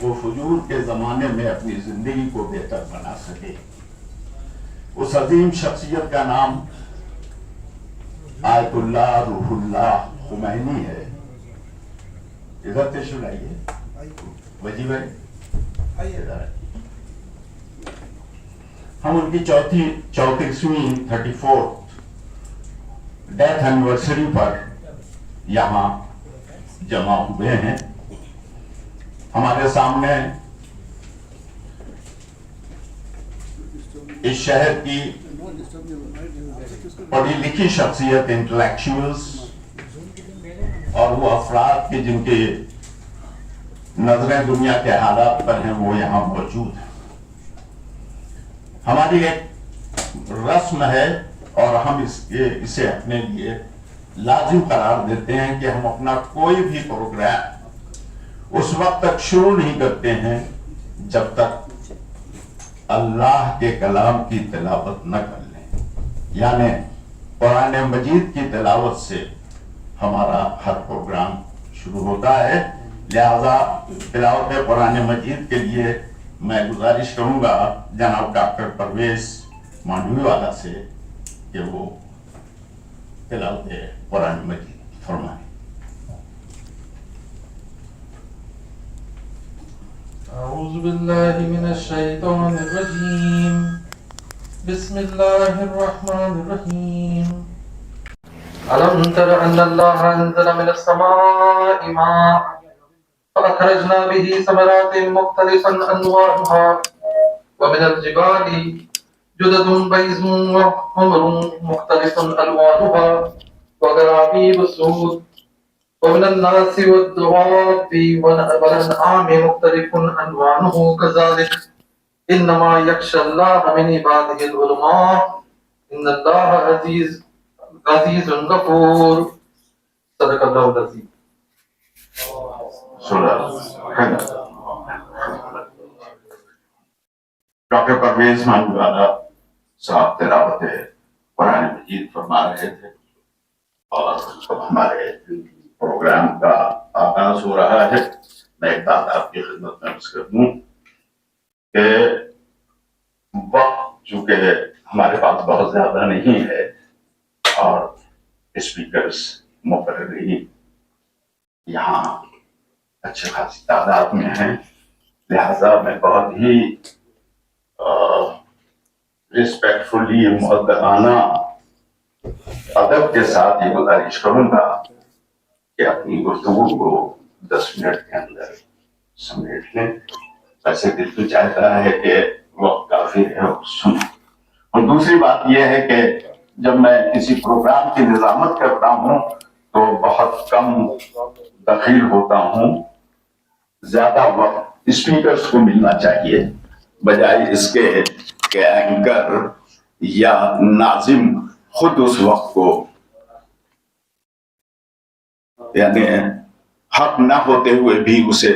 وہ فجور کے زمانے میں اپنی زندگی کو بہتر بنا سکے. اس عظیم شخصیت کا نام آیت اللہ روح اللہ خمینی ہے. ادھر تشریف لائیے وجی بھائی. ہم ان کی 34ویں 34th ڈیتھ اینیورسری پر یہاں جمع ہوئے ہیں. ہمارے سامنے اس شہر کی پڑھی لکھی شخصیت، انٹلیکچوئلز اور وہ افراد کے جن کے نظریں دنیا کے حالات پر ہیں وہ یہاں موجود ہیں. ہماری ایک رسم ہے اور ہم اسے اپنے لیے لازم قرار دیتے ہیں کہ ہم اپنا کوئی بھی پروگرام اس وقت تک شروع نہیں کرتے ہیں جب تک اللہ کے کلام کی تلاوت نہ کر لیں. یعنی قرآن مجید کی تلاوت سے ہمارا ہر پروگرام شروع ہوتا ہے. لہذا تلاوت قرآن مجید کے لیے میں گزارش کروں گا جناب ڈاکٹر پرویز مانڈوی والا سے کہ وہ تلاوت قرآن مجید فرمائیں. اعوذ باللہ من الشیطان الرجیم. بسم اللہ الرحمن الرحیم. ألم تر أن الله أنزل من السماء ماء فأخرجنا به ثمرات مختلفا ألوانها ومن الجبال جدد بيض وحمر مختلف ألوانها وغرابيب سود ومن الناس والدواب والأنعام مختلف ألوانه كذلك إنما يخشى الله من عباده العلماء إن الله عزیز غفور. صدق اللہ العظیم. ڈاکٹر پرویز مانڈوی والا صاحب تلاوت قرآن مجید فرما رہے تھے اور ہمارے پروگرام کا آغاز ہو رہا ہے. میں ایک بات آپ کی خدمت میں عرض کر دوں کہ وقت چونکہ ہمارے پاس بہت زیادہ نہیں ہے اور اسپیکرز مقرری یہاں اچھے خاصی تعداد میں ہیں، لہذا میں بہت ہی رسپیکٹفلی مؤدبانہ ادب کے ساتھ یہ گزارش کروں گا کہ اپنی گفتگو کو 10 منٹ کے اندر سمیٹ لیں. ویسے دل تو چاہتا ہے کہ وقت کافی ہے سنیں. اور دوسری بات یہ ہے کہ جب میں کسی پروگرام کی نظامت کرتا ہوں تو بہت کم دخیل ہوتا ہوں. زیادہ وقت اسپیکرز کو ملنا چاہیے بجائے اس کے کہ اینکر یا ناظم خود اس وقت کو یعنی حق نہ ہوتے ہوئے بھی اسے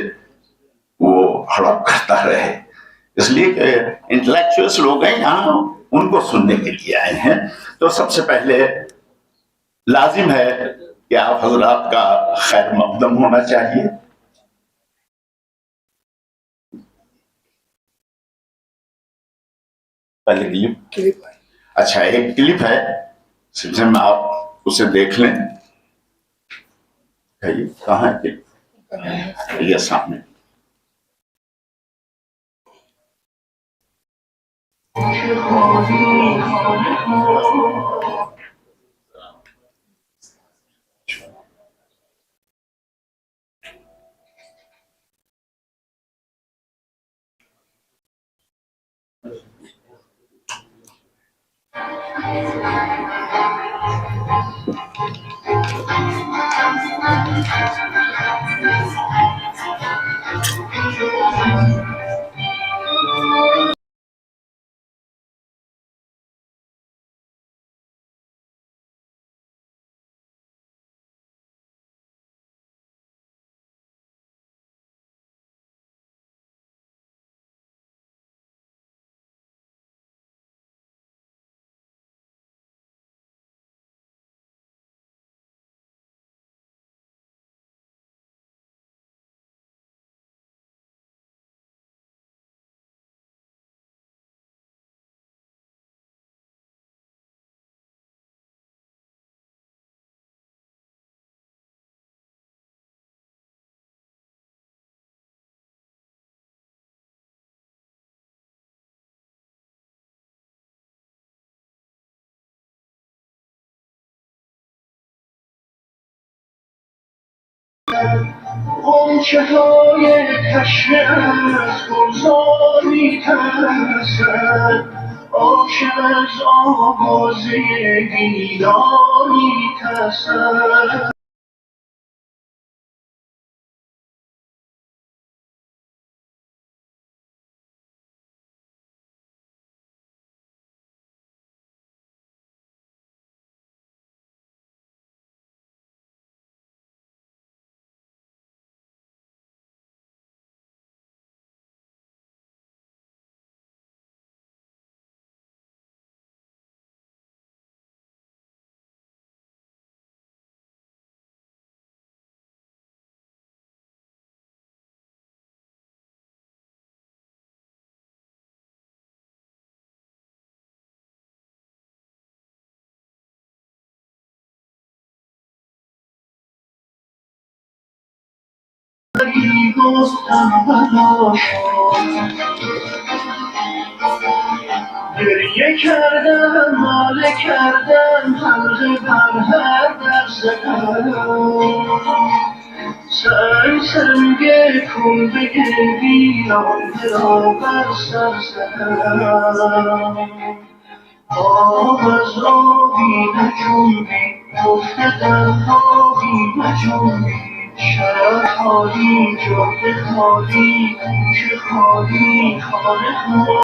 وہ ہڑپ کرتا رہے. اس لیے کہ انٹلیکچوئلس لوگ ہیں یہاں، ان کو سننے کے لیے آئے ہیں. تو سب سے پہلے لازم ہے کہ آپ حضرات کا خیر مقدم ہونا چاہیے. پہلے کلپ اچھا ایک کلپ ہے سلسلے میں آپ اسے دیکھ لیں. کہاں ہے یہ سامنے. غنچه های تشنه از گلزاری ترسد، عاشق از آوازه دیداری ترسد. گفتم بلا شد، گریه کردم ناله کردم حلقه بر هر در زدم، سنگ سنگ کلبه ویرانه را بر سر زدم. آب از آبی نجنبید، گفته در خوابی نجنبید، شرف خالی جاده خالی کوچه خالی خانه خالی.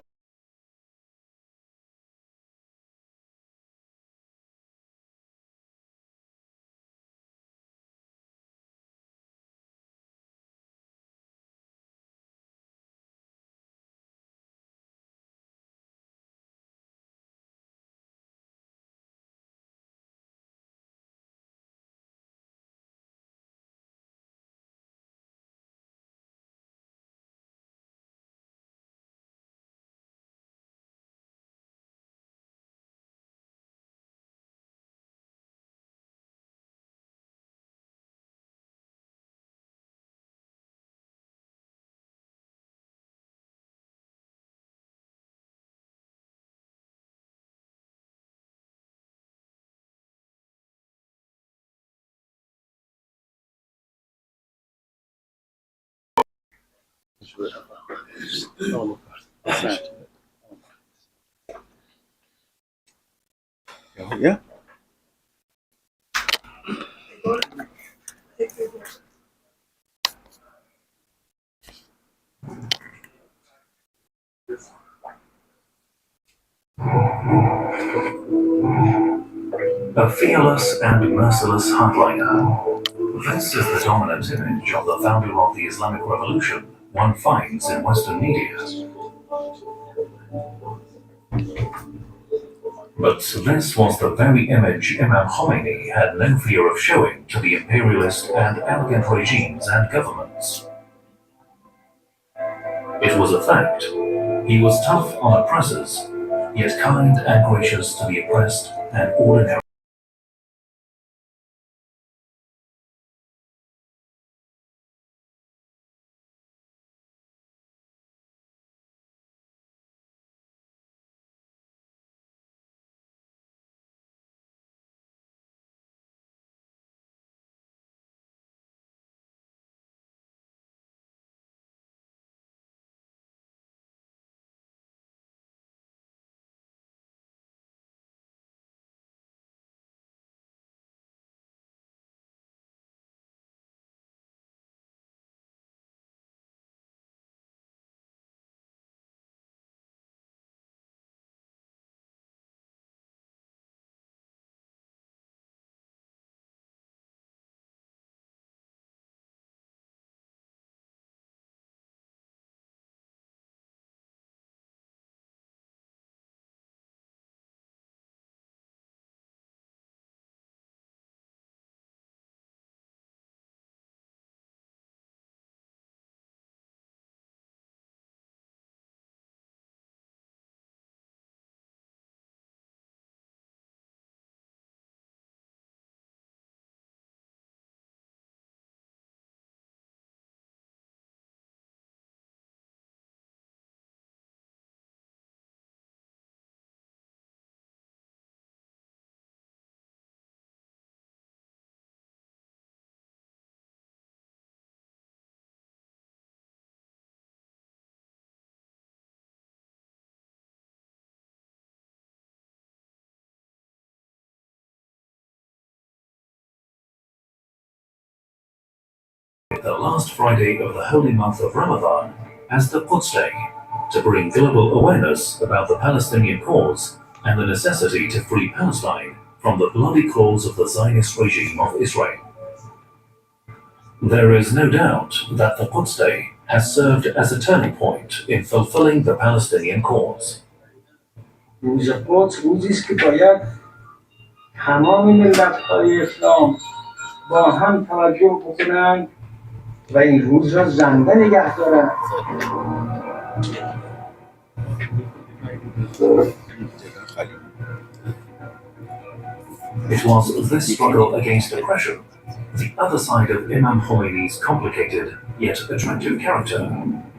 Yeah. A fearless and merciless hardliner. This is the dominant image of the founder of the Islamic Revolution one finds in Western media. But this was the very image Imam Khomeini had no fear of showing to the imperialist and arrogant regimes and governments. It was a fact. He was tough on oppressors, yet kind and gracious to the oppressed and ordinary. the last Friday of the holy month of Ramadan as the Quds Day, to bring global awareness about the Palestinian cause and the necessity to free Palestine from the bloody claws of the Zionist regime of Israel. There is no doubt that the Quds Day has served as a turning point in fulfilling the Palestinian cause. روز قدس روزی است که باید تمام ملت‌های اسلام با هم توجه بکنند و این روز را زنده نگه دارند. It was this struggle against oppression, the other side of Imam Khomeini's complicated yet attractive character,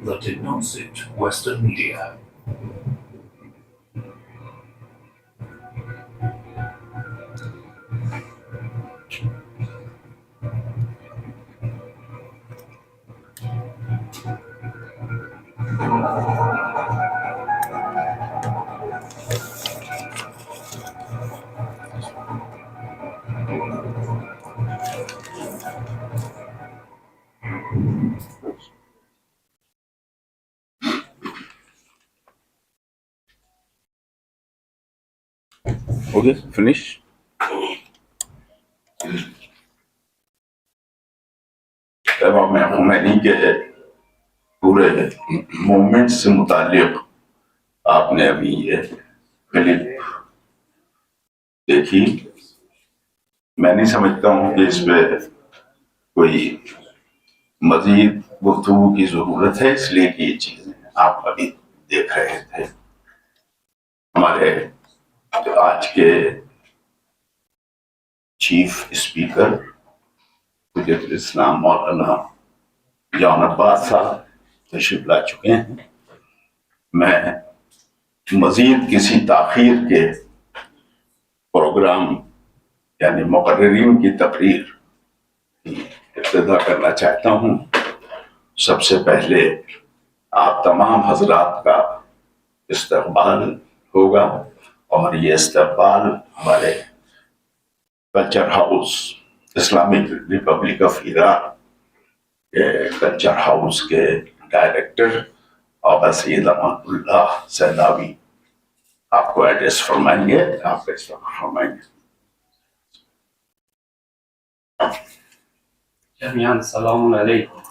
that did not suit Western media. Okay, finish. امام خمینی کے پورے مومنٹ سے متعلق آپ نے ابھی یہ کلپ دیکھی. میں نہیں سمجھتا ہوں کہ اس پہ کوئی مزید گفتگو کی ضرورت ہے، اس لیے کہ یہ چیزیں آپ ابھی دیکھ رہے تھے. ہمارے آج کے چیف اسپیکر حجت الاسلام مولانا عباس صاحب تشریف لا چکے ہیں. میں مزید کسی تاخیر کے پروگرام یعنی مقررین کی تقریر کی ابتدا کرنا چاہتا ہوں. سب سے پہلے آپ تمام حضرات کا استقبال ہوگا، اور یہ استقبال ہمارے culture house Islamic republic of Iran کے کلچر ہاؤس کے ڈائریکٹر عباس اللہ سیداوی آپ کو ایڈریس فرمائیں گے. آپ کا استقبال فرمائیں گے. جميعا السلام عليكم.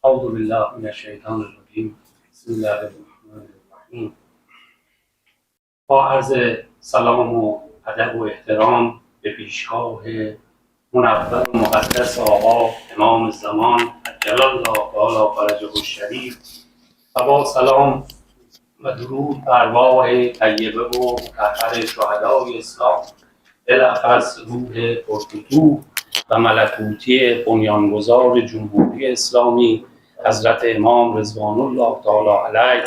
أعوذ بالله من الشيطان الرجيم. بسم الله الرحمن الرحیم. با عرض سلام و ادب و احترام به پیشگاه منور و مقدس آقا امام زمان عجل الله تعالی فرجه الشریف، و با سلام و درود بر ارواح طیبه و مطهر شهدای اسلام، بالاخص روح پرفتوح و ملکوتی بنیانگذار جمهوری اسلامی حضرت امام رضوان الله تعالی علیه،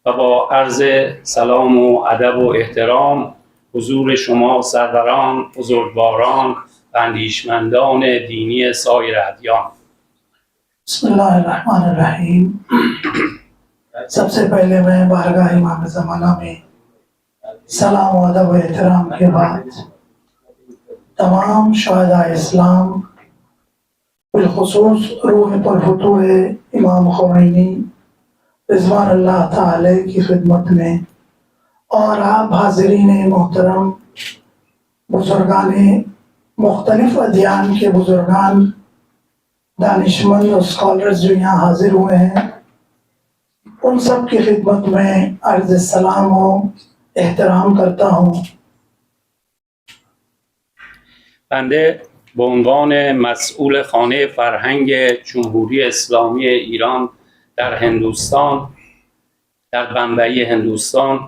و با عرض سلام و ادب و احترام حضور شما سروران، بزرگواران و اندیشمندان دینی سایر ادیان. بسم اللہ الرحمن الرحیم. سب سے پہلے میں بارگاہ امام زمانہ میں سلام و ادب و احترام کے بعد تمام شہداء اسلام، بالخصوص روح پرفتوح امام خمینی رضوان اللہ تعالی کی خدمت میں، اور آپ حاضرین محترم، بزرگان مختلف ادیان کے بزرگان، دانشمند اور اسکالرز جو یہاں حاضر ہوئے ہیں، ان سب کی خدمت میں عرض سلام و احترام کرتا ہوں. بنده به عنوان مسئول خانه فرهنگ جمهوری اسلامی ایران در هندوستان، در بمبئی هندوستان،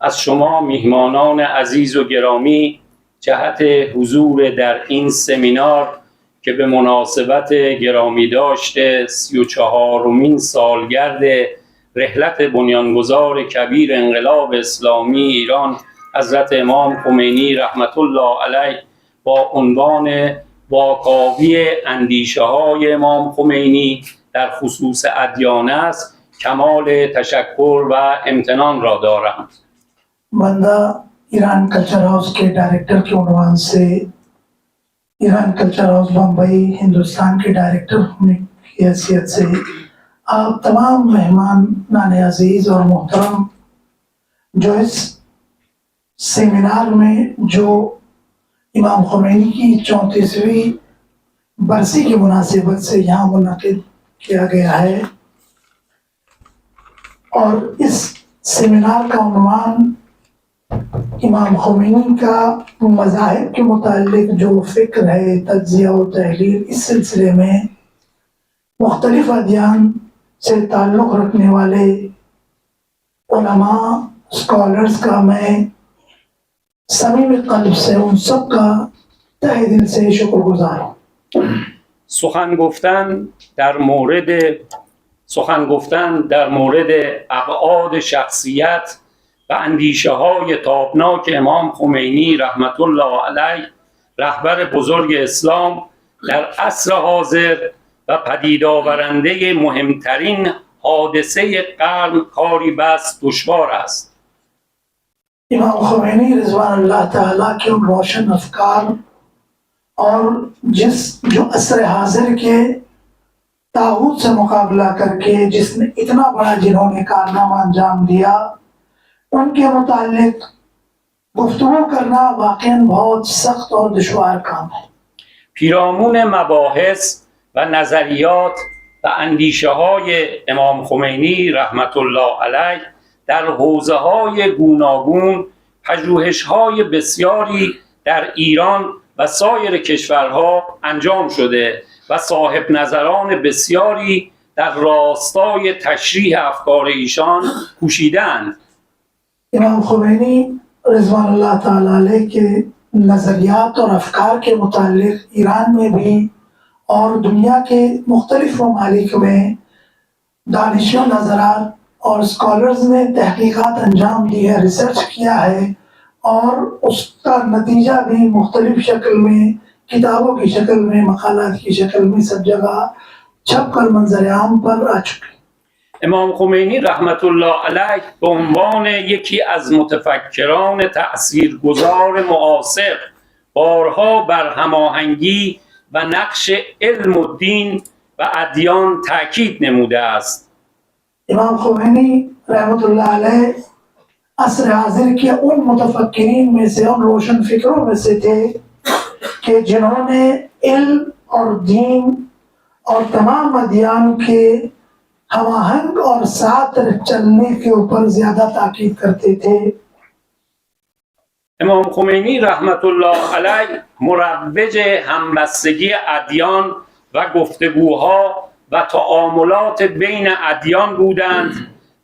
از شما میهمانان عزیز و گرامی جهت حضور در این سمینار که به مناسبت گرامی داشته 34مین سالگرد رحلت بنیانگذار کبیر انقلاب اسلامی ایران حضرت امام خمینی رحمت الله علیه با عنوان واکاوی اندیشه های امام خمینی در خصوص ادیان است کمال تشکر و امتنان را دارم. بندہ ایران کلچر ہاؤس کے ڈائریکٹر کے عنوان سے ایران کلچر ہاؤس بمبئی ہندوستان کے ڈائریکٹر ہونے کی حیثیت سے آپ تمام مہمان نان عزیز اور محترم جو اس سیمینار میں جو امام خمینی کی 34ویں برسی کی مناسبت سے یہاں منعقد کیا گیا ہے، اور اس سیمینار کا عنوان امام خمینی کا مذاہب کے متعلق جو فکر ہے، تجزیہ و تحلیل، اس سلسلے میں مختلف ادیان سے تعلق رکھنے والے علماء اسکالرز کا میں صمیم قلب سے ان سب کا تہ دل سے شکر گزار ہوں۔ سخن گفتن در مورد ابعاد شخصیت و اندیشه های تابناک امام خمینی رحمت الله علیه، رهبر بزرگ اسلام در عصر حاضر و پدید آورنده مهمترین حادثه قرن کاری بس دشوار است. امام خمینی رضوان اللہ تعالیٰ کے ان روشن افکار اور جو عصر حاضر کے طاغوت سے مقابلہ کر کے جس نے اتنا بڑا جنہوں نے کارنامہ انجام دیا، ان کے متعلق گفتگو کرنا واقعاً بہت سخت اور دشوار کام ہے۔ پیرامون مباحث و نظریات و اندیشه های امام خمینی رحمت الله علیه در حوزه های گوناگون پژوهش های بسیاری در ایران و سایر کشورها انجام شده و صاحب نظران بسیاری در راستای تشریح افکار ایشان کوشیدند. امام خمینی رضوان اللہ تعالیٰ علیہ کے نظریات اور افکار کے متعلق ایران میں بھی اور دنیا کے مختلف ممالک میں دانشور نظرات اور اسکالرز نے تحقیقات انجام دی ہے، ریسرچ کیا ہے، اور اس کا نتیجہ بھی مختلف شکل میں، کتابوں کی شکل میں، مقالات کی شکل میں سب جگہ چھپ کر منظر عام پر آ چکے۔ امام خمینی رحمت الله علیه به عنوان یکی از متفکران تأثیرگذار معاصر بارها بر هماهنگی و نقش علم و دین و ادیان تاکید نموده است. امام خمینی رحمت اللہ علیہ عصر حاضر کے ان متفکرین میں سے، ان روشن فکروں میں سے تھے کہ جنہوں نے علم اور دین اور تمام ادیان کے ہم آہنگ اور ساتھ چلنے کے اوپر زیادہ تاکید کرتے تھے۔ امام خمینی رحمت الله علیه مروج همبستگی ادیان و گفتگوها و تعاملات بین ادیان بودند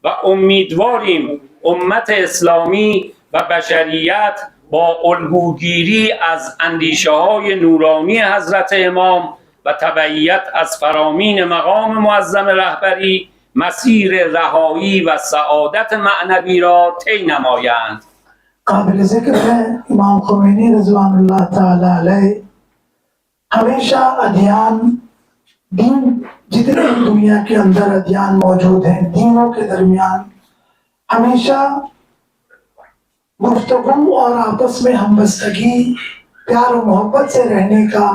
و امیدواریم امت اسلامی و بشریت با الگوگیری از اندیشه های نورانی حضرت امام و تبعیت از فرامین مقام معظم رهبری مسیر رهایی و سعادت معنوی را طی نمایند. قابل ذکر ہے امام خمینی رضوان اللہ تعالی علیہ ہمیشہ ادیان، دین، جتنے بھی دنیا کے اندر ادیان موجود ہیں، دینوں کے درمیان ہمیشہ گفتگو اور آپس میں ہمبستگی، پیار و محبت سے رہنے کا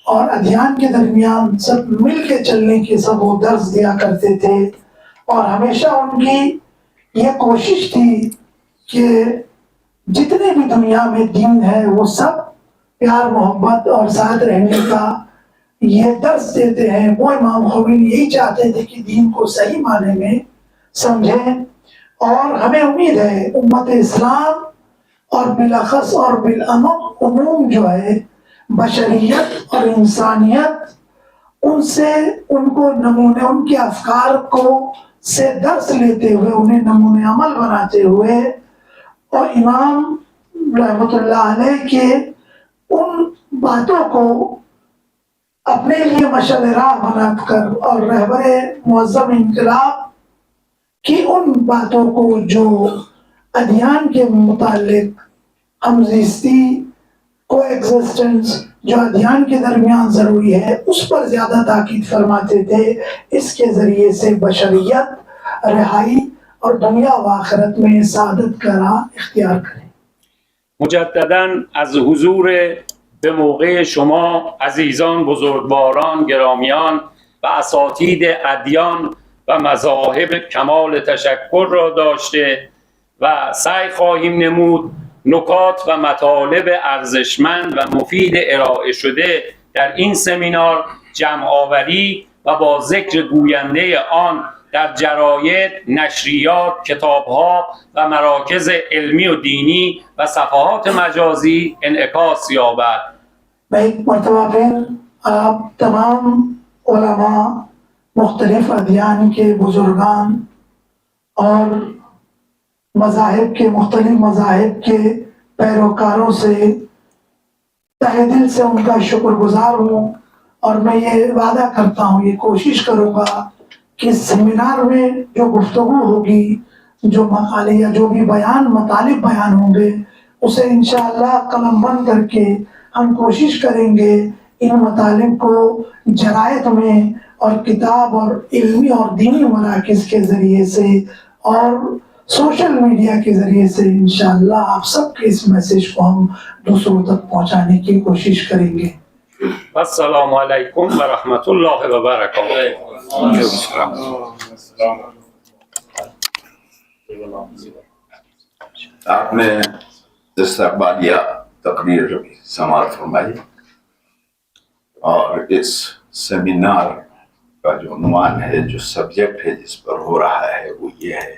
اور ادیان کے درمیان سب مل کے چلنے کی سب وہ درس دیا کرتے تھے، اور ہمیشہ ان کی یہ کوشش تھی کہ جتنے بھی دنیا میں دین ہے وہ سب پیار محبت اور ساتھ رہنے کا یہ درس دیتے ہیں۔ وہ امام خمینی یہی چاہتے تھے کہ دین کو صحیح معنی میں سمجھیں، اور ہمیں امید ہے امت اسلام اور بالاخص اور بالعموم جو ہے بشریت اور انسانیت ان سے، ان کو نمونے، ان کے افکار کو سے درس لیتے ہوئے انہیں نمونے عمل بناتے ہوئے، اور امام رحمت اللہ علیہ کے ان باتوں کو اپنے لیے مشعل راہ بنا کر اور رہبر معظم انقلاب کی ان باتوں کو جو ادیان کے متعلق ہمزیستی، کو ایگزسٹنس جو ادیان کے درمیان ضروری ہے، اس پر زیادہ تاکید فرماتے تھے۔ اس کے ذریعے سے بشریت رہائی اور دنیا و آخرت میں سعادت کا راہ اختیار کریں۔ مجدداً از حضور به موقع شما عزیزان بزرگواران گرامیان و اساتید ادیان و مذاهب کمال تشکر را داشته و سعی خواهیم نمود نکات و مطالب ارزشمند و مفید ارائه شده در این سمینار جمع آوری و با ذکر گوینده آن در جراید، نشریات، کتابها و مراکز علمی و دینی و صفحات مجازی انعکاس یابد. میں ایک مرتبہ پھر آپ تمام علماء، مختلف ادیان کے بزرگان اور مذاہب کے مختلف مذاہب کے پیروکاروں سے تہہ دل سے ان کا شکر گزار ہوں، اور میں یہ وعدہ کرتا ہوں، یہ کوشش کروں گا کہ سیمینار میں جو گفتگو ہوگی، جو مقالے یا جو بھی مطالب بیان ہوں گے، اسے انشاءاللہ قلم بند کر کے ہم کوشش کریں گے ان مطالب کو جرائد میں اور کتاب اور علمی اور دینی مراکز کے ذریعے سے اور سوشل میڈیا کے ذریعے سے انشاءاللہ آپ سب کے اس میسیج کو ہم دوسروں تک پہنچانے کی کوشش کریں گے. السلام علیکم ورحمۃ اللہ وبرکاتہ. آپ نے استقبالیہ تقریر سماعت فرمائی، اور اس سیمینار کا جو عنوان ہے، جو سبجیکٹ ہے جس پر ہو رہا ہے، وہ یہ ہے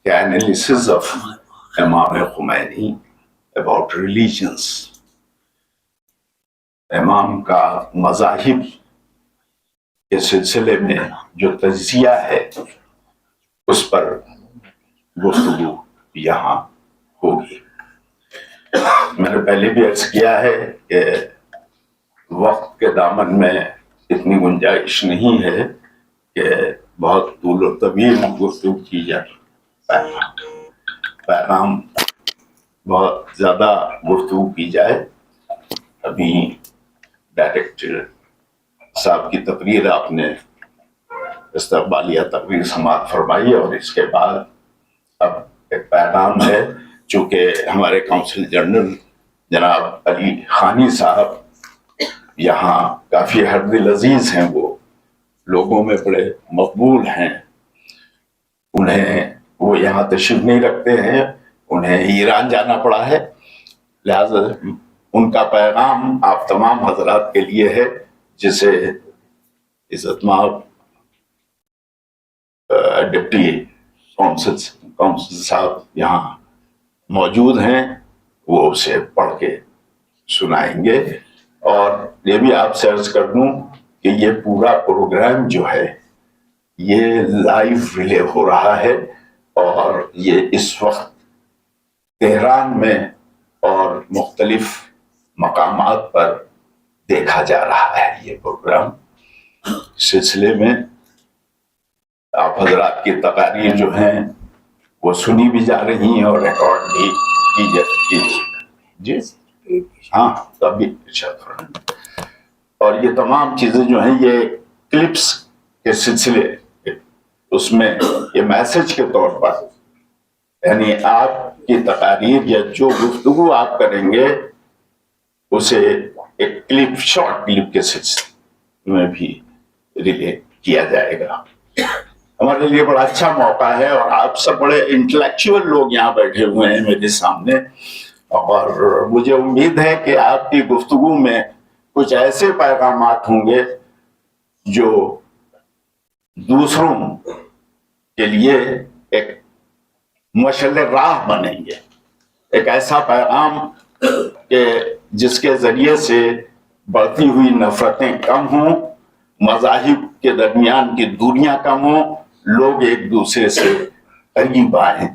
کہ انالیسز آف امام خمینی اباؤٹ ریلیجنس. امام کا مذاہب کے سلسلے میں جو تجزیہ ہے اس پر گفتگو یہاں ہوگی. میں نے پہلے بھی عرض کیا ہے کہ وقت کے دامن میں اتنی گنجائش نہیں ہے کہ بہت طول و طویل گفتگو کی جائے، پیغام بہت زیادہ گفتگو کی جائے. ابھی ڈائریکٹر صاحب کی تقریر آپ نے استقبالیہ تقریر سماعت فرمائی، اور اس کے بعد اب ایک پیغام ہے. چونکہ ہمارے کونسل جنرل جناب علی خانی صاحب یہاں کافی ہر دل عزیز ہیں، وہ لوگوں میں بڑے مقبول ہیں، وہ یہاں تشریف نہیں رکھتے ہیں، انہیں ایران جانا پڑا ہے، لہذا ان کا پیغام آپ تمام حضرات کے لیے ہے، جسے عزت مآب ڈپٹی کونسل صاحب یہاں موجود ہیں، وہ اسے پڑھ کے سنائیں گے. اور یہ بھی آپ سے عرض کر دوں کہ یہ پورا پروگرام جو ہے یہ لائیو ریلے ہو رہا ہے، اور یہ اس وقت تہران میں اور مختلف مقامات پر دیکھا جا رہا ہے. یہ پروگرام سلسلے میں آپ حضرات کی تقاریر جو ہیں وہ سنی بھی جا رہی ہیں اور ریکارڈ بھی کی جاتی جی ہاں تبھی اور یہ تمام چیزیں جو ہیں یہ کلپس کے سلسلے اس میں یہ میسج کے طور پر، یعنی آپ کی تقاریر یا جو گفتگو آپ کریں گے اسے ایک کلپ، شارٹ کلپ کے سلسلے میں بھی ریلے کیا جائے گا. ہمارے لیے بڑا اچھا موقع ہے، اور آپ سب بڑے انٹلیکچوئل لوگ یہاں بیٹھے ہوئے ہیں میرے سامنے، اور مجھے امید ہے کہ آپ کی گفتگو میں کچھ ایسے پیغامات ہوں گے جو دوسروں کے لیے ایک مشعل راہ بنیں گے. ایک ایسا پیغام کہ جس کے ذریعے سے بڑھتی ہوئی نفرتیں کم ہوں، مذاہب کے درمیان کی دوریاں کم ہوں، لوگ ایک دوسرے سے قریب آئیں.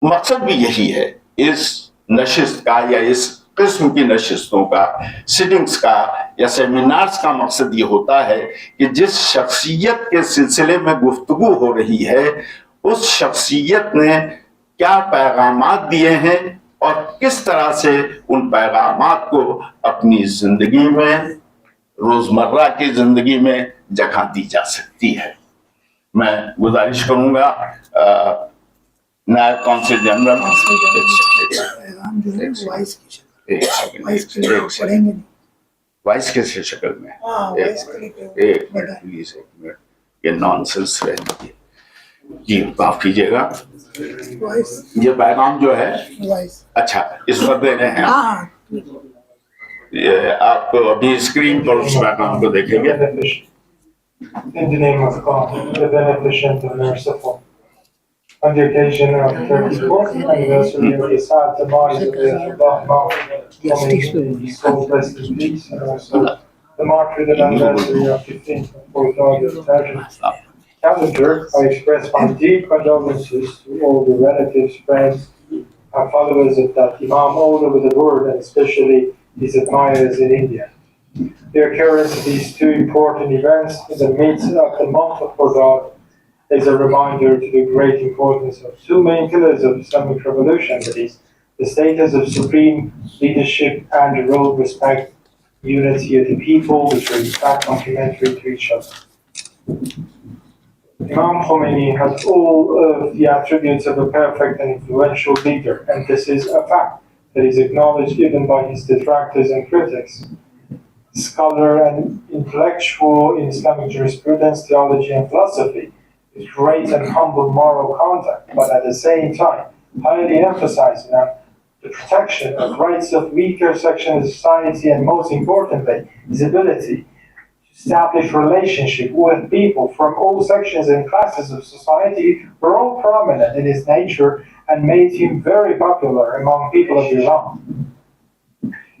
مقصد بھی یہی ہے اس نشست کا، یا اس قسم کی نشستوں کا، سٹنگز کا یا سیمینارز کا مقصد یہ ہوتا ہے کہ جس شخصیت کے سلسلے میں گفتگو ہو رہی ہے اس شخصیت نے کیا پیغامات دیے ہیں اور کس طرح سے ان پیغامات کو اپنی زندگی میں، روزمرہ کی زندگی میں جگہ دی جا سکتی ہے. میں گزارش کروں گا نائب کونسل جنرل एक सेकंड वाइस एक क्लिप सेकंड पढ़ेंगे नहीं। वॉइस कैसे शक्ल में हाँ वाइस क्लिप एक मिनट प्लीज एक मिनट ये नॉनसेंस रहती है जी माफ कीजिएगा वाइस ये पैगाम जो है वाइस अच्छा इस पर दे रहे हैं हाँ ये आप अभी स्क्रीन पर उस पैगाम को देखेंगे In the name of God, the beneficent and merciful. On the occasion of the 34th anniversary of the sad demise of the Maulana Khomeini, his soul rest in peace, and also the martyrdom anniversary of 15th and 4th of the tragedy calendar, I express my deep condolences to all the relatives, friends, and followers of that Imam all over the world, and especially his admirers in India. The occurrence of these two important events in the midst of the month of Ramadan is a reminder to the great importance of two main pillars of Islamic revolution, that is, the status of supreme leadership and the role of respect, unity of the people, which are in fact complementary to each other. Imam Khomeini has all of the attributes of a perfect and influential leader, and this is a fact that is acknowledged even by his detractors and critics. Scholar and intellectual in Islamic jurisprudence, theology, and philosophy, with great and humble moral conduct, but at the same time, highly emphasizing on the protection of rights of weaker sections of society, and most importantly, his ability to establish relationship with people from all sections and classes of society were all prominent in his nature and made him very popular among people of Iran.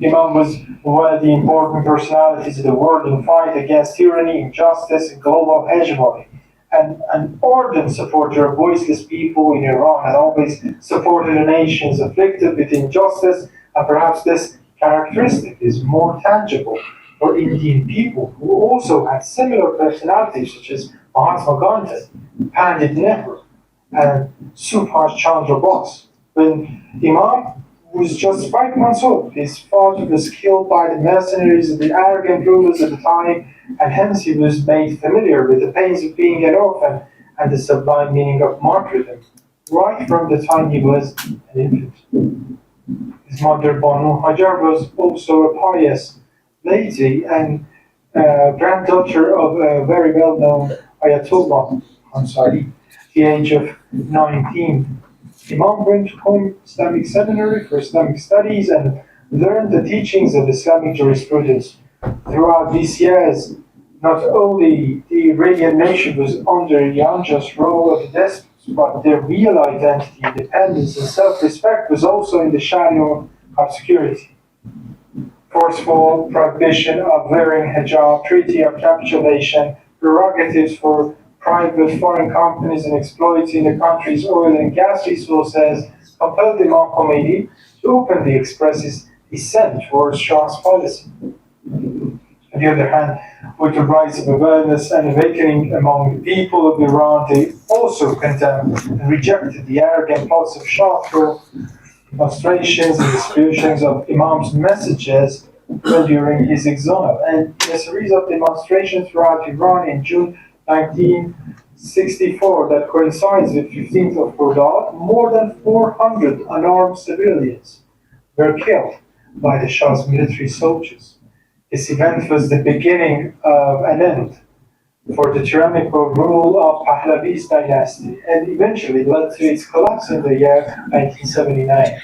Imam was one of the important personalities of the world in fight against tyranny, injustice, and global hegemony, and an ardent supporter of voiceless people in Iran, and always supported the nations afflicted with injustice, and perhaps this characteristic is more tangible for Indian people who also had similar personalities such as Mahatma Gandhi, Pandit Nehru, and Subhash Chandra Bose. When Imam was just 5 months old, his father was killed by the mercenaries of the arrogant rulers of the time, and hence he was made familiar with the pains of being an orphan and the sublime meaning of martyrdom, right from the time he was an infant. His mother, Banu Hajar, was also a pious lady and granddaughter of a very well-known Ayatollah Ansari. At the age of 19, Imam went home Islamic seminary for Islamic studies and learned the teachings of Islamic jurisprudence. Throughout these years, not only the Iranian nation was under the unjust rule of the despots, but their real identity, independence, and self-respect was also in the shadow of obscurity. Forceful prohibition of wearing hijab, treaty of capitulation, prerogatives for private foreign companies in exploiting the country's oil and gas resources compelled Imam Khomeini to openly express his dissent towards Shah's policy. On the other hand, with the rise of awareness and awakening among the people of Iran, they also condemned and rejected the arrogant plots of Shah through demonstrations and distributions of Imam's messages during his exile. And in a series of demonstrations throughout Iran in June 1964 that coincides with 15th of Ramadan, more than 400 unarmed civilians were killed by the Shah's military soldiers. This event was the beginning of an end for the tyrannical rule of Pahlavi's dynasty, and eventually led to its collapse in the year 1979.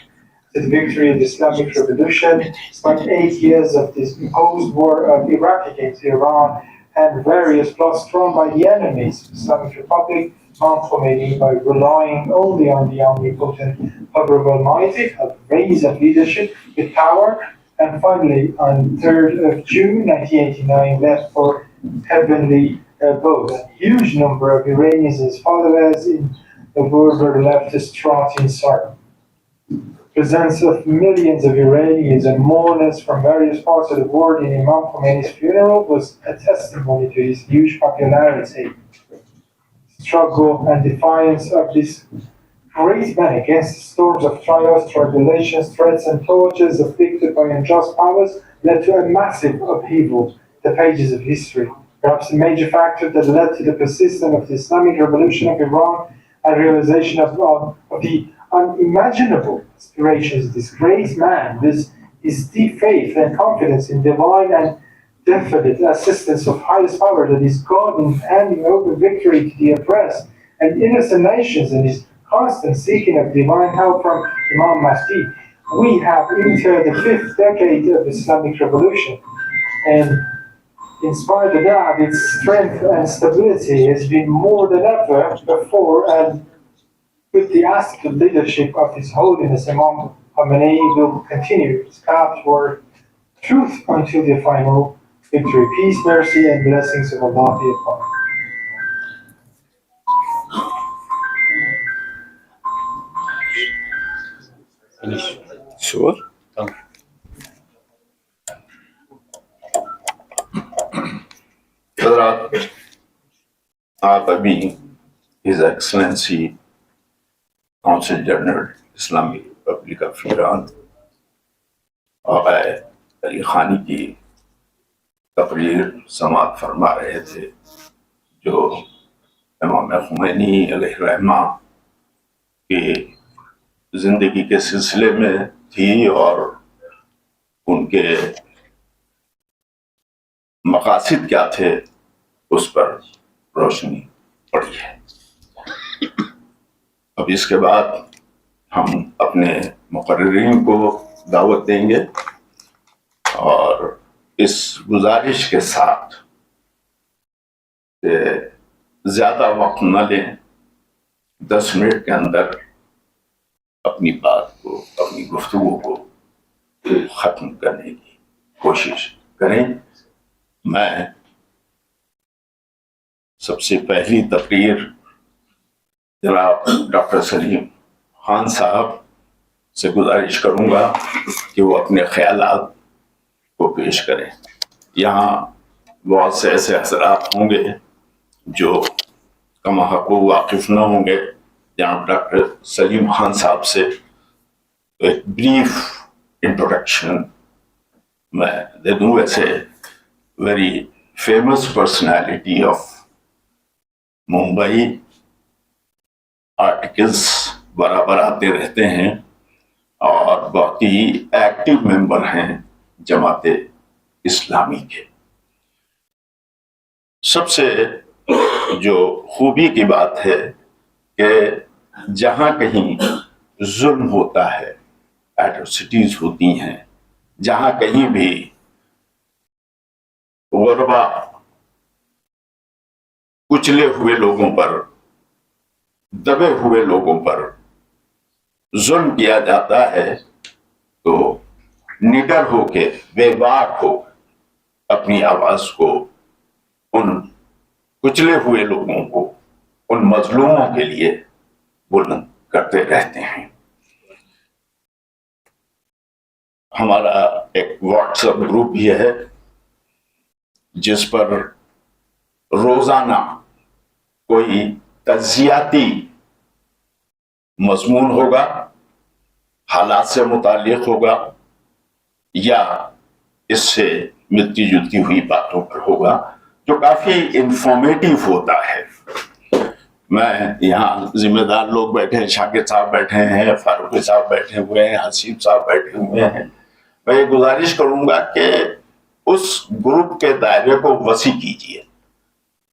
The victory of the Islamic Revolution spent 8 years of this imposed war of Iraq against Iran and various plots thrown by the enemies of the Islamic Republic, Imam Khomeini, by relying only on the omnipotent power of Almighty, a raise of leadership with power, and finally, on 3rd of June 1989, left for heavenly abode. A huge number of Iranians and his followers in the world were left distraught in sorrow. The presence of millions of Iranians and mourners from various parts of the world in Imam Khomeini's funeral was a testimony to his huge popularity. Struggle and defiance of this great man against the storms of trials, tribulations, threats, and tortures afflicted by unjust powers led to a massive upheaval in the pages of history. Perhaps a major factor that led to the persistence of the Islamic Revolution of Iran and realization of the unimaginable aspirations of this great man was his deep faith and confidence in divine and definite assistance of highest power, that is God, in handing over victory to the oppressed and innocent nations, and his constant seeking of divine help from Imam Mahdi. We have entered the 5th decade of Islamic revolution, and in spite of that, its strength and stability has been more than ever before, and with the active leadership of His Holiness Imam Khomeini will continue its path toward truth until the final victory. Peace, mercy, and blessings of Allah be upon him. Finish. Sure. Thank you. حضرات، آپ ابھی his excellency council general اسلامی republic of Iran آقا علی خانی کی تقریر سماعت فرما رہے تھے، جو امام خمینی علیہ الرحمہ کی زندگی کے سلسلے میں تھی اور ان کے مقاصد کیا تھے اس پر روشنی پڑی ہے۔ اب اس کے بعد ہم اپنے مقررین کو دعوت دیں گے اور اس گزارش کے ساتھ کہ زیادہ وقت نہ لیں، 10 منٹ کے اندر اپنی بات کو، اپنی گفتگو کو ختم کرنے کی کوشش کریں۔ میں سب سے پہلی تقریر جناب ڈاکٹر سلیم خان صاحب سے گزارش کروں گا کہ وہ اپنے خیالات کو پیش کریں۔ یہاں بہت سے ایسے حضرات ہوں گے جو کم حق واقف نہ ہوں گے جناب ڈاکٹر سلیم خان صاحب سے، ایک بریف انٹروڈکشن میں دے دوں۔ ویسے very famous personality of Mumbai, articles برابر آتے رہتے ہیں اور بہت ہی ایکٹیو ممبر ہیں جماعت اسلامی کے۔ سب سے جو خوبی کی بات ہے کہ جہاں کہیں ظلم ہوتا ہے، ایٹروسٹیز ہوتی ہیں، جہاں کہیں بھی غربا کچلے ہوئے لوگوں پر، دبے ہوئے لوگوں پر ظلم کیا جاتا ہے تو نڈر ہو کے، بے باک ہو، اپنی آواز کو ان کچلے ہوئے لوگوں کو، ان مظلوموں کے لیے بلند کرتے رہتے ہیں۔ ہمارا ایک واٹس ایپ گروپ بھی ہے جس پر روزانہ کوئی تجزیاتی مضمون ہوگا، حالات سے متعلق ہوگا یا اس سے ملتی جلتی ہوئی باتوں پر ہوگا، جو کافی انفارمیٹیو ہوتا ہے۔ میں یہاں ذمہ دار لوگ بیٹھے ہیں، شاکر صاحب بیٹھے ہیں، فاروقی صاحب بیٹھے ہوئے ہیں، حسیب صاحب بیٹھے ہوئے ہیں۔ میں یہ گزارش کروں گا کہ اس گروپ کے دائرے کو وسیع کیجیے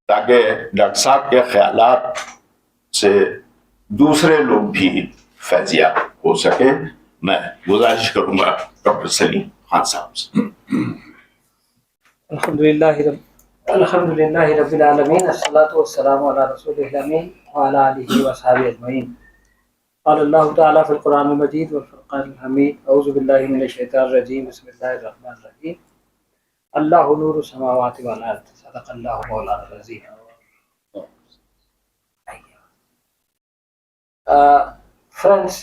تاکہ ڈاکٹر صاحب کے خیالات سے دوسرے لوگ بھی فیضیاب ہو سکے۔ میں گزارش کروں گا ڈاکٹر سلیم خان صاحب سے۔ الحمدللہ رب العالمین، الصلاۃ والسلام علی رسول الامین وعلی آلہ وصحبہ اجمعین۔ قال اللہ تعالیٰ فی القرآن المجید والفرقان الحمید، اعوذ باللہ من الشیطان الرجیم، بسم اللہ الرحمن الرحیم۔ اللہ نور السماوات والارض، صدق اللہ مولانا العظیم۔ Friends,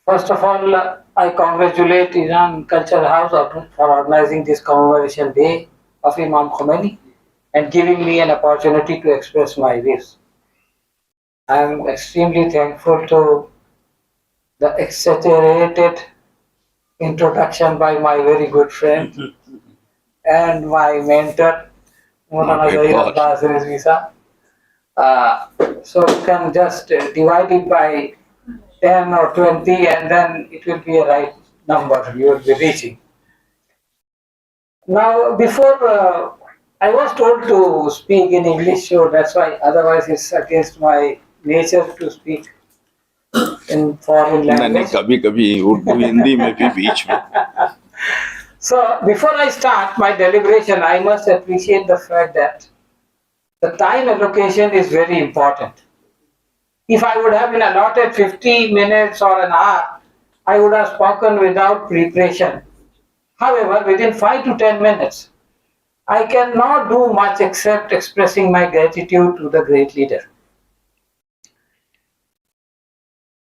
first of all, I congratulate Iran Culture House for organizing this commemoration day of Imam Khomeini and giving me an opportunity to express my views. I am extremely thankful to the exaggerated introduction by my very good friend and my mentor, Maulana Jafar. So you can just divide it by 10 or 20 and then it will be a right number you will be reaching. Now, before I was told to speak in English, so that's why. Otherwise, it's against my nature to speak in foreign language. कभी कभी उर्दू हिंदी में भी बीच में So, before I start my deliberation, I must appreciate the fact that the time allocation is very important. If I would have been allotted 50 minutes or an hour, I would have spoken without preparation. However, within 5 to 10 minutes, I cannot do much except expressing my gratitude to the great leader.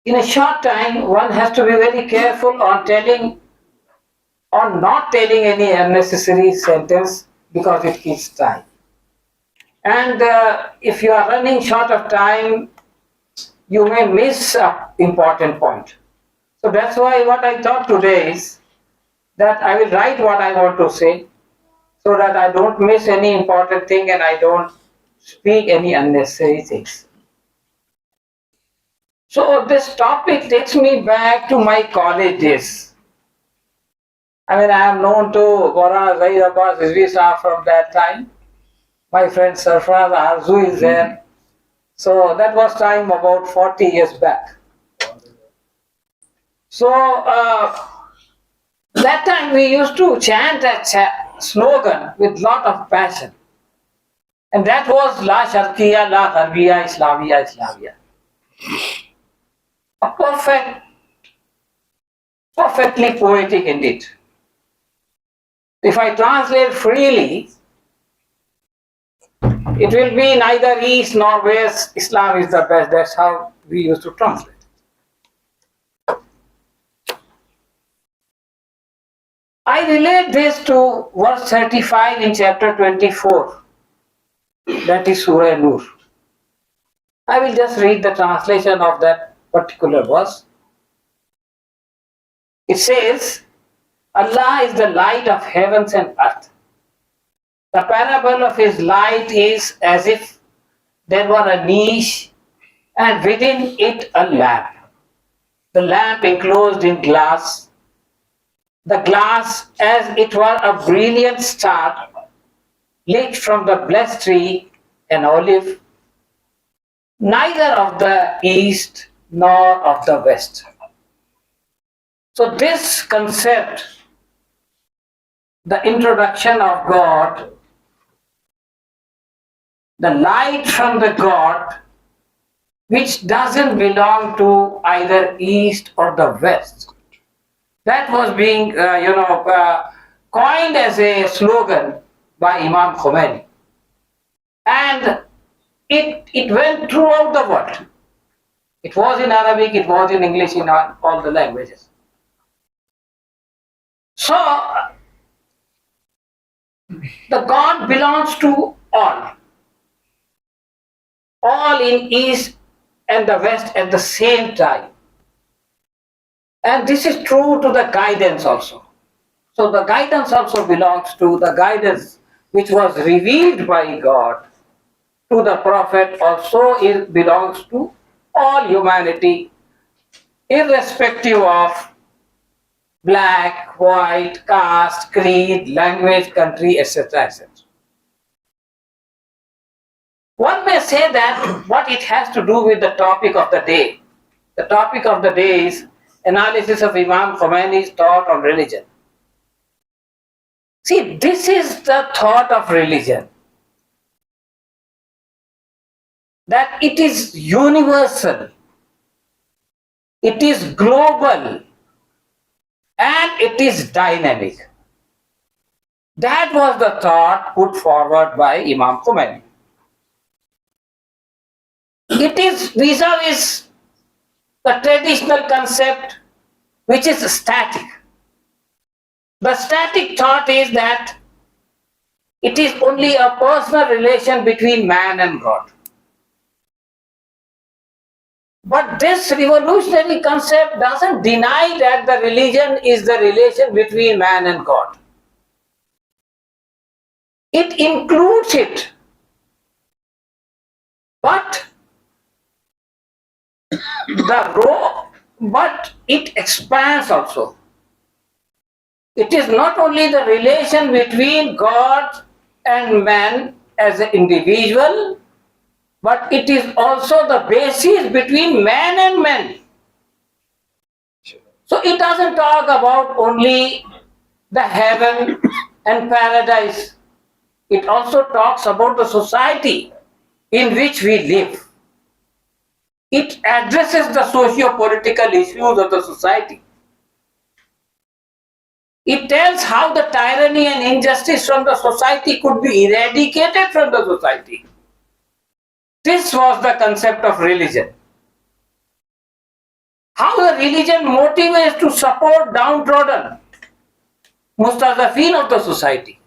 In a short time, one has to be very careful on not telling any unnecessary sentence because it kills time. And if you are running short of time, you may miss an important point. So that's why what I thought today is that I will write what I want to say so that I don't miss any important thing and I don't speak any unnecessary things. So this topic takes me back to my college days. I mean, I am known to Maulana Zaid Abbas Sahab from that time. My friend Sarfraz Arzu is there. So that was time about 40 years back. So that time we used to chant a slogan with lot of passion. And that was La Sharqiya, La Gharbiya, Islamiya, Islamiya. A perfectly poetic indeed. If I translate freely, it will be neither east nor west, Islam is the best. That's how we used to translate. I relate this to verse 35 in chapter 24, that is Surah Nur. I will just read the translation of that particular verse. It says, Allah is the light of heavens and earth. The parable of his light is as if there were a niche and within it a lamp. The lamp enclosed in glass. The glass as it were a brilliant star lit from the blessed tree, an olive, neither of the east nor of the west. So this concept, the introduction of God, the light from the God, which doesn't belong to either east or the west. That was being, coined as a slogan by Imam Khomeini. And it went throughout the world. It was in Arabic, it was in English, in all the languages. So, the God belongs to all in east and the west at the same time. And this is true to the guidance also. So the guidance also belongs to the guidance which was revealed by God to the Prophet, also it belongs to all humanity, irrespective of black, white, caste, creed, language, country, etc. etc. One may say that what it has to do with the topic of the day. The topic of the day is analysis of Imam Khomeini's thought on religion. See, this is the thought of religion. That it is universal, it is global, and it is dynamic. That was the thought put forward by Imam Khomeini. It is vis-a-vis the traditional concept which is static. The static thought is that it is only a personal relation between man and God. But this revolutionary concept doesn't deny that the religion is the relation between man and God. It includes it, but it expands also. It is not only the relation between God and man as an individual, but it is also the basis between man and man. So it doesn't talk about only the heaven and paradise. It also talks about the society in which we live. It addresses the socio-political issues of the society. It tells how the tyranny and injustice from the society could be eradicated from the society. This was the concept of religion. How the religion motivates to support downtrodden, mustazafin of the society.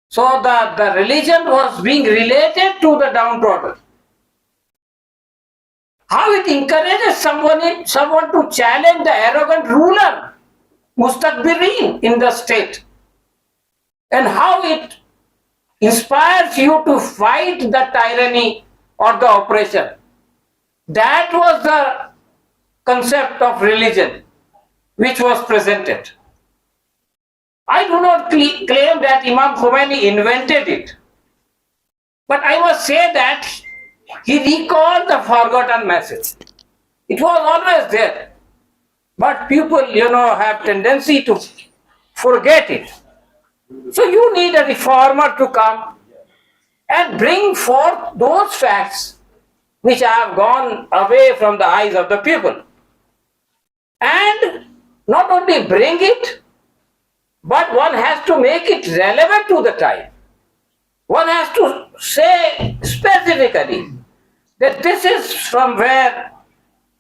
So the religion was being related to the downtrodden. How it encourages someone to challenge the arrogant ruler, mustakbirin in the state. And how it inspires you to fight the tyranny or the oppression. That was the concept of religion which was presented. I do not claim that Imam Khomeini invented it, but I must say that he recalled the forgotten message. It was always there, but people, have tendency to forget it. So you need a reformer to come and bring forth those facts which have gone away from the eyes of the people. And not only bring it, but one has to make it relevant to the time. One has to say specifically that this is from where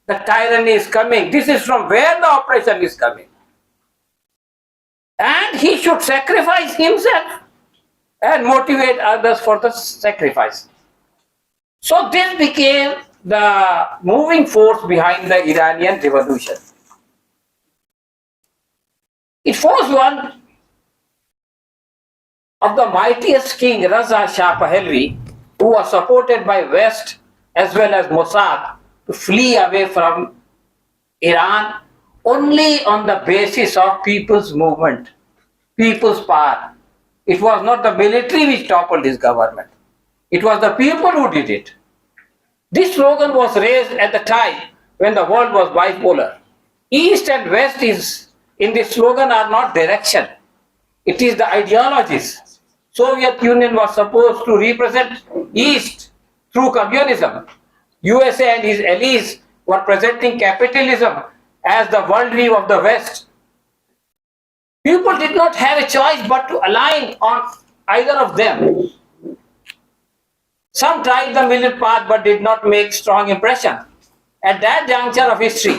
the tyranny is coming, this is from where the oppression is coming. And he should sacrifice himself and motivate others for the sacrifice. So this became the moving force behind the Iranian revolution. It was one of the mightiest king, Raza Shah Pahlavi, who was supported by West as well as Mossad to flee away from Iran only on the basis of people's movement, people's power. It was not the military which toppled his government. It was the people who did it. This slogan was raised at the time when the world was bipolar. East and West in this slogan are not direction. It is the ideologies. Soviet Union was supposed to represent East through communism. USA and his allies were presenting capitalism as the worldview of the West. People did not have a choice but to align on either of them. Some tried the middle path but did not make strong impression. At that juncture of history,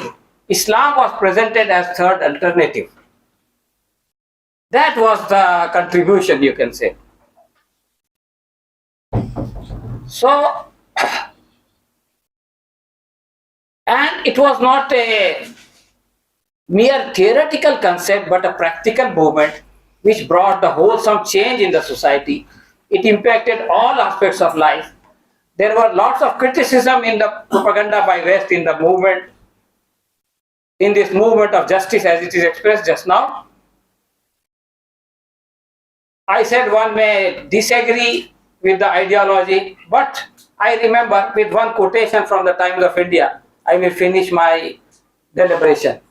Islam was presented as third alternative. That was the contribution, you can say. So, and it was not a mere theoretical concept but a practical movement which brought the wholesome change in the society. It impacted all aspects of life. There were lots of criticism in the propaganda by West in the movement, in this movement of justice as it is expressed just now. I said one may disagree with the ideology, but I remember with one quotation from the Times of India, I will finish my deliberation.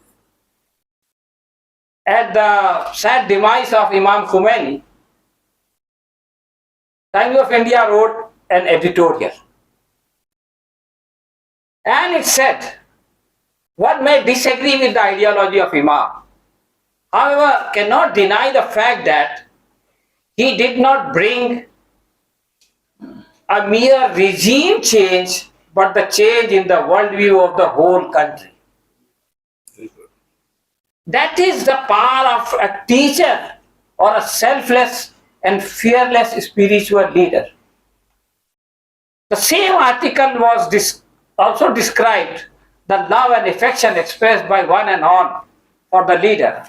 At the sad demise of Imam Khomeini, Times of India wrote an editorial. And it said, one may disagree with the ideology of Imam, however, cannot deny the fact that he did not bring a mere regime change, but the change in the worldview of the whole country. That is the power of a teacher or a selfless and fearless spiritual leader. The same article was also described the love and affection expressed by one and all for the leader.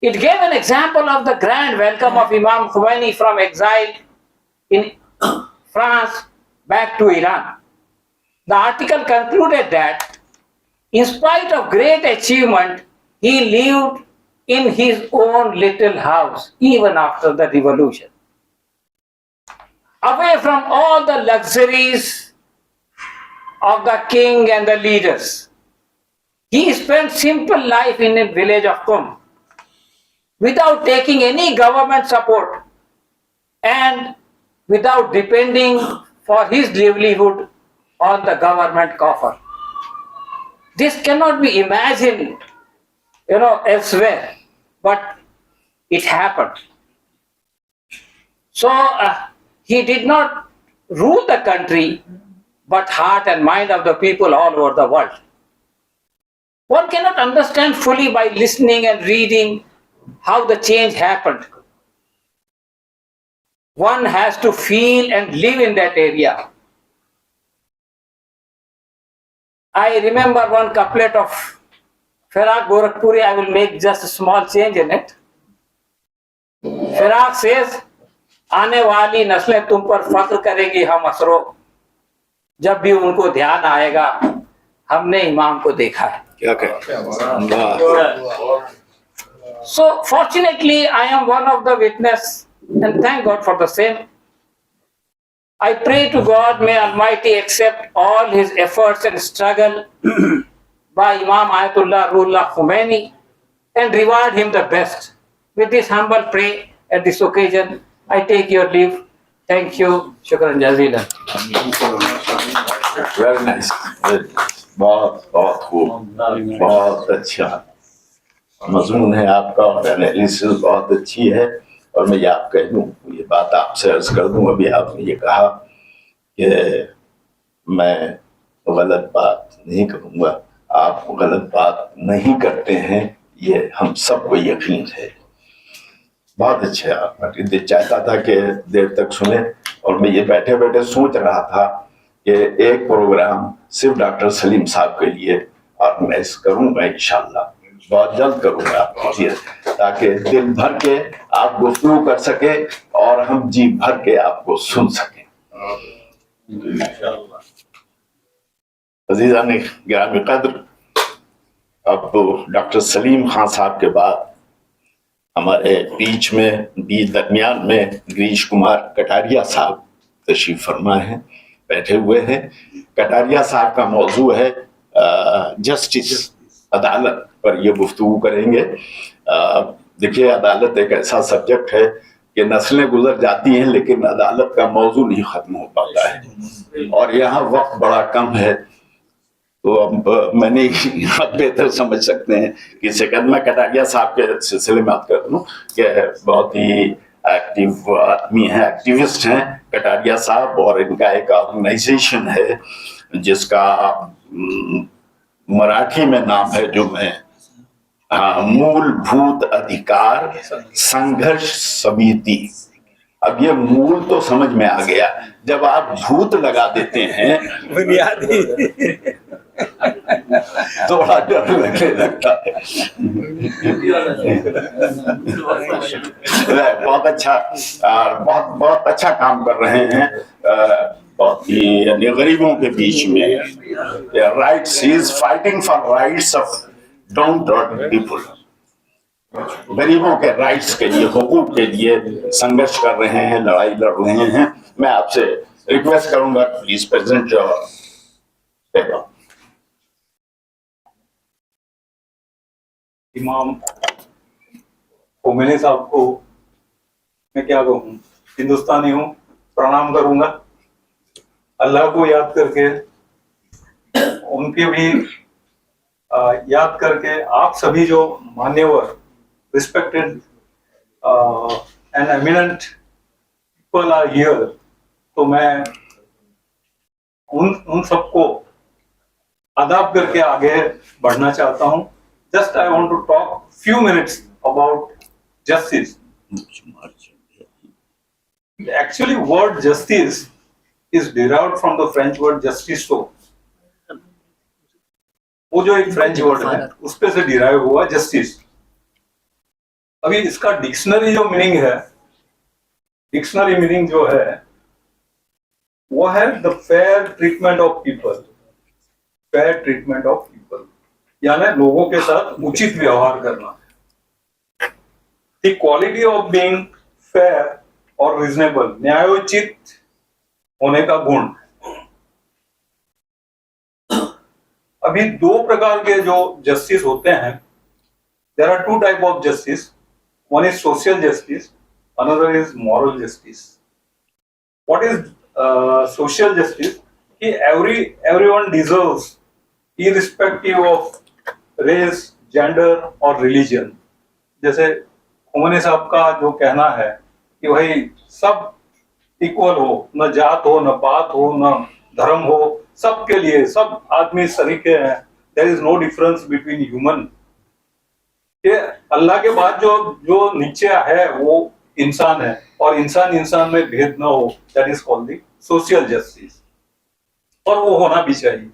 It gave an example of the grand welcome of Imam Khomeini from exile in France back to Iran. The article concluded that in spite of great achievement, he lived in his own little house even after the revolution. Away from all the luxuries of the king and the leaders, he spent simple life in a village of Qum without taking any government support and without depending for his livelihood on the government coffer. This cannot be imagined, elsewhere, but it happened. So he did not rule the country, but heart and mind of the people all over the world. One cannot understand fully by listening and reading how the change happened. One has to feel and live in that area. I remember one couplet of Firaq Gorakhpuri. I will make just a small change in it. Firaq says, आने वाली नस्लें तुम पर फख्र करेगी हम असरो, जब भी उनको ध्यान आएगा हमने इमाम को देखा है. क्या कहें? So fortunately I am one of the witness and thank God for the same. I pray to God, may Almighty accept all his efforts and struggle by Imam Ayatollah Ruhollah Khomeini and reward him the best. With this humble prayer at this occasion, I take your leave. Thank you. Shukran jazeelan. Very nice. बहुत बहुत खूब, बहुत अच्छा मजमून है आपका और analysis बहुत अच्छी है. और मैं ये आप कह दूँ, ये बात आपसे अर्ज कर दूँ, अभी आपने ये कहा कि मैं गलत बात नहीं करूँगा. आप गलत बात नहीं करते हैं, ये हम सबको यकीन है. बहुत अच्छा. आप दिल चाहता था कि देर तक सुने, और मैं ये बैठे बैठे सोच रहा था कि एक प्रोग्राम सिर्फ डॉक्टर सलीम साहब के लिए ऑर्गेनाइज करूँगा, इंशाल्लाह बहुत जल्द करूँगा आपके लिए, ताकि दिल भर के आप गुफ्तगू कर सके और हम जी भर के आपको सुन सकें. अजीज़ान गिरामी क़द्र, अब डॉक्टर सलीम खान साहब के बाद हमारे बीच दरमियान में गिरीश कुमार कटारिया साहब तशरीफ फरमा हैं, बैठे हुए हैं. कटारिया साहब का मौजू है जस्टिस, अदालत पर ये गुफ्तगू करेंगे. देखिए, अदालत एक ऐसा सब्जेक्ट है कि नस्लें गुजर जाती हैं लेकिन अदालत का मौजू नहीं ख़त्म हो पाता है, और यहाँ वक्त बड़ा कम है. तो अब मैंने आप बेहतर समझ सकते हैं कि सेकंड में कटारिया साहब के सिलसिले में बात कर दूँ कि बहुत ही एक्टिव आदमी हैं, एक्टिविस्ट हैं कटारिया साहब, और इनका एक ऑर्गेनाइजेशन है जिसका मराठी में नाम है, जो मैं मूलभूत अधिकार संघर्ष समिति. अब ये मूल तो समझ में आ गया, जब आप भूत लगा देते हैं बुनियादी थोड़ा डर लगने लगता है. बहुत अच्छा, बहुत अच्छा काम कर रहे हैं, बहुत ही गरीबों के बीच में. Rights, he is fighting for rights of down trodden people. गरीबों के राइट्स के लिए, हुकूक के लिए संघर्ष कर रहे हैं, लड़ाई लड़ रहे हैं. मैं आपसे रिक्वेस्ट करूंगा, प्लीज प्रेजेंट योर पेपर. इमाम खोमेनी साहब को मैं क्या कहूँ, हिंदुस्तानी हूँ, प्रणाम करूंगा. अल्लाह को याद करके, उनके भी याद करके, आप सभी जो मान्यवर, respected and eminent people are here, तो मैं उन सबको आदाब करके आगे बढ़ना चाहता हूँ. Just I want to talk few minutes about justice. Actually, word justice is derived from the French word justice. वो जो एक फ्रेंच वर्ड है उस पे से डिराइव हुआ जस्टिस. अभी इसका डिक्शनरी जो मीनिंग है, डिक्शनरी मीनिंग जो है वो है the fair treatment of people. Fair treatment of people यानी लोगों के साथ उचित व्यवहार करना. the quality of being fair or reasonable, न्यायोचित होने का गुण। अभी दो प्रकार के जो जस्टिस होते हैं, there are two type of justice, one is social justice, another is moral justice. What is social justice? कि everyone deserves, irrespective of race, gender और religion. जैसे खोमेनी साहब का जो कहना है कि भाई सब इक्वल हो, न जात हो, न पात हो, न धर्म हो, सबके लिए सब आदमी सरीके हैं, there is no difference between human. कि अल्लाह के बाद जो जो नीचे है वो इंसान है और इंसान इंसान में भेद न हो, that is called the social justice, और वो होना भी चाहिए।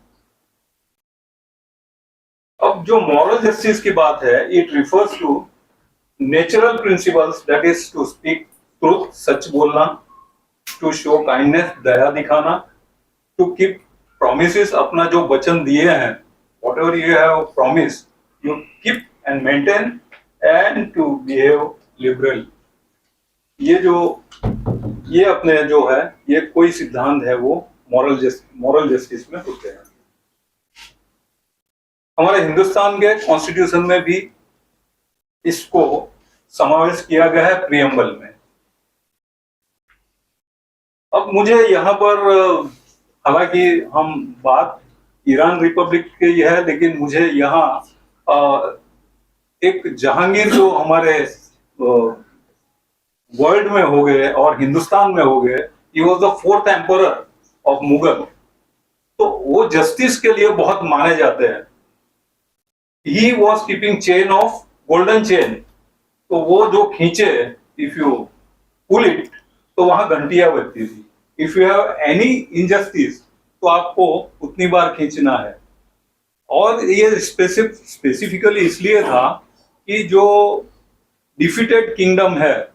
अब जो मॉरल जस्टिस की बात है, it refers to natural principles, that is to speak truth, सच बोलना, टू शो काइंडनेस, दया दिखाना, टू कीप प्रोमिसेस, अपना जो वचन दिए हैं, whatever you have promise you keep and maintain, and to behave liberal. ये अपने जो है ये कोई सिद्धांत है वो मॉरल जस्टिस में होते हैं। हमारे हिंदुस्तान के कॉन्स्टिट्यूशन में भी इसको समावेश किया गया है प्रियम्बल में। अब मुझे यहाँ पर, हालांकि हम बात ईरान रिपब्लिक की है, लेकिन मुझे यहाँ एक जहांगीर जो हमारे वर्ल्ड में हो गए और हिंदुस्तान में हो गए, he was the fourth emperor of Mughal, तो वो जस्टिस के लिए बहुत माने जाते हैं। He was keeping chain of golden chain, तो वो जो खींचे, इफ यू पुल इट, तो वहां घंटियां बजती थी। If you have any injustice, तो आपको उतनी बार खींचना है। और ये स्पेसिफिकली इसलिए था कि जो डिफीटेड किंगडम है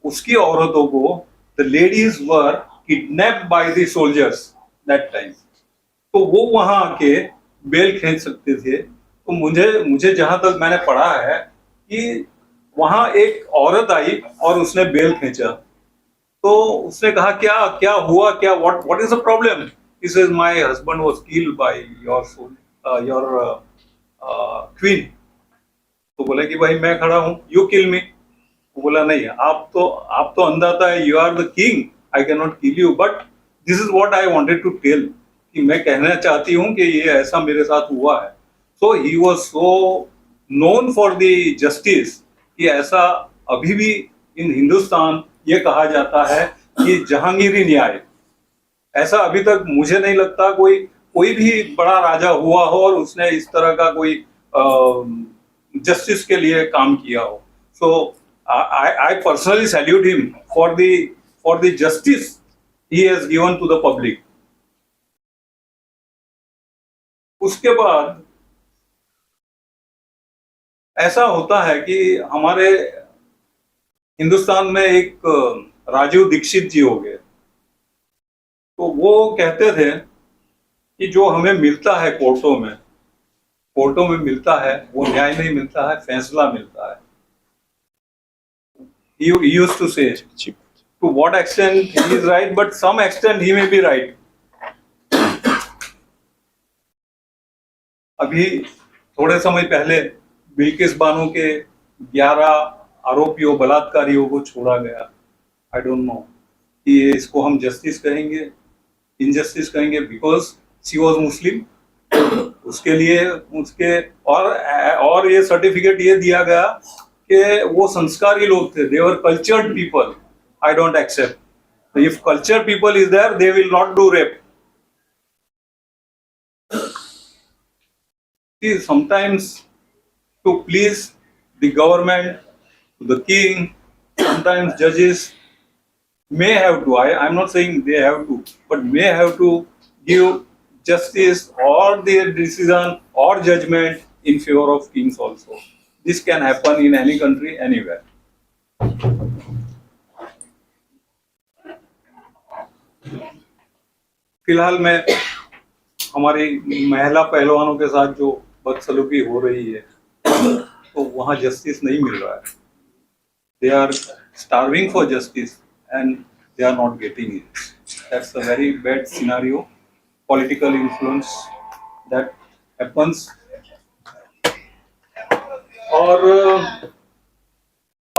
उसकी औरतों को, the ladies were kidnapped by the soldiers that time, तो वो वहां आके बेल खींच सकते थे। तो मुझे जहां तक मैंने पढ़ा है कि वहां एक औरत आई और उसने बेल खींचा, तो उसने कहा क्या क्या हुआ, क्या what is the problem? He says my husband was killed by your queen. तो बोला कि भाई मैं खड़ा हूं, यू किल मी। वो बोला नहीं, आप तो अंदाता है, you are the king, I can not kill you, but this is what I wanted to tell, कि मैं कहना चाहती हूं कि ये ऐसा मेरे साथ हुआ है। So he was so known for the justice कि ऐसा अभी भी इन हिंदुस्तान ये कहा जाता है कि जहांगीरी न्याय, ऐसा अभी तक मुझे नहीं लगता कोई भी बड़ा राजा हुआ हो और उसने इस तरह का कोई जस्टिस के लिए काम किया हो। So I personally salute him for the justice he has given to the public. उसके बाद ऐसा होता है कि हमारे हिंदुस्तान में एक राजीव दीक्षित जी हो गए, तो वो कहते थे कि जो हमें मिलता है कोर्टों में मिलता है वो न्याय नहीं मिलता है, फैसला मिलता है। He used to say, to what extent he is right, but some extent he may be right. अभी थोड़े समय पहले बिल्किस बानो के 11 आरोपियों, बलात्कारियों को छोड़ा गया। आई डोंट नो कि इसको हम जस्टिस कहेंगे, इनजस्टिस कहेंगे, बिकॉज शी वॉज मुस्लिम। उसके लिए और ये सर्टिफिकेट ये दिया गया कि वो संस्कारी लोग थे, they were cultured people. I don't accept. If cultured people is there, they will not do rape. Sometimes to please the government, the king, sometimes judges may have to, I'm not saying they have to, but may have to give justice or their decision or judgment in favor of kings also. This can happen in any country, anywhere. फिलहाल में हमारी महिला पहलवानों के साथ जो बदसलूकी हो रही है, तो वहाँ जस्टिस नहीं मिल रहा है। they are starving for justice and they are not getting it. That's a very bad scenario. Political influence that happens. और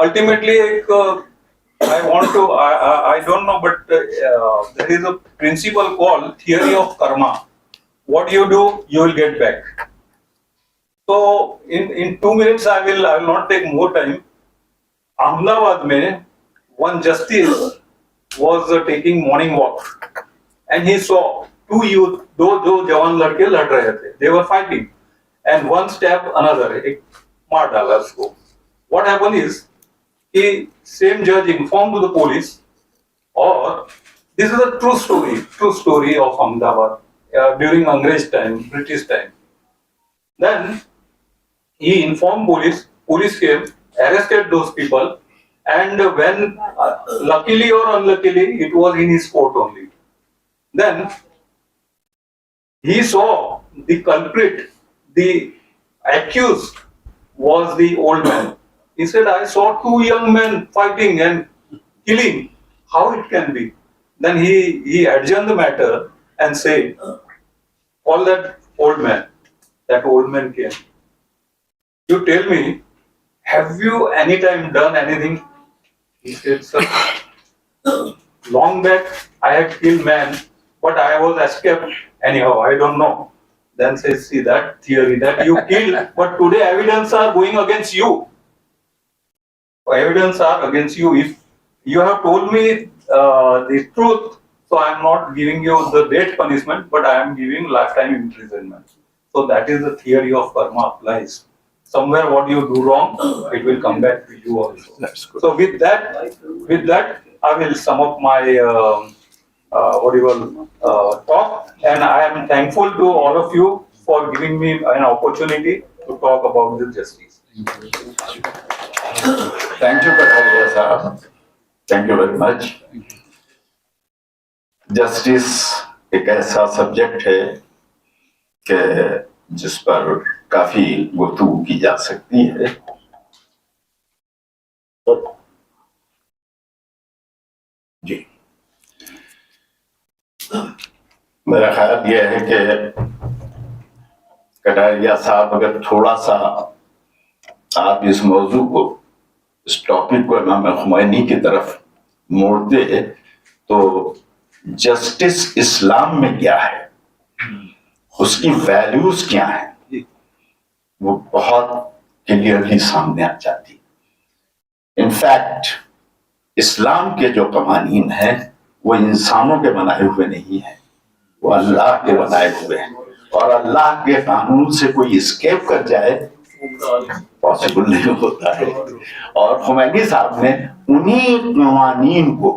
ultimately I want to I don't know, but there is a principle called theory of karma. What you do, you will get back. So in 2 minutes I will not take more time. Ahmedabad mein one justice was taking morning walk and he saw two youth, दो जवान लड़के लड़ रहे थे. They were fighting and one stabbed another. एक मार डाला उसको. What happened is, the same judge informed to the police, or this is a true story of Ahmedabad during Angrez time, British time. Then he informed police came, arrested those people, and when luckily or unluckily it was in his court only. Then he saw the culprit, the accused was the old man. He said, I saw two young men fighting and killing. How it can be? Then he adjourned the matter and said, call that old man. That old man came. You tell me, have you any time done anything? He said, sir, long back I had killed man, but I was escaped anyhow, I don't know. Then says, see that theory that you killed, but today evidence are going against you. Evidence are against you. If you have told me the truth, so I am not giving you the death punishment, but I am giving lifetime imprisonment. So that is the theory of karma applies. Somewhere what you do wrong, it will come back to you also. That's good. So with that, I will sum up my talk, and I am thankful to all of you for giving me an opportunity to talk about the justice. Thank you, Sahab. Thank you very much. Justice एक ऐसा subject है कि जिस पर काफी गुफ्तगू की जा सकती है. जी, मेरा ख्याल यह है कि कटारिया साहब अगर थोड़ा सा आप इस मौजू को, इस टॉपिक को इमाम खुमैनी की तरफ मोड़ते हैं तो जस्टिस इस्लाम में क्या है, उसकी वैल्यूज क्या है, वो बहुत क्लियरली सामने आ जाती. इनफैक्ट इस्लाम के जो कवानीन हैं वो इंसानों के बनाए हुए नहीं हैं, वो अल्लाह के बनाए हुए हैं, और अल्लाह के कानून से कोई एस्केप कर जाए पॉसिबल नहीं होता है. और खुमैनी साहब ने उन्हीं कवानीन को,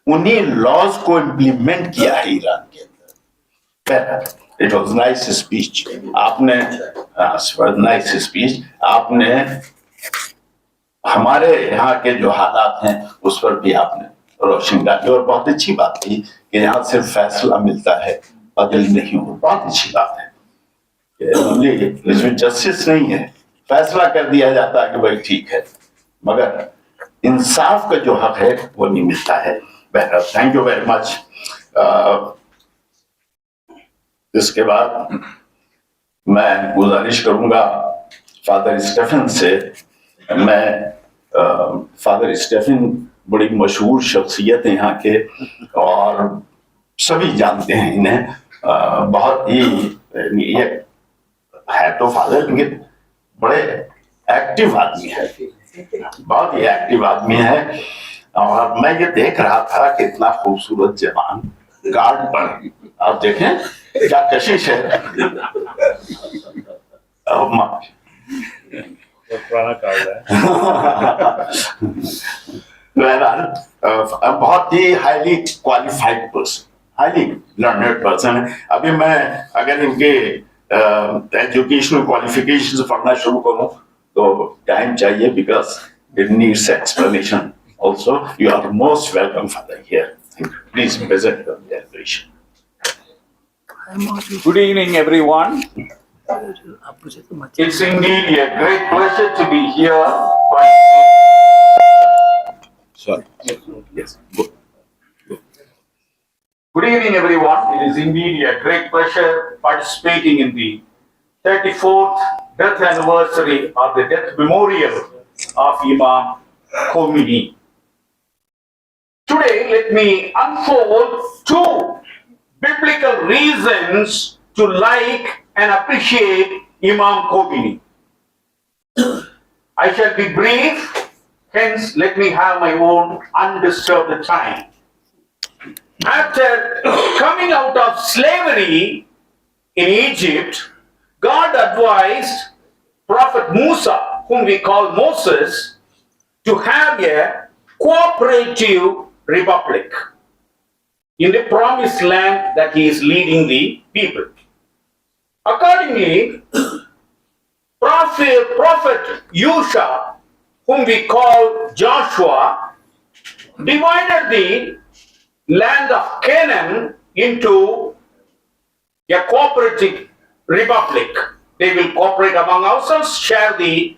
उन्हीं लॉज को इम्प्लीमेंट किया है ईरान के अंदर. इट वॉज नाइस स्पीच आपने, नाइस स्पीच आपने हमारे यहाँ के जो हालात हैं उस पर भी आपने रोशनी डाली, और बहुत अच्छी बात थी कि यहाँ सिर्फ फैसला मिलता है, बदल नहीं हो. बहुत अच्छी बात है कि इसमें जस्टिस नहीं है, फैसला कर दिया जाता है कि भाई ठीक है, मगर इंसाफ का जो हक है वो नहीं मिलता है. बहरहाल थैंक यू वेरी मच. इसके बाद मैं गुजारिश करूंगा फादर स्टेफन से. मैं फादर स्टेफन बड़ी मशहूर शख्सियत है यहाँ के, और सभी जानते हैं इन्हें. बहुत ही ये है तो फादर, लेकिन बड़े एक्टिव आदमी है, बहुत ही एक्टिव आदमी है. और मैं ये देख रहा था कि इतना खूबसूरत जवान गार्ड पर, आप देखें क्या कशिश है. पुराना कार्ड है. बहुत ही highly qualified person, highly learned person है. अभी मैं अगर इनके एजुकेशनल क्वालिफिकेशन पढ़ना शुरू करूं तो टाइम चाहिए, because it needs explanation also. You are most welcome, Father, here. Please present your declaration. Good evening, everyone. It's indeed a great pleasure to be here. Sorry. Yes. Good. Good evening, everyone. It is indeed a great pleasure participating in the 34th death anniversary of the death memorial of Imam Khomeini. Today, let me unfold two biblical reasons to like and appreciate Imam Khomeini. I shall be brief, hence let me have my own undisturbed time. After coming out of slavery in Egypt, God advised Prophet Musa, whom we call Moses, to have a cooperative republic in the promised land that he is leading the people. Accordingly, Prophet Yusha, whom we call Joshua, divided the land of Canaan into a cooperative republic. They will cooperate among ourselves, share the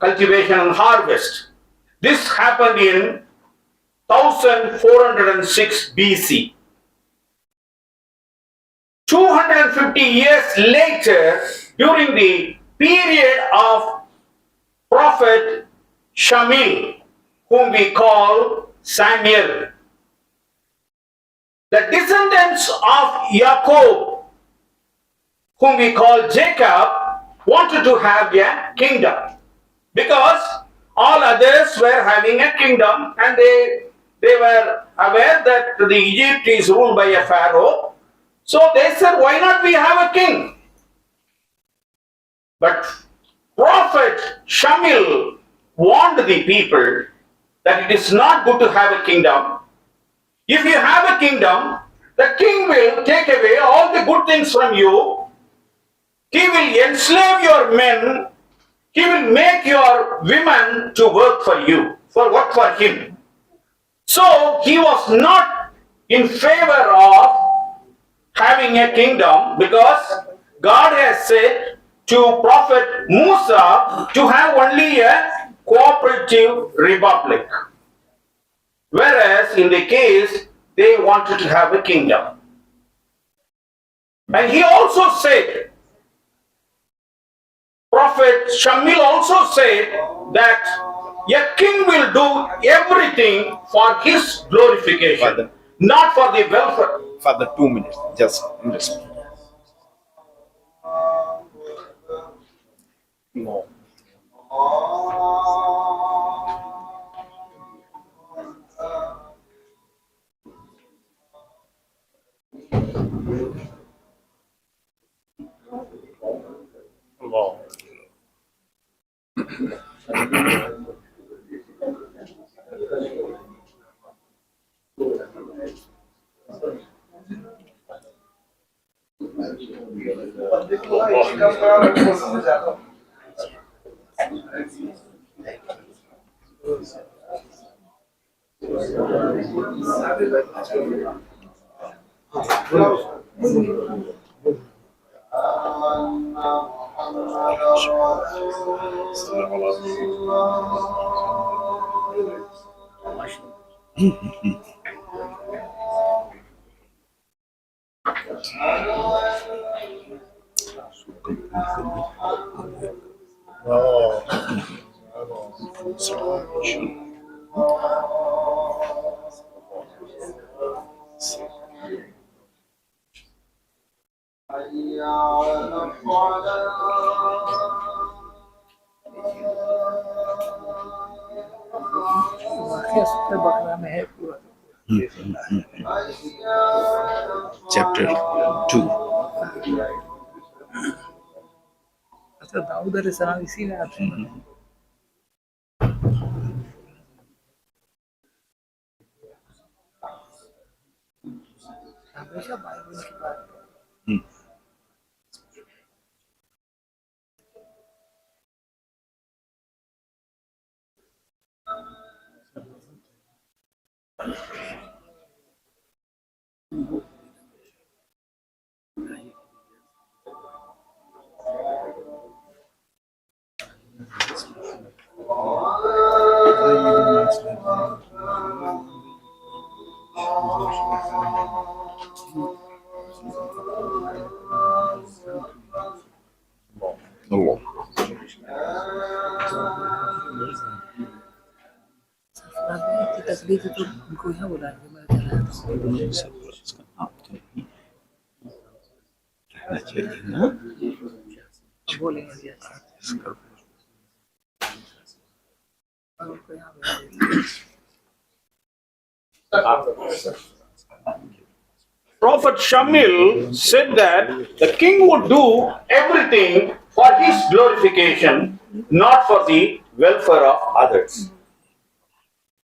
cultivation and harvest. This happened in 1406 BC. 250 years later, during the period of Prophet Shamil, whom we call Samuel, the descendants of Jacob, whom we call Jacob, wanted to have a kingdom because all others were having a kingdom and they were aware that the Egypt is ruled by a pharaoh. So they said, why not we have a king? But Prophet Shamil warned the people that it is not good to have a kingdom. If you have a kingdom, the king will take away all the good things from you. He will enslave your men. He will make your women to work for you, work for him. So he was not in favor of having a kingdom because God has said to Prophet Musa to have only a cooperative republic. Whereas in the case, they wanted to have a kingdom. And he also said, Prophet Shamil also said that a king will do everything for his glorification, Father, not for the welfare. Father, 2 minutes. Just. No. Chapter 2. Allah. Prophet Shamil said that the king would do everything for his glorification, not for the welfare of others.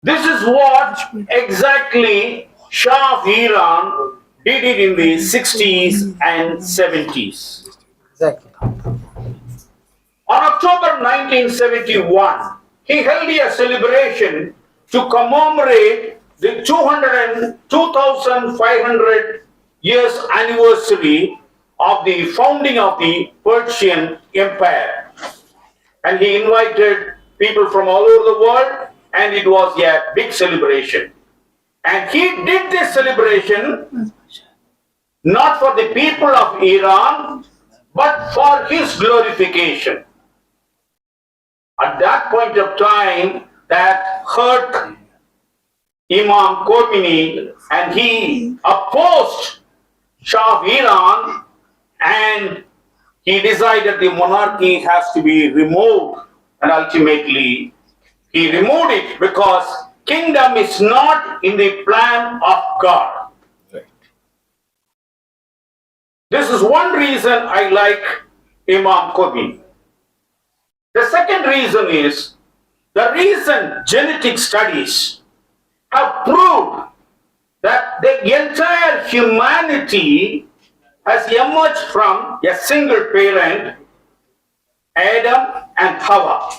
This is what exactly Shah of Iran did it in the 60s and 70s. Exactly. On October 1971, he held a celebration to commemorate the 2,500 years anniversary of the founding of the Persian Empire. And he invited people from all over the world, and it was a big celebration. And he did this celebration not for the people of Iran, but for his glorification. At that point of time, that hurt Imam Khomeini, and he opposed Shah of Iran, and he decided the monarchy has to be removed, and ultimately he removed it because kingdom is not in the plan of God. This is one reason I like Imam Khomeini. The second reason is the recent genetic studies have proved that the entire humanity has emerged from a single parent, Adam and Hawa.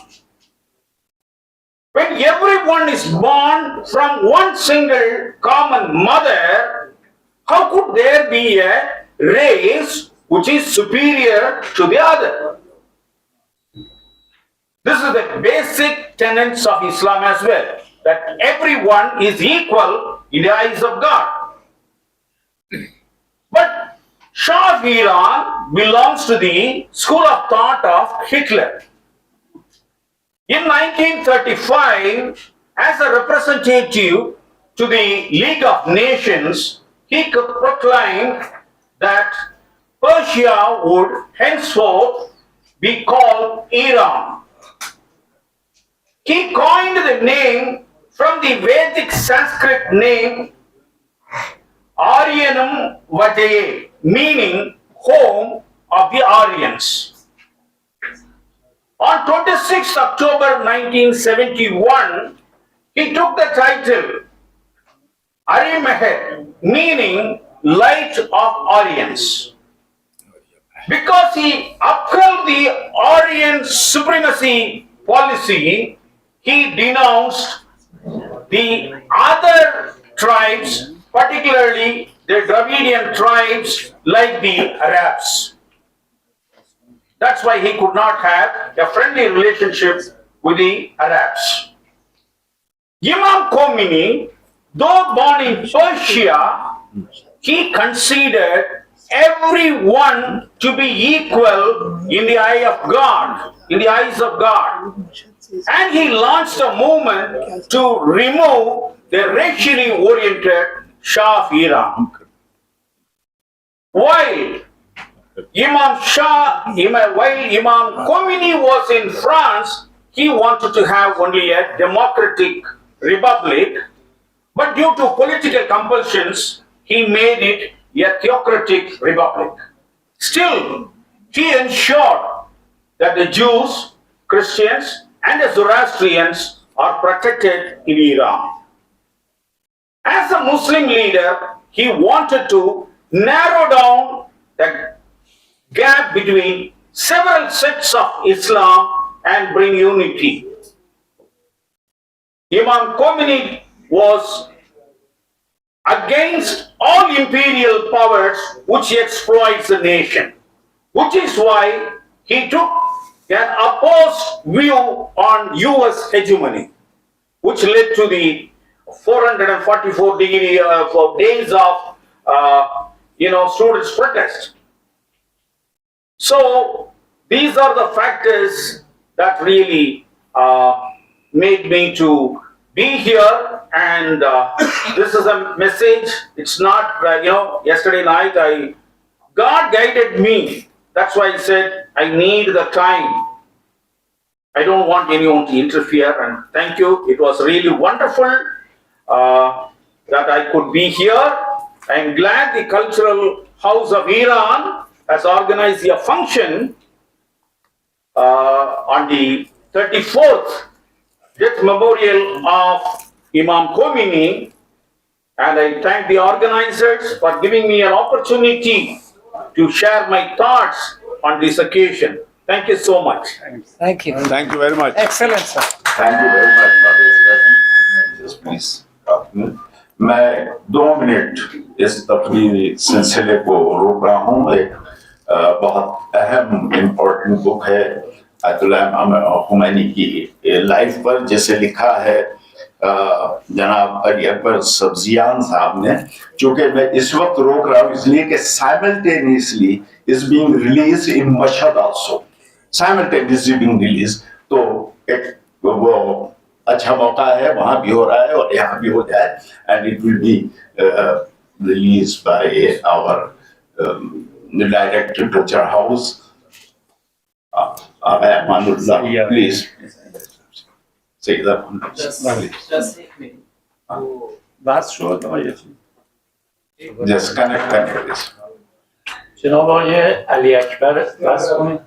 When everyone is born from one single common mother, how could there be a race which is superior to the other? This is the basic tenets of Islam as well, that everyone is equal in the eyes of God. But Shah of Iran belongs to the school of thought of Hitler. In 1935, as a representative to the League of Nations, he proclaimed that Persia would henceforth be called Iran. He coined the name from the Vedic Sanskrit name Aryanam Vajaye, meaning home of the Aryans. On 26 October 1971, he took the title Arimehet, meaning light of Aryans. Because he upheld the Aryan supremacy policy, he denounced the other tribes, particularly the Dravidian tribes like the Arabs. That's why he could not have a friendly relationship with the Arabs. Imam Khomeini, though born in Persia, he considered everyone to be equal in the eye of God, in the eyes of God. And he launched a movement to remove the racially oriented Shah of Iran. While Imam Khomeini was in France, he wanted to have only a democratic republic, but due to political compulsions, he made it a theocratic republic. Still, he ensured that the Jews, Christians, and the Zoroastrians are protected in Iran. As a Muslim leader, he wanted to narrow down the gap between several sects of Islam and bring unity. Imam Khomeini was against all imperial powers which exploits the nation, which is why he took an opposed view on US hegemony, which led to the 444 for days of students' protest. So these are the factors that really made me to be here, and this is a message. It's not yesterday night God guided me. That's why I said I need the time. I don't want anyone to interfere, and thank you. It was really wonderful that I could be here. I'm glad the Cultural House of Iran has organized a function on the 34th death memorial of Imam Khomeini, and I thank the organizers for giving me an opportunity to share my thoughts on this occasion. Thank you so much. Thank you. Thank you very much. Excellent, sir. Thank you very much for this. Just please. मैं 2 minute इस तकरीरी सिलसिले को रोक रहा हूँ. एक बहुत अहम इम्पोर्टेंट बुक है इमाम खुमैनी की लाइफ पर, जिसे लिखा है जनाब अली अकबर सब्जियान साहब ने. चूंकि मैं इस वक्त रोक रहा हूँ इसलिए कि simultaneously is being release in Mashhad also, simultaneously being release. तो एक वो अच्छा मौका है, वहां भी हो रहा है और यहाँ भी हो जाए, and it will be release by our director picture house. Please say that one. بس شد آقای Just connect this. جناب آقای علی اکبر بس کنید.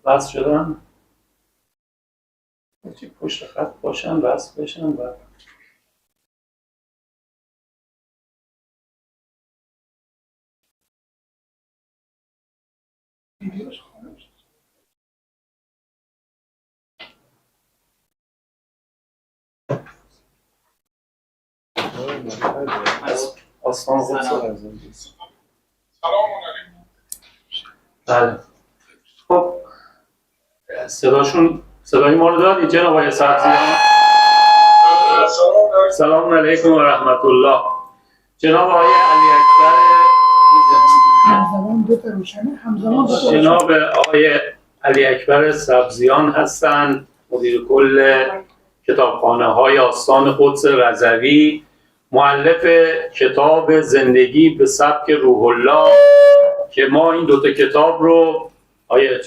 بس شدن؟ چی پشت خط باشن بس بشن و آسان خود بله. خب صدای ما رو دادید جناب آقای سبزیان؟ سلام علیکم و رحمت الله. جناب آقای علی اکبر جناب آقای علی اکبر سبزیان هستند، مدیر کل کتابخانه های آستان قدس رضوی، مؤلف کتاب زندگی به سبک روح الله که ما این دوتا کتاب رو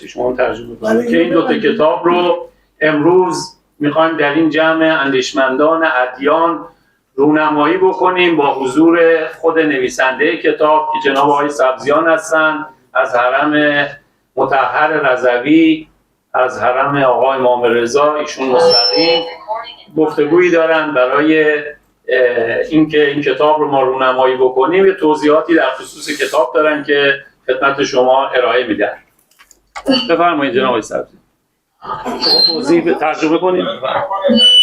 شما ترجمه کنید که این دوتا کتاب رو امروز میخوایم در این جمع اندیشمندان ادیان رونمایی بکنیم با حضور خود نویسنده کتاب که جناب آقای سبزیان هستند از حرم مطهر رضوی، از حرم آقا امام رضا. ایشون مستقیم گفتگویی دارن برای اینکه این کتاب رو ما رونمایی بکنیم. یه توضیحاتی در خصوص کتاب دارن که خدمت شما ارائه میدن. بفرمایید جناب آقای سبزیان. توضیح ترجمه کنید.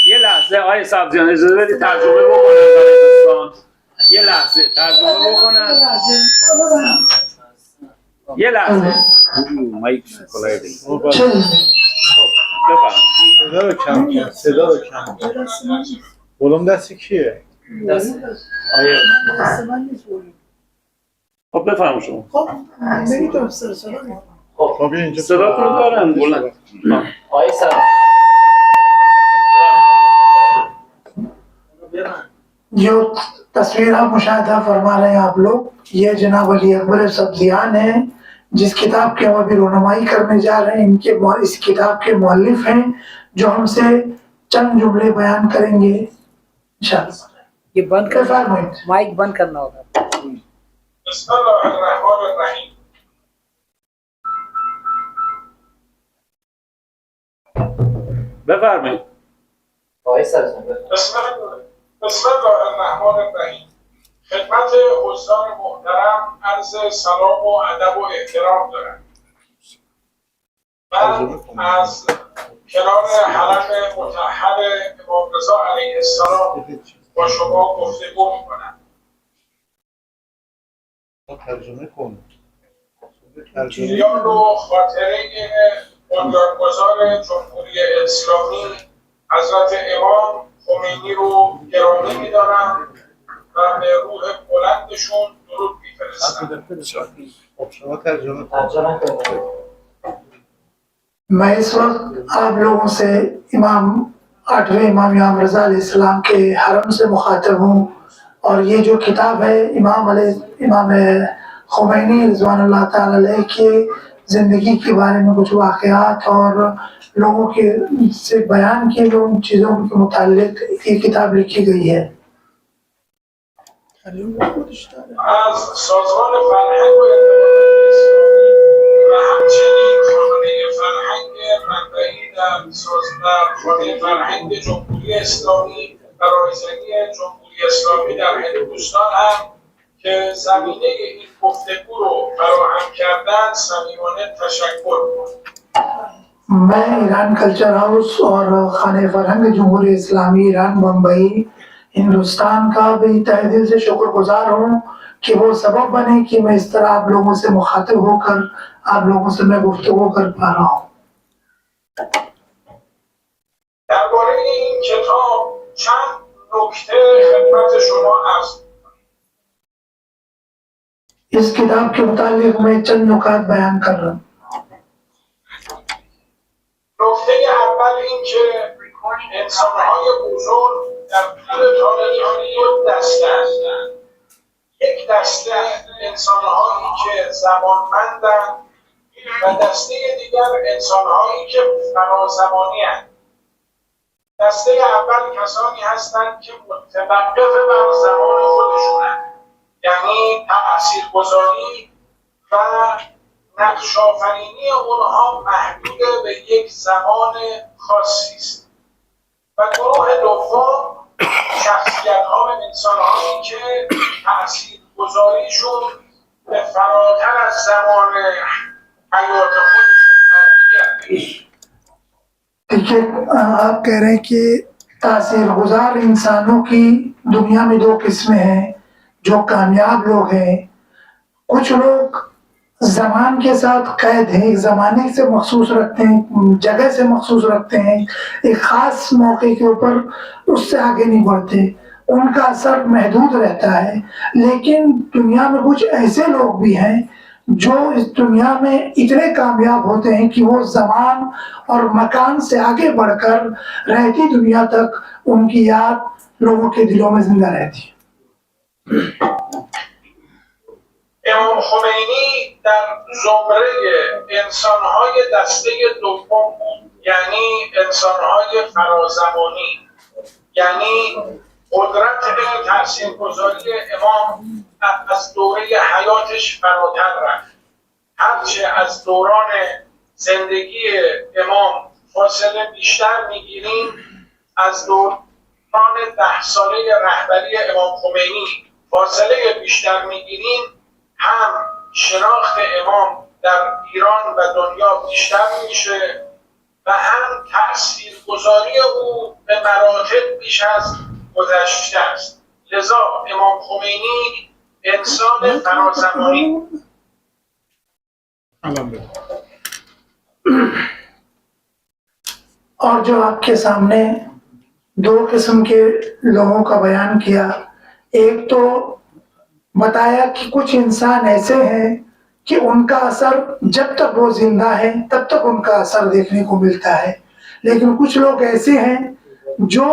یه لحظه آقای سبزیان اجازه بدید ترجمه بکنن برای دوستان. یه لحظه ترجمه بکنن. یه لحظه. مایک کلایدی. بفرمایید. صدا رو کم. ولوم دست کیه؟ دست آیه. خب بفرمایید شما. خب نمیتونم صدا خب اینجا صدا رو دارن بلند. آقای سلام. जो तस्वीर आप मुशाहिदा फरमा रहे हैं आप लोग, ये जनाब अली अकबर सब्जियान हैं जिस किताब की हम अभी रुनमाई करने जा रहे हैं. इनके इस किताब के मौलिफ हैं जो हमसे चंद जुमले बयान करेंगे इंशाअल्लाह. ये बंद कर, माइक बंद करना होगा. بفرمایید. آقای سبزیان. بسم الله الرحمن الرحیم. خدمت حضار محترم عرض سلام و ادب و احترام دارم. من از کنار حرم مطهر امام رضا علیه السلام با شما گفتگو میکنم. ترجمه کن. یاد و خاطره بنیانگذار جمهوری اسلامی حضرت امام خمینی رو گرامی میدارم و به روح بلندشون درود میفرستم. شما ترجمه मैं इस वक्त आप लोगों से इमाम 8वें इमाम रज़ा अलैहिस्सलाम के हरम से मुखातब हूँ और ये जो किताब है इमाम ख़ुमैनी रिज़वानुल्लाह ताला अलैह के ज़िंदगी के बारे में कुछ वाक़यात और लोगों के से बयान किए गए उन चीज़ों के मुताल्लिक़ ये किताब लिखी गई है. از سازمان فرهنگ و ارتباطات اسلامی و همچنین خانه فرهنگ منبعی در خانه فرهنگ جمهوری اسلامی و رایزنی جمهوری اسلامی در هندوستان هم که زمینه این گفتگو رو فراهم کردن صمیمانه تشکر می‌کنم. मैं ईरान कल्चर हाउस और खाने फरहंग जमहूरी इस्लामी ईरान मुंबई हिंदुस्तान का भी तहे दिल से शुक्रगुजार हूँ कि वो सबब बने कि मैं इस तरह आप लोगों से मुखातिब होकर आप लोगों से मैं गुफ्तगू कर पा रहा हूँ. درباره این کتاب چند نکته خدمت شما عرض می‌کنم. इस किताब के मुतालिक मैं चंद नुकात बयान कर रहा हूँ. نکته اول این که انسان‌های بزرگ در طول تاریخ دو دسته هستند. یک دسته انسان‌هایی که زمانمندند و دسته دیگر انسان‌هایی که فرازمانی هستند. دسته اول کسانی هستند که متوقف بر زمان خودشونند، یعنی تاثیرگذاری و نقش آفرینی اونها محدود به یک زمان خاصی است. و گروه دوم شخصیت‌ها و انسان‌هایی که تاثیرگذاریشون به فراتر از زمان حیات خودشون برمیگرده. देखिए आप कह रहे हैं कि तासीरगुजार इंसानों की दुनिया में दो किस्में हैं जो कामयाब लोग हैं. कुछ लोग ज़मान के साथ कैद हैं, एक ज़माने से मखसूस रखते हैं, जगह से मखसूस रखते हैं, एक ख़ास मौके के ऊपर उससे आगे नहीं बढ़ते, उनका असर महदूद रहता है. लेकिन दुनिया में कुछ ऐसे लोग भी हैं जो इस दुनिया में इतने कामयाब होते हैं कि वो ज़मान और मकान से आगे बढ़कर रहती दुनिया तक उनकी याद लोगों के दिलों में जिंदा रहती है. امام خمینی در زمره انسان‌های دسته دوم بود، یعنی انسان‌های فرازمانی، یعنی قدرت تاثیرگذاری امام از دوره حیاتش فراتر رفت. هرچه از دوران زندگی امام فاصله بیشتر میگیریم، از دوران 10 ساله رهبری امام خمینی فاصله بیشتر میگیریم، هم شناخت امام در ایران و دنیا بیشتر میشه و هم تاثیرگذاری او به مراتب بیش از گذشته است. لذا امام خمینی انسان فرازمانی. और जो आपके सामने दो किस्म के लोगों का बयान किया, एक तो बताया कि कुछ इंसान ऐसे हैं कि उनका असर जब तक वो जिंदा है तब तक उनका असर देखने को मिलता है, लेकिन कुछ लोग ऐसे हैं जो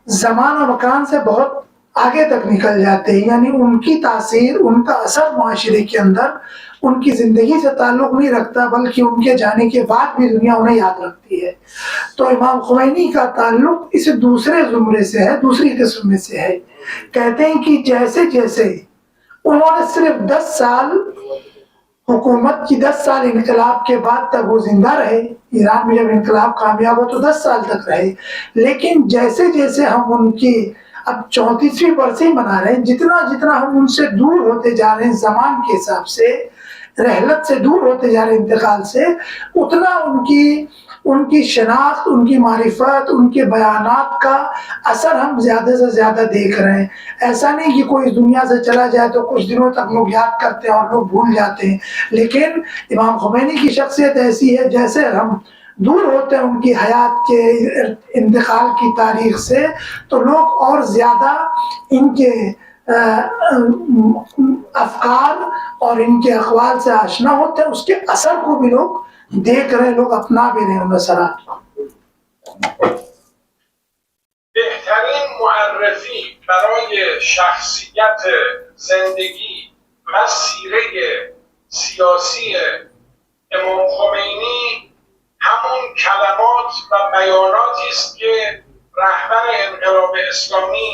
ज़मान और मकान से बहुत आगे तक निकल जाते हैं, यानी उनकी तासीर, उनका असर माशरे के अंदर उनकी ज़िंदगी से ताल्लुक़ नहीं रखता, बल्कि उनके जाने के बाद भी दुनिया उन्हें याद रखती है. तो इमाम ख़ुमैनी का ताल्लुक़ इस दूसरे ज़ुमरे से है, दूसरी किस्म में से है. कहते हैं कि जैसे जैसे उन्होंने सिर्फ 10 साल हुकूमत की, 10 साल इनकलाब के बाद तक वो जिंदा रहे. ईरान में जब इनकलाब कामयाब हो तो 10 साल तक रहे, लेकिन जैसे जैसे हम उनकी अब 34वीं बरसी मना रहे हैं, जितना जितना हम उनसे दूर होते जा रहे हैं ज़मान के हिसाब से, रहलत से दूर होते जा रहे हैं, इंतकाल से, उतना उनकी ان کی شناخت، ان کی معرفت، ان کے بیانات کا اثر ہم زیادہ سے زیادہ دیکھ رہے ہیں. ایسا نہیں کہ کوئی اس دنیا سے چلا جائے تو کچھ دنوں تک لوگ یاد کرتے ہیں اور لوگ بھول جاتے ہیں، لیکن امام خمینی کی شخصیت ایسی ہے جیسے ہم دور ہوتے ہیں ان کی حیات کے انتقال کی تاریخ سے تو لوگ اور زیادہ ان کے افکار اور ان کے اقوال سے آشنا ہوتے ہیں، اس کے اثر کو بھی لوگ دیکھ رہے ہیں، لوگ اپنا بھی رہے ہیں ان اثرات کو. بهترین معرفی برای شخصیت زندگی و سیره سیاسی امام خمینی همون کلمات و بیاناتی است که رهبر انقلاب اسلامی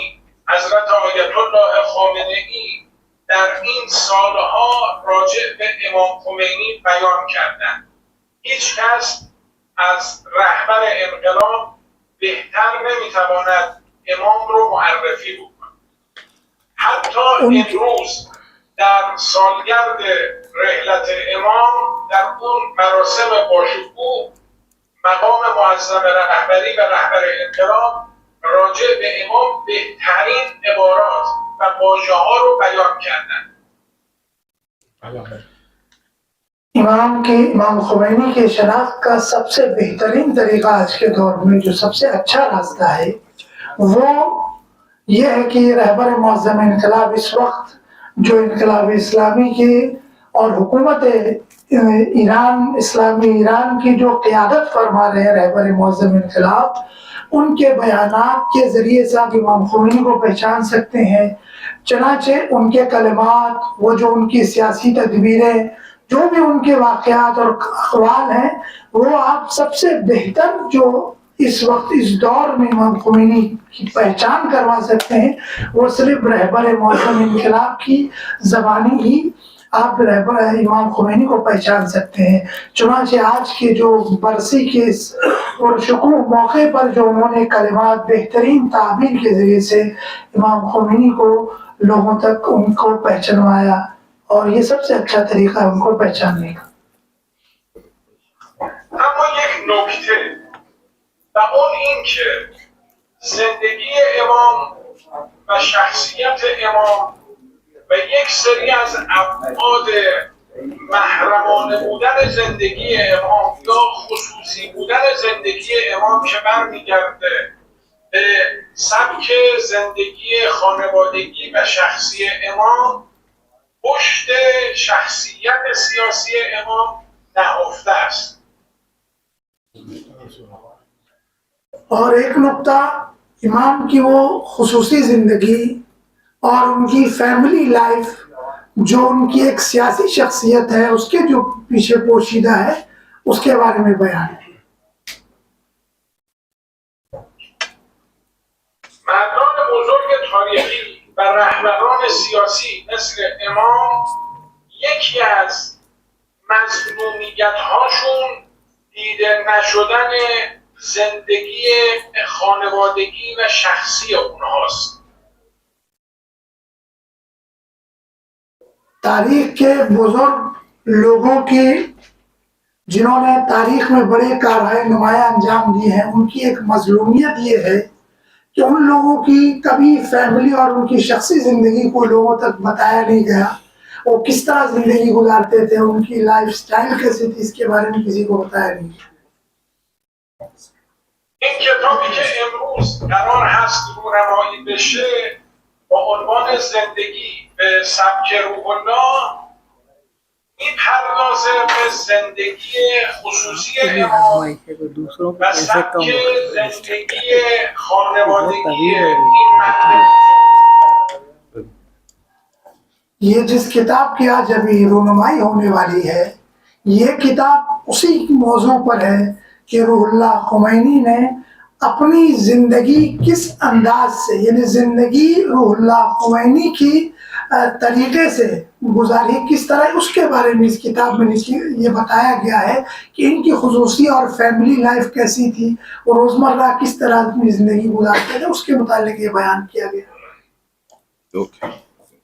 حضرت آیت الله خامنه‌ای در این سالها راجع به امام خمینی بیان کردند. هیچ کس از رهبر انقلاب بهتر نمیتواند امام رو معرفی بکنه. حتی امروز در سالگرد رحلت امام در اون مراسم باشکوه مقام معظم رهبری و رهبر انقلاب راجع به امام بهترین عبارات و واژه‌ها رو بیان کردن. امام خمینی کے شناخت کا سب سے بہترین طریقہ آج کے دور میں جو سب سے اچھا راستہ ہے وہ یہ ہے کہ رہبر معظم انقلاب اس وقت جو انقلاب اسلامی کی اور حکومت ایران اسلامی ایران کی جو قیادت فرما رہے ہیں رہبر معظم انقلاب، ان کے بیانات کے ذریعے سے آپ امام خمینی کو پہچان سکتے ہیں. چنانچہ ان کے کلمات، وہ جو ان کی سیاسی تدبیریں، جو بھی ان کے واقعات اور اقوال ہیں، وہ آپ سب سے بہتر جو اس وقت اس دور میں امام خمینی کی پہچان کروا سکتے ہیں وہ صرف رہبر معظم انقلاب کی زبانی ہی آپ رہبر امام خمینی کو پہچان سکتے ہیں. چنانچہ آج کے جو برسی کے پرشکوہ موقع پر جو انہوں نے کلمات بہترین تعبیر کے ذریعے سے امام خمینی کو لوگوں تک ان کو پہچانوایا، اور یہ سب سے اچھا طریقہ ہے ان کو پہچاننے کا. اما یک نکته و اون این که زندگی امام و شخصیت امام و یک سری از ابعاد محرمانه بودن زندگی امام یا خصوصی بودن زندگی امام که برمیگرده به سبک زندگی خانوادگی و شخصی امام، پشت شخصیت سیاسی امام نهفته است. اور ایک نقطہ امام کی وہ خصوصی زندگی اور ان کی فیملی لائف جو ان کی ایک سیاسی شخصیت ہے اس کے جو پیچھے پوشیدہ ہے اس کے بارے میں بیان ہے. مردان بزرگ تاریخی و رهبران سیاسی مثل امام یکی از مظلومیت‌هاشون دیده نشدن زندگی خانوادگی و شخصی اونهاست. تاریخ کے بزرگ لوگوں کی جنہوں نے تاریخ میں بڑے کارہائے نمایاں انجام دیے ہیں ان کی ایک مظلومیت یہ ہے کہ ان لوگوں کی کبھی فیملی اور ان کی شخصی زندگی کو لوگوں تک بتایا نہیں گیا. وہ کس طرح زندگی گزارتے تھے، ان کی لائف سٹائل کیسی تھی، اس کے بارے میں کسی کو بتایا نہیں گیا. این کتابی که امروز قرار هست رونمایی بشه با عنوان زندگی به سبک روح الله میپردازه به زندگی خصوصی امام و سبک زندگی خانوادگی این مرد. یہ جس کتاب کی آج ابھی رونمائی ہونے والی ہے یہ کتاب اسی موضوع پر ہے کہ روح اللہ خمینی نے اپنی زندگی کس انداز سے، یعنی زندگی روح اللہ خمینی کی طریقے سے گزاری کس طرح، اس کے بارے میں اس کتاب میں یہ بتایا گیا ہے کہ ان کی خصوصی اور فیملی لائف کیسی تھی، اور روزمرہ کس طرح اپنی زندگی گزارتے تھے، اس کے متعلق یہ بیان کیا گیا.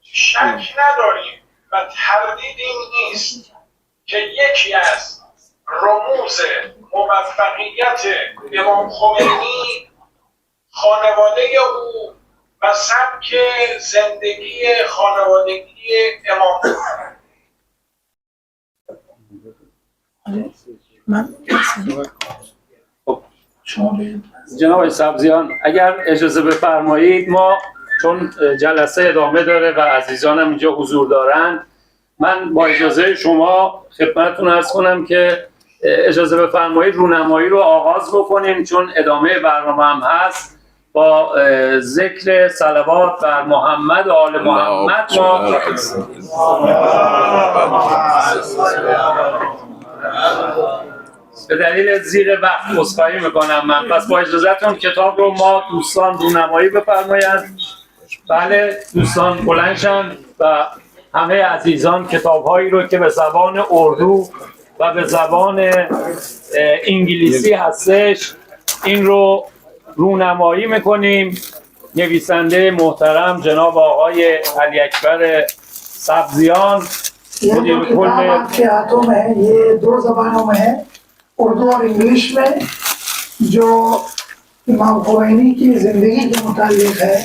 شک نداریم و تردید این نیست که یکی از رموز موفقیت امام خمینی، خانواده او و سبک زندگی خانوادگی امام. جناب سبزیان اگر اجازه بفرمایید، ما چون جلسه ادامه داره و عزیزانم اینجا حضور دارن، من با اجازه شما خدمتتون عرض کنم که اجازه بفرمایید رونمایی رو آغاز بکنیم، چون ادامه برنامه هم هست. با ذکر صلوات بر محمد و آل محمد ما به دلیل زیر وقت عذرخواهی میکنم من. پس با اجازهتون کتاب رو ما دوستان رونمایی بفرمایند. بله دوستان بلند شن و همه عزیزان کتاب‌هایی رو که به زبان اردو و به زبان انگلیسی هستش این رو رونمایی میکنیم. نویسنده محترم جناب آقای علی اکبر سبزیان، مدیر کل. आपके हाथों में है, ये दो जबानों में है, उर्दू और इंग्लिश में, जो इमाम खोमैनी की जिंदगी के मुतालिक है,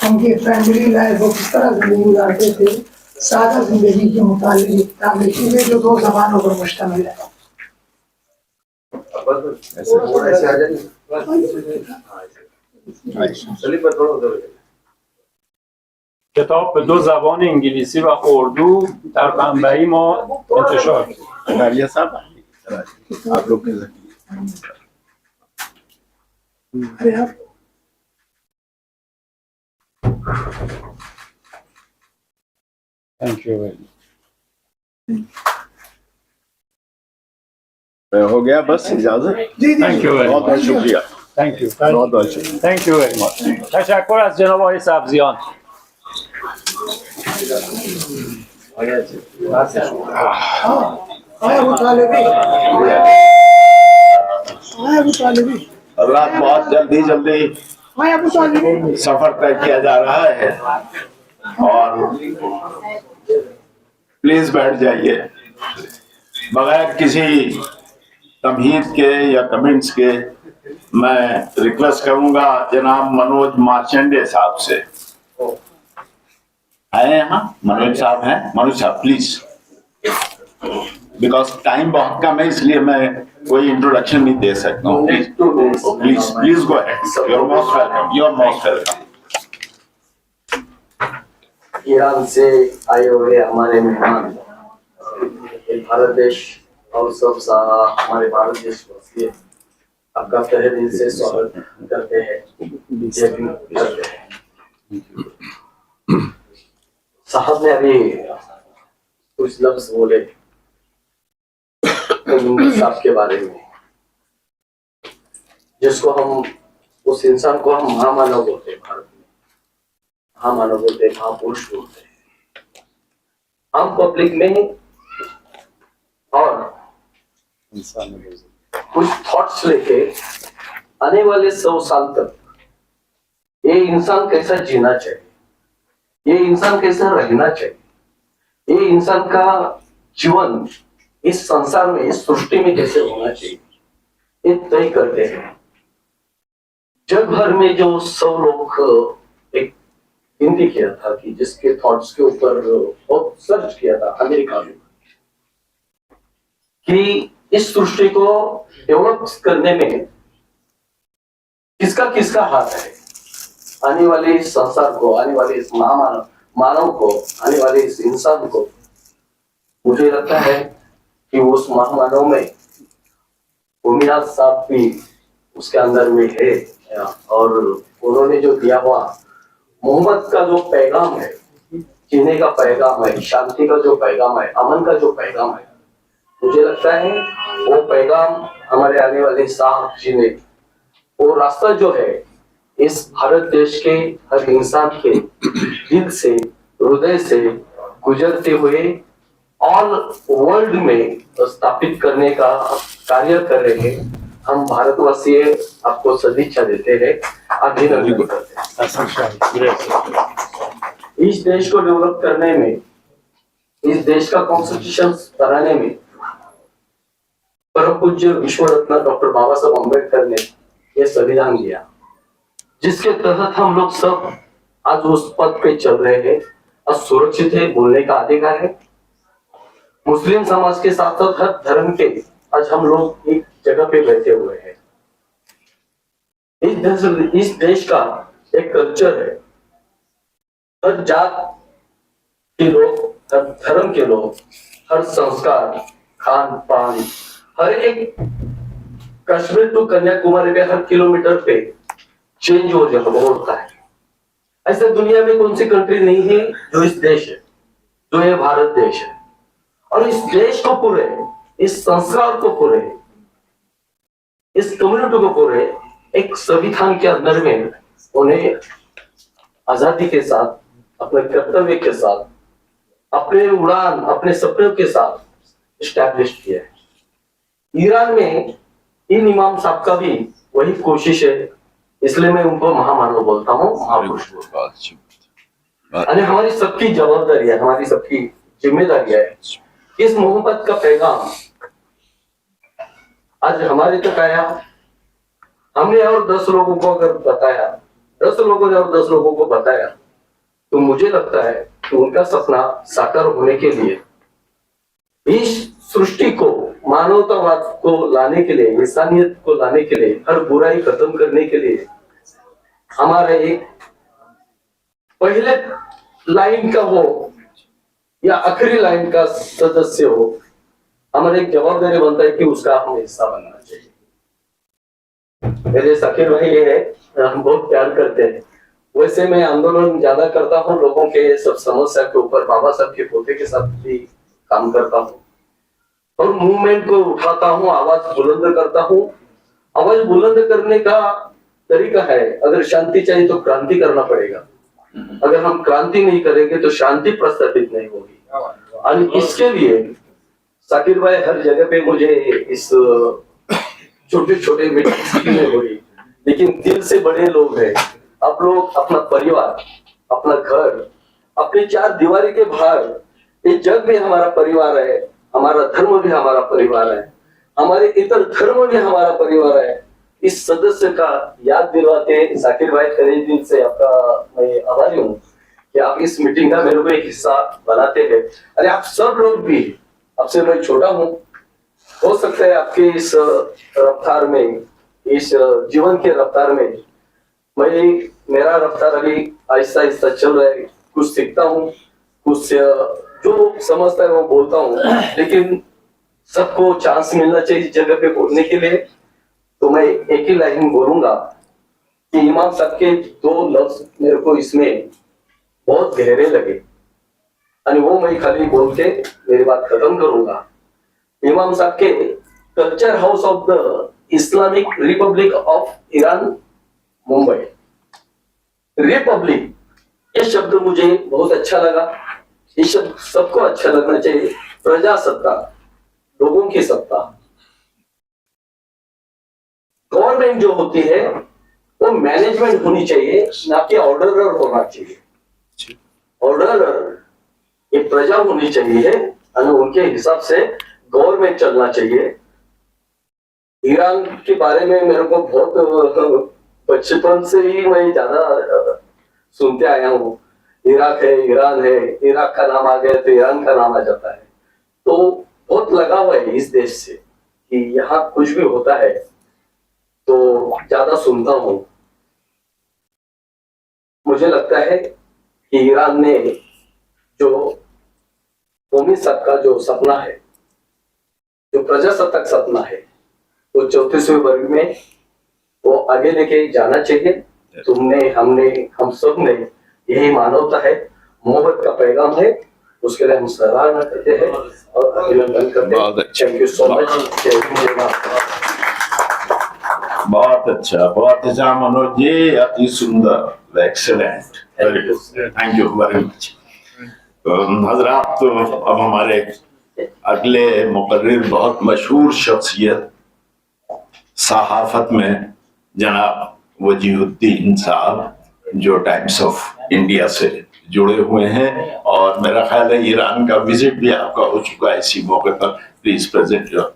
उनकी फैमिली लाइफ वो किस तरह जिंदगी गुजारते थे, सादा जिंदगी के मुतालिक किताब लिखी है जो दो जबानों पर मुश्तमिल है. کتاب به دو زبان انگلیسی و اردو در بمبئی ما انتشار ہو گیا بس اجازت. بہت بہت شکریہ. بہت بہت شکریہ. Thank you very much. تشکر از جناب آقای سبزیان. حضرات بہت جلدی سفر طے کیا جا رہا ہے اور پلیز بیٹھ جائیے. بغیر کسی تمہید کے یا کمنٹس کے میں ریکویسٹ کروں گا جناب منوج مارچنڈے صاحب سے. آئے یہاں منوج صاحب ہیں؟ منوج صاحب پلیز. بیکاز ٹائم بہت کم ہے اس لیے میں کوئی انٹروڈکشن نہیں دے سکتا ہوں. Please go ahead. You are most welcome. You are most welcome. Iran سے آئے ہوئے ہمارے مہمان بھارت دیش اور سب ہمارے بھارت دیش واسطے آپ کا تہہ دل سے سواگت کرتے ہیں. صاحب نے ابھی کچھ لفظ بولے صاحب کے بارے میں، جس کو ہم اس انسان کو ہم مہامانو بولتے ہیں. بھارت میں مہامانو بولتے ہیں، مہاپروش بولتے ہیں. عام پبلک میں اور کچھ تھاٹس لے کے آنے والے 100 سال تک یہ انسان کیسا جینا چاہیے، یہ انسان کیسا رہنا چاہیے، یہ انسان کا جیون اس سنسار میں اس سرشٹی میں کیسے ہونا چاہیے، یہ طے کرتے ہیں. جگ بھر میں جو 100 لوگ ایک گنتی کیا تھا کہ جس کے تھاٹس کے اوپر بہت سرچ کیا تھا امریکہ میں کہ اس سرشٹی کو ڈیولپ کرنے میں کس کا ہاتھ ہے. آنے والے اس سنسار کو، آنے والے اس مانو کو، آنے والے اس انسان کو، مجھے لگتا ہے کہ اس مہامانو میں امید صاحب بھی اس کے اندر میں ہے. اور انہوں نے جو دیا ہوا محمد کا جو پیغام ہے، جینے کا پیغام ہے، شانتی کا جو پیغام ہے، امن کا جو پیغام ہے، مجھے لگتا ہے وہ پیغام ہمارے آنے والے صاحب جی نے وہ راستہ جو ہے اس بھارت دیش کے ہر انسان کے دل سے، ہردے سے گزرتے ہوئے آل ورلڈ میں स्थापित کرنے کا کاریہ کر رہے ہیں. ہم بھارت واسی آپ کو سدیچھا دیتے ہیں، ابھینندن کرتے ہیں. اس دیش کو ڈیولپ کرنے میں، اس دیش کا کانسٹیٹیوشن بنانے میں परम पूज्य विश्व रत्न डॉक्टर बाबा साहब अम्बेडकर ने ये संविधान दिया, जिसके तहत हम लोग सब आज उस पद पे चल रहे हैं और सुरक्षित है, बोलने का अधिकार है। मुस्लिम समाज के साथ साथ हर धर्म के आज हम लोग एक जगह पे बैठे हुए हैं। इस देश का एक कल्चर है, हर जात के लोग, हर धर्म के लोग, हर संस्कार, खान पान, हर एक कश्मीर टू कन्याकुमारी में हर किलोमीटर पे चेंज होता है। ऐसे दुनिया में कौन सी कंट्री नहीं है जो इस देश है, जो ये भारत देश है। और इस देश को पूरे, इस संस्कार को पूरे, इस कम्युनिटी को पूरे एक संविधान के अंदर में उन्हें आजादी के साथ, अपने कर्तव्य के साथ, अपने उड़ान, अपने सपनों के साथ इस्टेब्लिश किया है। ईरान में इन इमाम साहब का भी वही कोशिश है, इसलिए मैं उनको महामानव बोलता हूँ, महापुरुष बोलता हूँ। और हमारी सबकी जवाबदारी है, हमारी सबकी जिम्मेदारी है इस मोहब्बत का पैगाम आज हमारे तक आया। हमने और 10 लोगों को अगर बताया, 10 लोगों ने और 10 लोगों को बताया, तो मुझे लगता है कि उनका सपना साकार होने के लिए, इस सृष्टि को, मानवतावाद को लाने के लिए, इंसानियत को लाने के लिए, हर बुराई खत्म करने के लिए हमारे एक पहले लाइन का हो या आखिरी लाइन का सदस्य हो, हमारी एक जवाबदारी बनता है कि उसका हमें हिस्सा बनना चाहिए। मेरे साकिर भाई ये है, हम बहुत प्यार करते हैं। वैसे मैं आंदोलन ज्यादा करता हूँ लोगों के सब समस्या के ऊपर, बाबा साहब के पोते के साथ भी काम करता हूँ और मूवमेंट को उठाता हूँ, आवाज बुलंद करता हूँ। आवाज बुलंद करने का तरीका है, अगर शांति चाहिए तो क्रांति करना पड़ेगा, अगर हम क्रांति नहीं करेंगे तो शांति प्रस्थापित नहीं होगी। और इसके लिए साकिर भाई हर जगह पे मुझे इस छोटे छोटे मीटिंग में हुई, लेकिन दिल से बड़े लोग हैं आप लोग। अपना परिवार, अपना घर, अपने 4 दीवारी के बाहर इस जग में हमारा परिवार है, हमारा धर्म भी हमारा परिवार है, हमारे इतर धर्म भी हमारा परिवार है। इस सदस्य का याद दिलवाते साकिर भाई खरीद दिल से आपका मैं आभारी हूँ कि आप इस मीटिंग का मेरे को एक हिस्सा बनाते हैं। अरे आप सब लोग भी, आपसे मैं छोटा हूँ, हो सकता है आपके इस रफ्तार में, इस जीवन के रफ्तार में मेरा रफ्तार अभी आहिस्ता आहिस्ता चल रहा है। कुछ सीखता हूँ, कुछ जो समझता है वो बोलता हूँ, लेकिन सबको चांस मिलना चाहिए जगह पे बोलने के लिए। तो मैं एक ही लाइन बोलूंगा कि इमाम साहब के 2 लफ्ज मेरे को इसमें बहुत गहरे लगे और वो मैं खाली बोल के मेरी बात खत्म करूंगा। इमाम साहब के culture house of the Islamic Republic of Iran Mumbai, Republic, ये शब्द मुझे बहुत अच्छा लगा। ये शब्द सबको अच्छा लगना चाहिए। प्रजासत्ता, लोगों की सत्ता। गवर्नमेंट जो होती है वो मैनेजमेंट होनी चाहिए, ना कि ऑर्डरर होना चाहिए। ऑर्डरर ये प्रजा होनी चाहिए और उनके हिसाब से गवर्नमेंट चलना चाहिए। ईरान के बारे में मेरे को बहुत बचपन से ही मैं ज्यादा सुनते आया हूँ। इराक है, ईरान है, इराक का नाम आ गया तो ईरान का नाम आ जाता है। तो बहुत लगाव है इस देश से कि यहाँ कुछ भी होता है तो ज्यादा सुनता हूँ। मुझे लगता है कि ईरान ने जो कौमी सत्ता का जो सपना है, जो प्रजासत्ताक सपना है, वो 34वें वर्ग में वो आगे लेके जाना चाहिए। तुमने, हमने, हम सब ने, यही मानवता है, मोहब्बत का पैगाम है, उसके लिए हम सराहना करते हैं और अभिनंदन करते हैं। Thank you so much. बहुत अच्छा मनोज जी, अति सुंदर, excellent, thank you very much. हजरात, तो अब हमारे अगले मुकर्रिर बहुत मशहूर शख्सियत सहाफत में जनाब वजीहुद्दीन साहब, जो टाइम्स ऑफ इंडिया से जुड़े हुए हैं और मेरा ख्याल है ईरान का विजिट भी आपका हो चुका है इसी मौके पर। Please present your.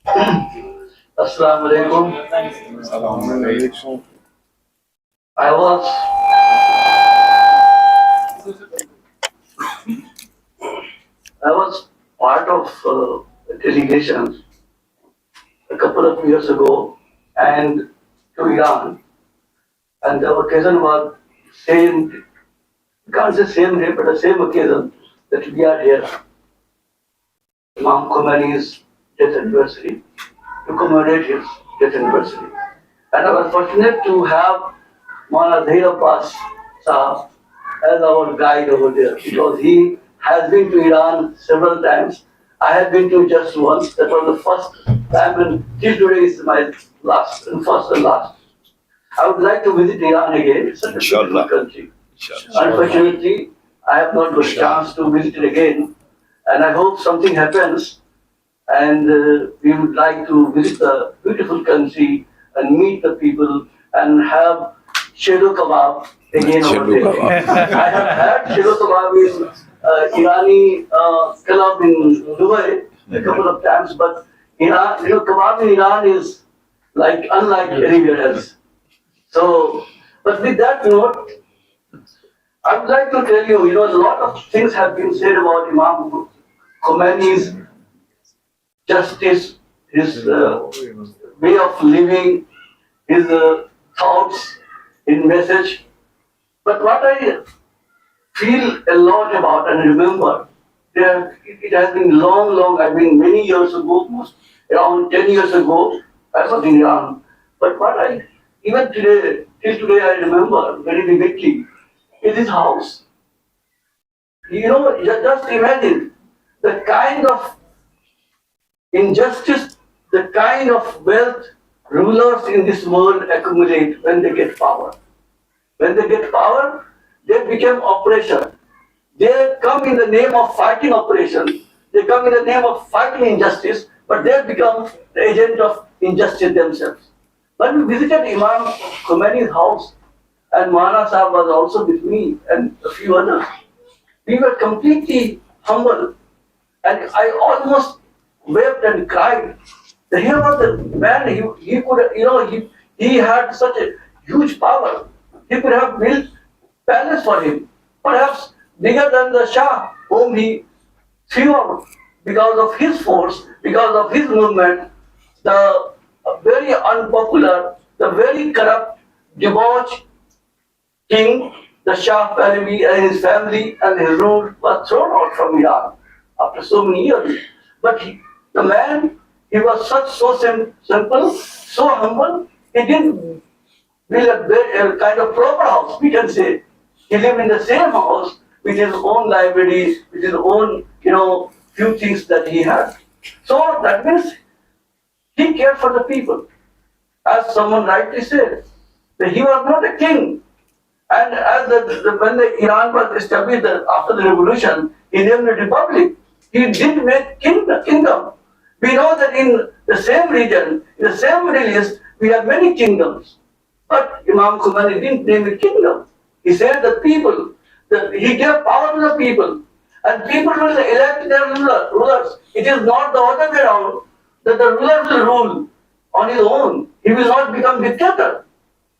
Assalamu alaikum. I was part of a delegation a couple of years ago and to Iran, and the occasion was same. You can't say same day, but the same occasion that we are here. Imam Khomeini's death anniversary, to commemorate his death anniversary. And I was fortunate to have Maulana Abbas Sahab as our guide over there because he has been to Iran several times. I have been to just once. That was the first time, and till today is my last and first and last. I would like to visit Iran again. It's such a beautiful country. Unfortunately, I have not got a chance to visit it again, and I hope something happens. And we would like to visit the beautiful country and meet the people and have shelo kebab again over there. I have had shelo kebab in Irani club in Dubai a couple of times, but Iran, kebab in Iran is like unlike anywhere else. So, but with that note, I would like to tell you, a lot of things have been said about Imam Khomeini's justice, his way of living, his thoughts, his message. But what I feel a lot about and remember, it has been long, I mean many years ago, almost around 10 years ago, I was in Iran. But what I, even today, till today I remember very vividly, is his house. Just imagine the kind of injustice, the kind of wealth rulers in this world accumulate when they get power. When they get power, they become oppression. They come in the name of fighting oppression. They come in the name of fighting injustice, but they become the agent of injustice themselves. When we visited Imam Khomeini's house, and Maulana Sahab was also with me and a few others, we were completely humble. And I almost wept and cried. Here was the man, he could, he had such a huge power. He could have built palace for him, perhaps bigger than the Shah, whom he threw out because of his force, because of his movement. The very unpopular, the very corrupt, debauched king, the Shah Pahlavi and his family and his rule was thrown out from Iran after so many years. But the man, he was so simple, so humble, he didn't build a kind of proper house, we can say. He lived in the same house with his own library, with his own, few things that he had. So that means he cared for the people. As someone rightly said, that he was not a king. And as when the Iran was established after the revolution, he named a republic. He didn't make kingdom. We know that in the same region, in the same release, we have many kingdoms. But Imam Khomeini didn't name a kingdom. He said the people, that he gave power to the people. And people will elect their rulers. It is not the other way around, that the ruler will rule on his own. He will not become dictator.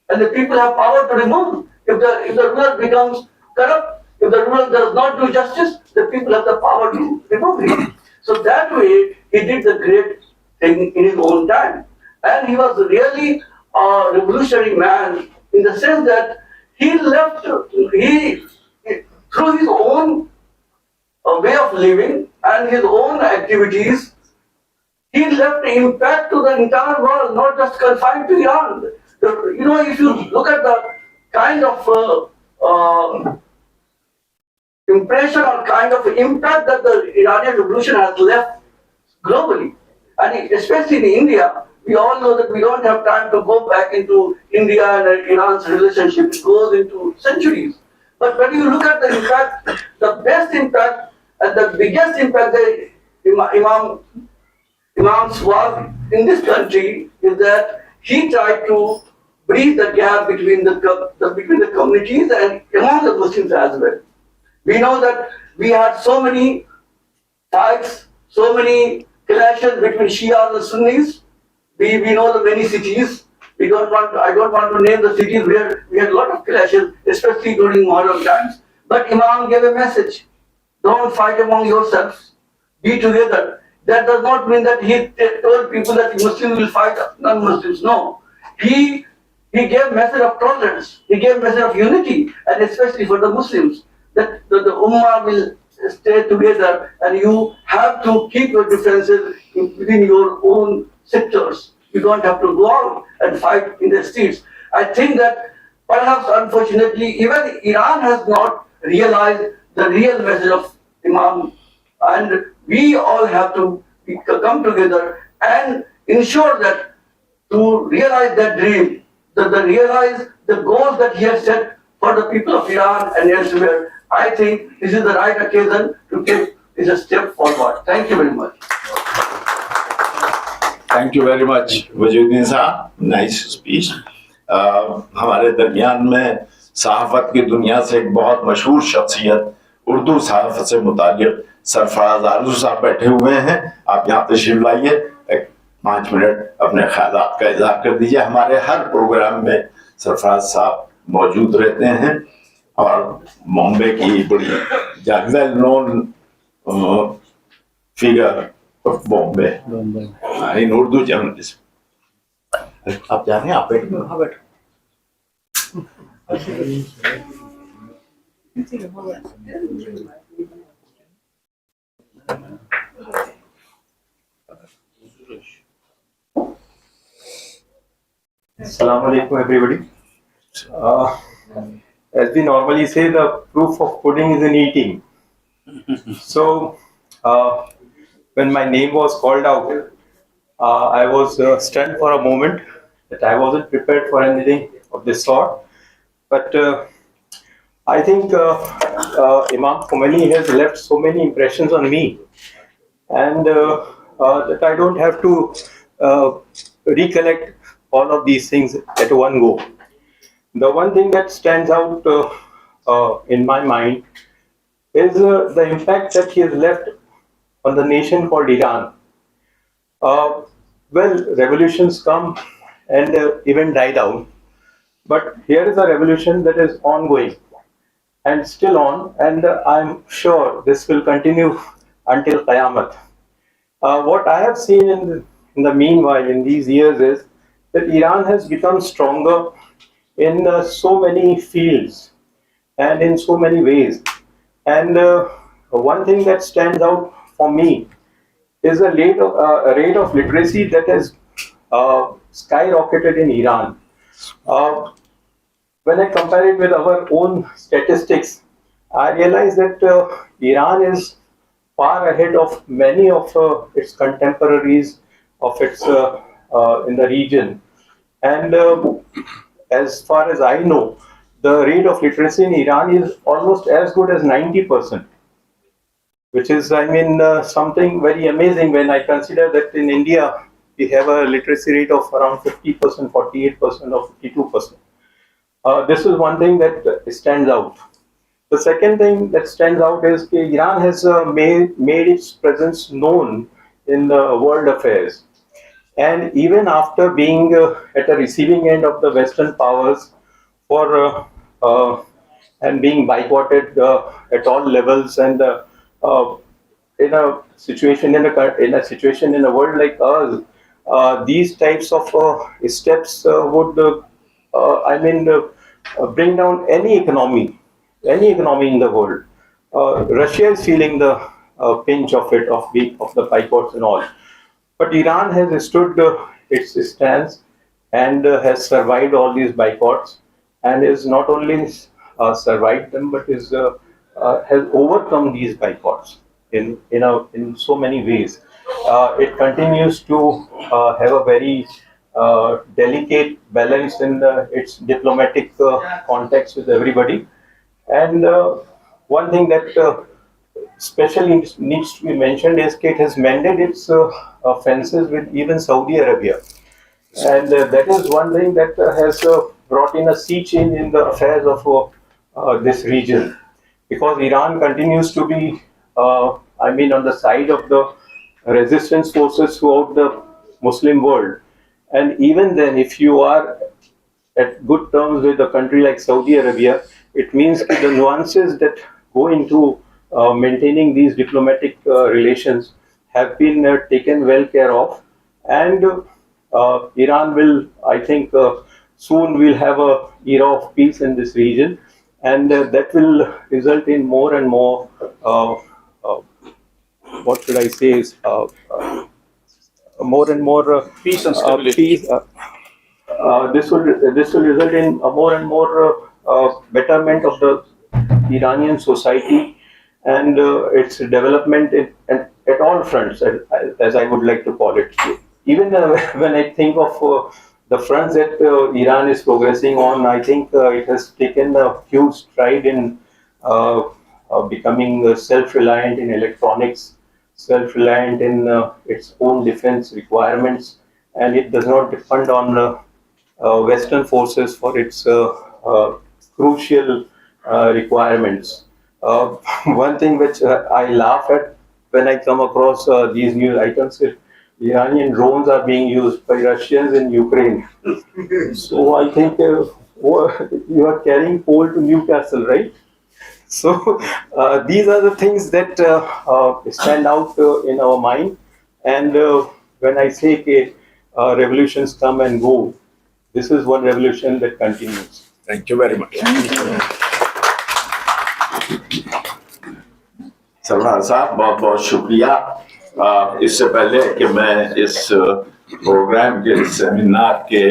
And the people have power to remove. If the ruler becomes corrupt, if the ruler does not do justice, the people have the power to remove him. So that way, he did the great thing in his own time. And he was really a revolutionary man in the sense that he through his own way of living and his own activities, he left impact to the entire world, not just confined to Iran. If you look at the kind of impression or kind of impact that the Iranian revolution has left globally, and especially in India, we all know that we don't have time to go back into India and Iran's relationship. It goes into centuries. But when you look at the impact, the best impact and the biggest impact that Imam's was in this country is that he tried to bridge the gap between the communities and among the Muslims as well. We know that we had so many fights, so many clashes between Shia and Sunnis. We know the many cities. I don't want to name the cities where we had a lot of clashes, especially during modern times. But Imam gave a message: don't fight among yourselves, be together. That does not mean that he told people that Muslims will fight non-Muslims. No, he gave a message of tolerance. He gave a message of unity, and especially for the Muslims, that the Ummah will stay together, and you have to keep your differences within your own sectors. You don't have to go out and fight in the streets. I think that perhaps, unfortunately, even Iran has not realized the real message of Imam, and we all have to come together and ensure that to realize that dream, that realize the goals that he has set for the people of Iran and elsewhere. I think this is the right occasion to take this a step forward. Thank you very much. Thank you very much Wajuddin साहब, nice speech. हमारे दरमियान में सहाफत की दुनिया से एक बहुत मशहूर शख्सियत उर्दू सहाफत से मुतालिक सरफराज आरजू साहब बैठे हुए हैं। आप यहाँ तशरीफ लाइए, एक 5 मिनट अपने ख्यालात का इज़हार कर दीजिए। हमारे हर प्रोग्राम में सरफराज साहब मौजूद रहते हैं और मुंबई की बड़ी well known figure of Bombay in Urdu journalism. आप जा रहे हैं, आप बैठे वहाँ बैठे। Assalamu alaikum, everybody. As we normally say, the proof of pudding is in eating. So, when my name was called out, I was stunned for a moment that I wasn't prepared for anything of this sort. But I think Imam Khomeini has left so many impressions on me, and that I don't have to recollect all of these things at one go. The one thing that stands out in my mind is the impact that he has left on the nation called Iran. Well, revolutions come and even die down, but here is a revolution that is ongoing and still on, and I'm sure this will continue until Qiyamah. What I have seen in the meanwhile, in these years, is that Iran has become stronger in so many fields and in so many ways. And one thing that stands out for me is a rate of literacy that has skyrocketed in Iran. When I compare it with our own statistics, I realize that Iran is far ahead of many of its contemporaries of its in the region. And as far as I know, the rate of literacy in Iran is almost as good as 90%, which is, I mean, something very amazing when I consider that in India we have a literacy rate of around 50%, 48% or 52%. This is one thing that stands out. The second thing that stands out is that Iran has made its presence known in the world affairs. And even after being at the receiving end of the Western powers for and being boycotted at all levels, and in a situation in a world like ours, these types of steps would bring down any economy in the world. Russia is feeling the pinch of it, of the boycotts and all. But Iran has stood its stance and has survived all these boycotts, and is not only survived them, but has overcome these boycotts in so many ways. It continues to have a very delicate balance in its diplomatic context with everybody. And one thing that especially needs to be mentioned is that it has mended its offenses with even Saudi Arabia. And that is one thing that has brought in a sea change in the affairs of this region, because Iran continues to be, on the side of the resistance forces throughout the Muslim world. And even then, if you are at good terms with a country like Saudi Arabia, it means that the nuances that go into maintaining these diplomatic relations have been taken well care of. And Iran will, I think, soon will have a era of peace in this region, and that will result in more and more, what should I say, is more and more Peace and stability. This will result in a more and more betterment of the Iranian society and its development at all fronts, as I would like to call it. Even when I think of the fronts that Iran is progressing on, I think it has taken a huge stride in becoming self-reliant in electronics, self-reliant in its own defense requirements, and it does not depend on Western forces for its crucial requirements. One thing which I laugh at when I come across these news items is Iranian drones are being used by Russians in Ukraine. So I think you are carrying coal to Newcastle, right? So these are the things that stand out in our mind. And when I say revolutions come and go, this is one revolution that continues. Thank you very much. सरदार साहब बहुत बहुत शुक्रिया। इससे पहले कि मैं इस programme के सेमिनार के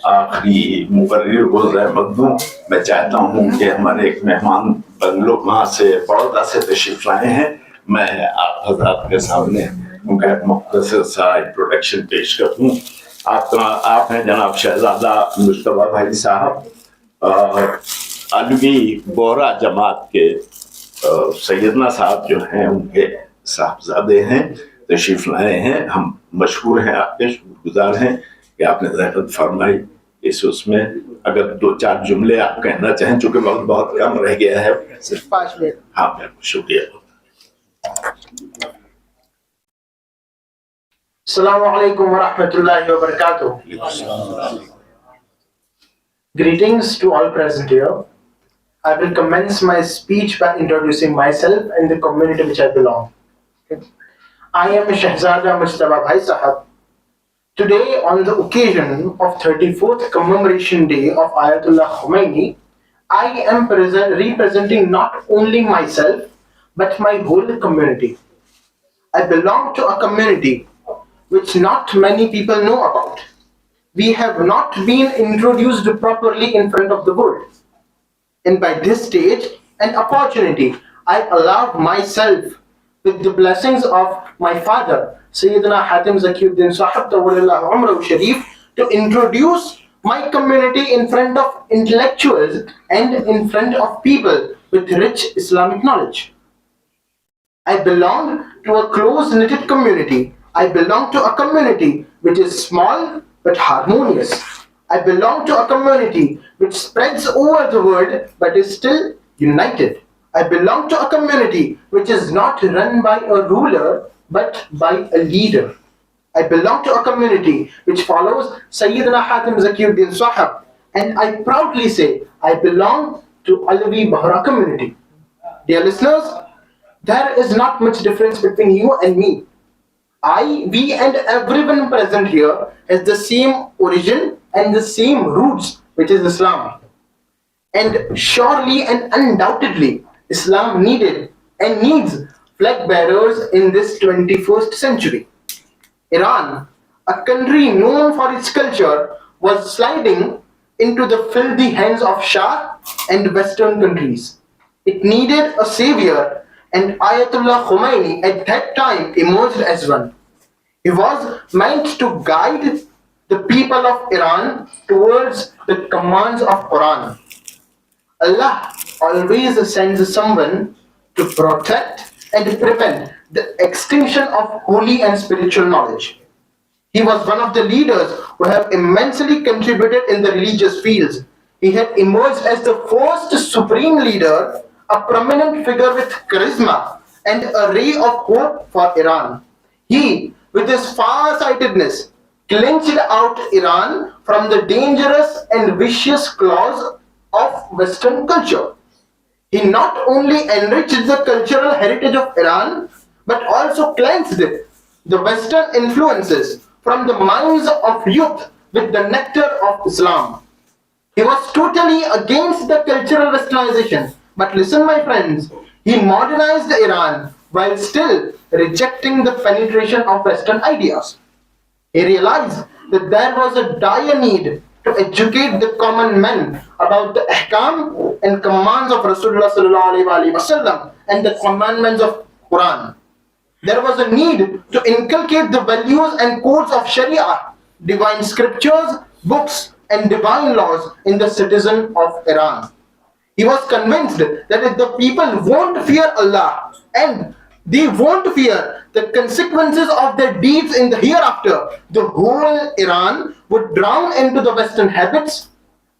आखिरी मुकर्रिर को ज़हमत दूं, मैं चाहता हूं कि हमारे एक मेहमान बंगलो वहाँ से बड़ौदा से तशरीफ लाए हैं। मैं आप हज़रात के सामने उनका मुख्तसर सा इंट्रोडक्शन पेश कर दूं। आप हैं जनाब शहजादा मुश्तबा भाई साहब, अलवी बोरा जमात के सैयदना साहब जो हैं उनके साहबजादे हैं, तशरीफ लाए हैं। हम मशहूर हैं, आपके शुक्रगुजार हैं कि आपने ज़हमत फरमाई इस उसमें। अगर 2-4 जुमले आप कहना चाहें, चूँकि वक्त बहुत कम रह गया है। सिर्फ 5 मिनट। हाँ, बिल्कुल, शुक्रिया। Assalamu alaikum wa rahmatullahi wa barakatuh. Greetings to all present here. I will commence my speech by introducing myself and the community which I belong. Okay. I am Shahzada Mujtaba Bhai Sahab. Today, on the occasion of 34th Commemoration Day of Ayatollah Khomeini, I am representing not only myself but my whole community. I belong to a community which not many people know about. We have not been introduced properly in front of the world. And by this stage and opportunity, I allow myself, with the blessings of my father, Sayyidina Hatim Zakiuddin Sahab Tawalillah Umrah Sharif, to introduce my community in front of intellectuals and in front of people with rich Islamic knowledge. I belong to a close-knitted community. I belong to a community which is small but harmonious. I belong to a community which spreads over the world but is still united. I belong to a community which is not run by a ruler but by a leader. I belong to a community which follows Sayyidina Hatim Zakiuddin Sahab, and I proudly say I belong to Alawi Bahra community. Dear listeners, there is not much difference between you and me. We and everyone present here has the same origin and the same roots, which is Islam. And surely and undoubtedly, Islam needed and needs flag bearers in this 21st century. Iran, a country known for its culture, was sliding into the filthy hands of Shah and Western countries. It needed a savior, and Ayatollah Khomeini at that time emerged as one. He was meant to guide the people of Iran towards the commands of Quran. Allah always sends someone to protect and prevent the extinction of holy and spiritual knowledge. He was one of the leaders who have immensely contributed in the religious fields. He had emerged as the first supreme leader, a prominent figure with charisma and a ray of hope for Iran. He, with his far-sightedness, cleansed out Iran from the dangerous and vicious claws of Western culture. He not only enriched the cultural heritage of Iran, but also cleansed it, the Western influences, from the minds of youth with the nectar of Islam. He was totally against the cultural westernization. But listen, my friends, he modernized Iran while still rejecting the penetration of Western ideas. He realized that there was a dire need to educate the common men about the ahkam and commands of Rasulullah sallallahu alaihi wasallam and the commandments of Quran. There was a need to inculcate the values and codes of Sharia, divine scriptures, books, and divine laws in the citizen of Iran. He was convinced that if the people won't fear Allah and they won't fear the consequences of their deeds in the hereafter, the whole Iran would drown into the Western habits,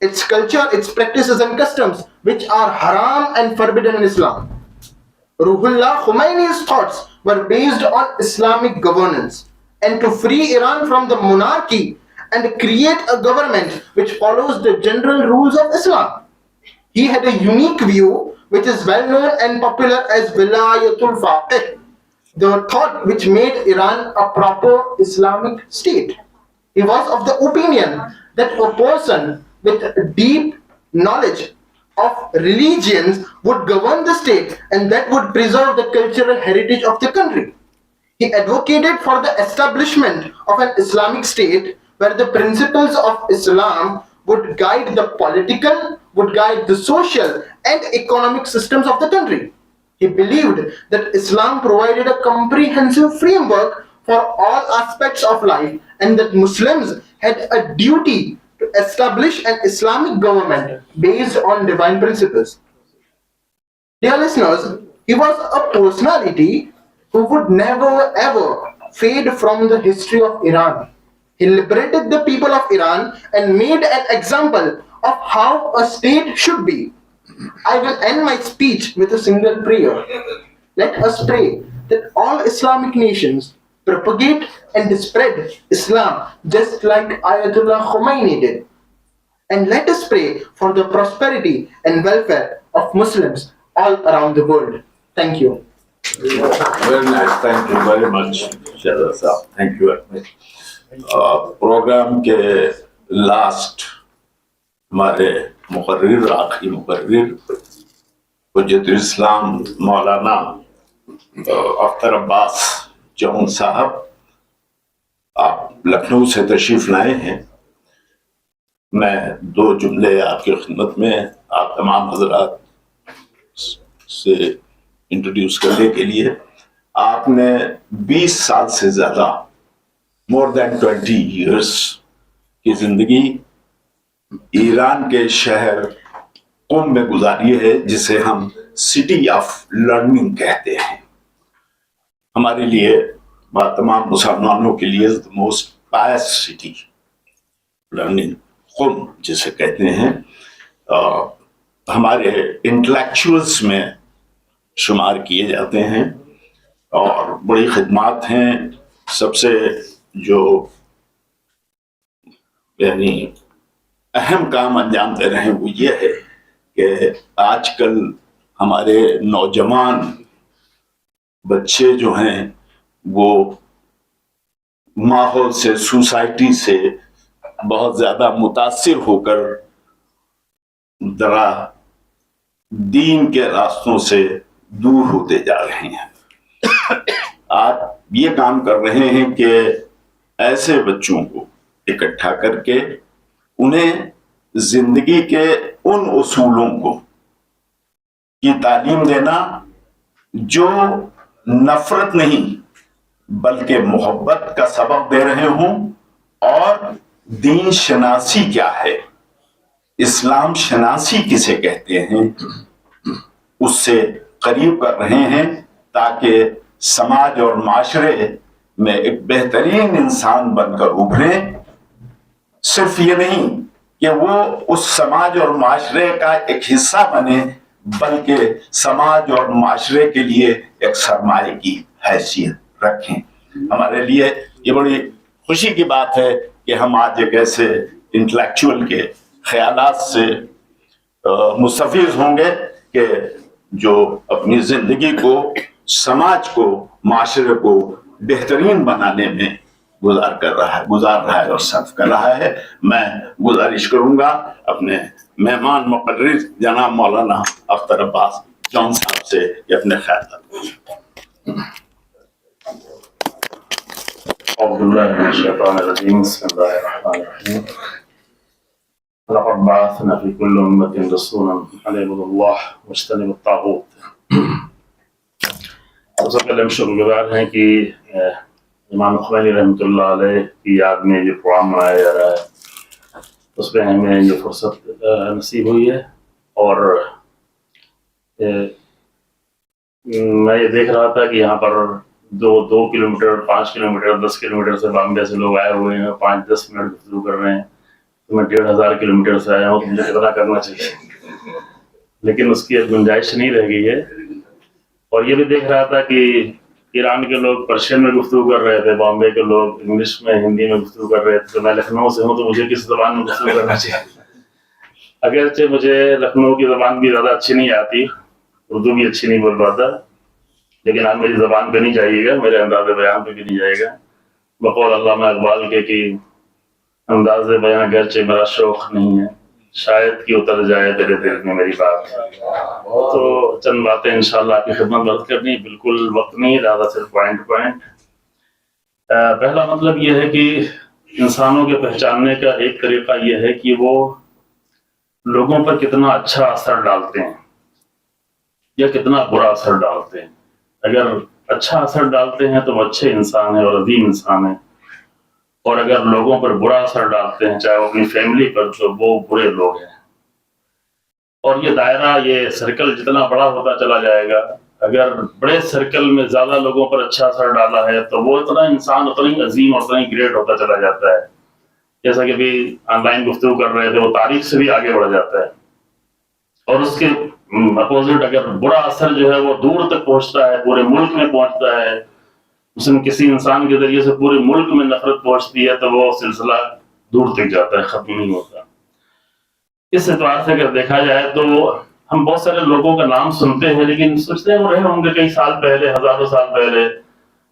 its culture, its practices and customs, which are haram and forbidden in Islam. Ruhullah Khomeini's thoughts were based on Islamic governance, and to free Iran from the monarchy and create a government which follows the general rules of Islam. He had a unique view which is well known and popular as Wilayatul Faqih, the thought which made Iran a proper Islamic state. He was of the opinion that a person with deep knowledge of religions would govern the state and that would preserve the cultural heritage of the country. He advocated for the establishment of an Islamic state where the principles of Islam would guide the political, would guide the social and economic systems of the country. He believed that Islam provided a comprehensive framework for all aspects of life and that Muslims had a duty to establish an Islamic government based on divine principles. Dear listeners, he was a personality who would never ever fade from the history of Iran. He liberated the people of Iran and made an example of how a state should be. I will end my speech with a single prayer. Let us pray that all Islamic nations propagate and spread Islam just like Ayatollah Khomeini did. And let us pray for the prosperity and welfare of Muslims all around the world. Thank you. Very nice. Thank you very much, Shahzad Sahab. Thank you very much. Programme के last हमारे मुकर्रिर आखिरी मुकर्रिर हुज्जतुल इस्लाम मौलाना अख्तर अब्बास जौन साहब, आप लखनऊ से तशरीफ लाए हैं। मैं दो जुमले आपकी खिदमत में आप तमाम हजरात से इंट्रोड्यूस करने के लिए। आपने 20 साल से ज़्यादा, more than 20 years की जिंदगी ईरान के शहर कुम में गुजारी है, जिसे हम सिटी ऑफ लर्निंग कहते हैं। हमारे लिए, तमाम मुसलमानों के लिए the most pious city learning Qom जिसे कहते हैं, हमारे इंटेलेक्चुअल्स में शुमार किए जाते हैं और बड़ी खिदमत हैं। सबसे जो यानी अहम काम अंजाम दे रहे हैं वो ये है कि आजकल हमारे नौजवान बच्चे जो हैं वो माहौल से, सोसाइटी से बहुत ज़्यादा मुतासिर होकर जरा दीन के रास्तों से दूर होते जा रहे हैं। आप ये काम कर रहे हैं कि ऐसे बच्चों को इकट्ठा करके उन्हें जिंदगी के उन उसूलों को की तालीम देना जो नफरत नहीं बल्कि मोहब्बत का सबक दे रहे हों, और दीन शनासी क्या है, इस्लाम शनासी किसे कहते हैं, उससे करीब कर रहे हैं, ताकि समाज और माशरे में एक बेहतरीन इंसान बनकर उभरें। सिर्फ ये नहीं कि वो उस समाज और माशरे का एक हिस्सा बने, बल्कि समाज और माशरे के लिए एक सरमाए की हैसियत रखें। हमारे लिए ये बड़ी खुशी की बात है कि हम आज एक ऐसे इंटेलेक्चुअल के ख्यालात से मुस्तफीज होंगे कि जो अपनी जिंदगी को, समाज को, माशरे को बेहतरीन बनाने में गुजार रहा है और सर्व कर रहा है। मैं गुजारिश करूंगा अपने मेहमान मुकर्रिर जनाब मौलाना अख्तर अब्बास जॉन साहब से कि अपने ख्याल لقد بعثنا في كل أمة رسولا أن يعبدوا الله واجتنبوا الطاغوت. سب سے پہلے ہم شکر گزار ہیں کہ امام خمینی رحمۃ اللہ علیہ کی یاد میں یہ پروگرام منایا جا رہا ہے، اس پہ ہمیں یہ فرصت نصیب ہوئی ہے۔ اور میں یہ دیکھ رہا تھا کہ یہاں پر 2 کلومیٹر 5 کلومیٹر 10 کلومیٹر سے بامبے سے لوگ آئے ہوئے ہیں، 5-10 منٹ گفتگو کر رہے ہیں۔ تو میں 1500 کلومیٹر سے آیا ہوں، تو مجھے کتنا کرنا چاہیے، لیکن اس کی گنجائش نہیں رہ گئی ہے۔ اور یہ بھی دیکھ رہا تھا کہ ایران کے لوگ پرشین میں گفتگو کر رہے تھے، بامبے کے لوگ انگلش میں ہندی میں گفتگو کر رہے تھے، تو میں لکھنؤ سے ہوں تو مجھے کس زبان میں گفتگو کرنا چاہیے؟ اگرچہ مجھے لکھنؤ کی زبان بھی زیادہ اچھی نہیں آتی، اردو بھی اچھی نہیں بول پاتا، لیکن آپ میری زبان پہ نہیں جائیے گا، میرے انداز بیان پہ بھی نہیں جائے گا۔ بقول علامہ اقبال کے کہ انداز بیان گرچہ میرا شوق نہیں ہے، شاید کہ اتر جائے تیرے دل میں میری بات۔ تو چند باتیں انشاءاللہ آپ کی خدمت میں عرض کرنی، بالکل وقت نہیں ہے، لہٰذا صرف پوائنٹ۔ پہلا مطلب یہ ہے کہ انسانوں کے پہچاننے کا ایک طریقہ یہ ہے کہ وہ لوگوں پر کتنا اچھا اثر ڈالتے ہیں یا کتنا برا اثر ڈالتے ہیں۔ اگر اچھا اثر ڈالتے ہیں تو وہ اچھے انسان ہیں اور عظیم انسان ہیں، اور اگر لوگوں پر برا اثر ڈالتے ہیں، چاہے وہ اپنی فیملی پر، تو وہ برے لوگ ہیں۔ اور یہ دائرہ، یہ سرکل جتنا بڑا ہوتا چلا جائے گا، اگر بڑے سرکل میں زیادہ لوگوں پر اچھا اثر ڈالا ہے تو وہ اتنا انسان اتنا ہی عظیم اور اتنا ہی گریٹ ہوتا چلا جاتا ہے۔ جیسا کہ بھی آن لائن گفتگو کر رہے تھے، وہ تاریخ سے بھی آگے بڑھ جاتا ہے۔ اور اس کے اپوزٹ اگر برا اثر جو ہے وہ دور تک پہنچتا ہے، پورے ملک میں پہنچتا ہے، اس میں کسی انسان کے ذریعے سے پورے ملک میں نفرت پہنچتی ہے، تو وہ سلسلہ دور تک جاتا ہے، ختم نہیں ہوتا۔ اس اعتبار سے اگر دیکھا جائے تو ہم بہت سارے لوگوں کا نام سنتے ہیں، لیکن سوچتے ہیں وہ رہے ہوں گے کئی سال پہلے، ہزاروں سال پہلے،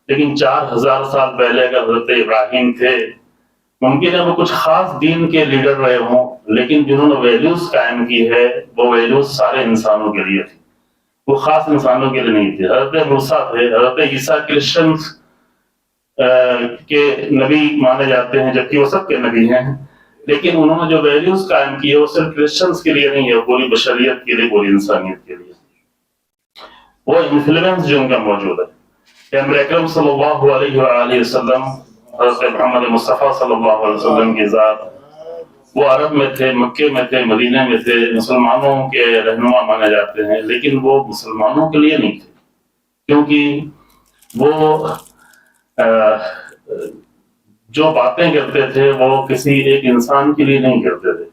لیکن 4000 سال پہلے اگر حضرت ابراہیم تھے، ممکن ہے وہ کچھ خاص دین کے لیڈر رہے ہوں، لیکن جنہوں نے ویلیوز قائم کی ہے وہ ویلیوز سارے انسانوں کے لیے تھی، وہ خاص انسانوں کے لیے نہیں تھے۔ حضرت موسیٰ تھے، حضرت عیسیٰ کرسچنز کے نبی مانے جاتے ہیں، جبکہ وہ سب کے نبی ہیں، لیکن انہوں نے جو ویلیوز قائم کی ہے وہ صرف کرسچنز کے لیے نہیں ہے، پوری بشریت کے لیے، پوری انسانیت کے لیے۔ وہ انفلوئنس جو ان کا موجود ہے کہ امر اکرم صلی اللہ علیہ وآلہ وسلم، حضرت محمد مصطفیٰ صلی اللہ علیہ وسلم کی ذات، وہ عرب میں تھے، مکے میں تھے، مدینہ میں تھے، مسلمانوں کے رہنما مانے جاتے ہیں، لیکن وہ مسلمانوں کے لیے نہیں تھے، کیونکہ وہ جو باتیں کرتے تھے وہ کسی ایک انسان کے لیے نہیں کرتے تھے۔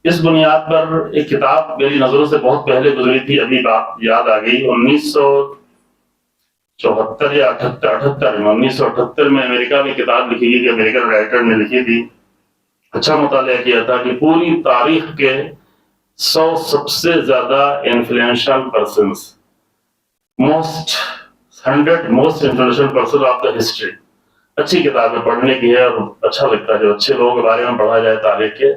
اس بنیاد پر ایک کتاب میری نظروں سے بہت پہلے گزری تھی، ابھی بات یاد آ گئی، 1974 یا 1978 میں امریکہ میں کتاب لکھی گئی، امریکن رائٹر نے لکھی تھی، اچھا مطالعہ کیا تھا کہ پوری تاریخ کے 100 سب سے زیادہ influential persons, 100 most influential person of the history. اچھی کتاب ہے، پڑھنے کی ہے، اور اچھا لگتا ہے جو اچھے لوگوں کے بارے میں پڑھا جائے تاریخ کے۔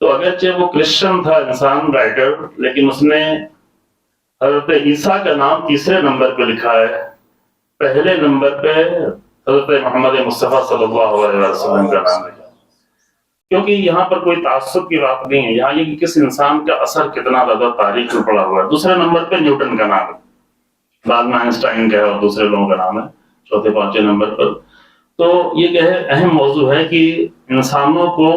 تو اگرچہ وہ کرسچن تھا انسان، رائٹر، لیکن اس نے حضرت عیسیٰ کا نام تیسرے نمبر پہ لکھا ہے، پہلے نمبر پہ حضرت محمد مصطفیٰ صلی اللہ علیہ وسلم کا نام لکھا، کیونکہ یہاں پر کوئی تعصب کی بات نہیں ہے، یہاں یہ کہ کس انسان کا اثر کتنا زیادہ تاریخ میں پڑا ہوا ہے۔ دوسرے نمبر پہ نیوٹن کا نام ہے، بعد میں آئنسٹائن کا ہے، اور دوسرے لوگوں کا نام ہے چوتھے پانچویں نمبر پر۔ تو یہ اہم موضوع ہے کہ انسانوں کو،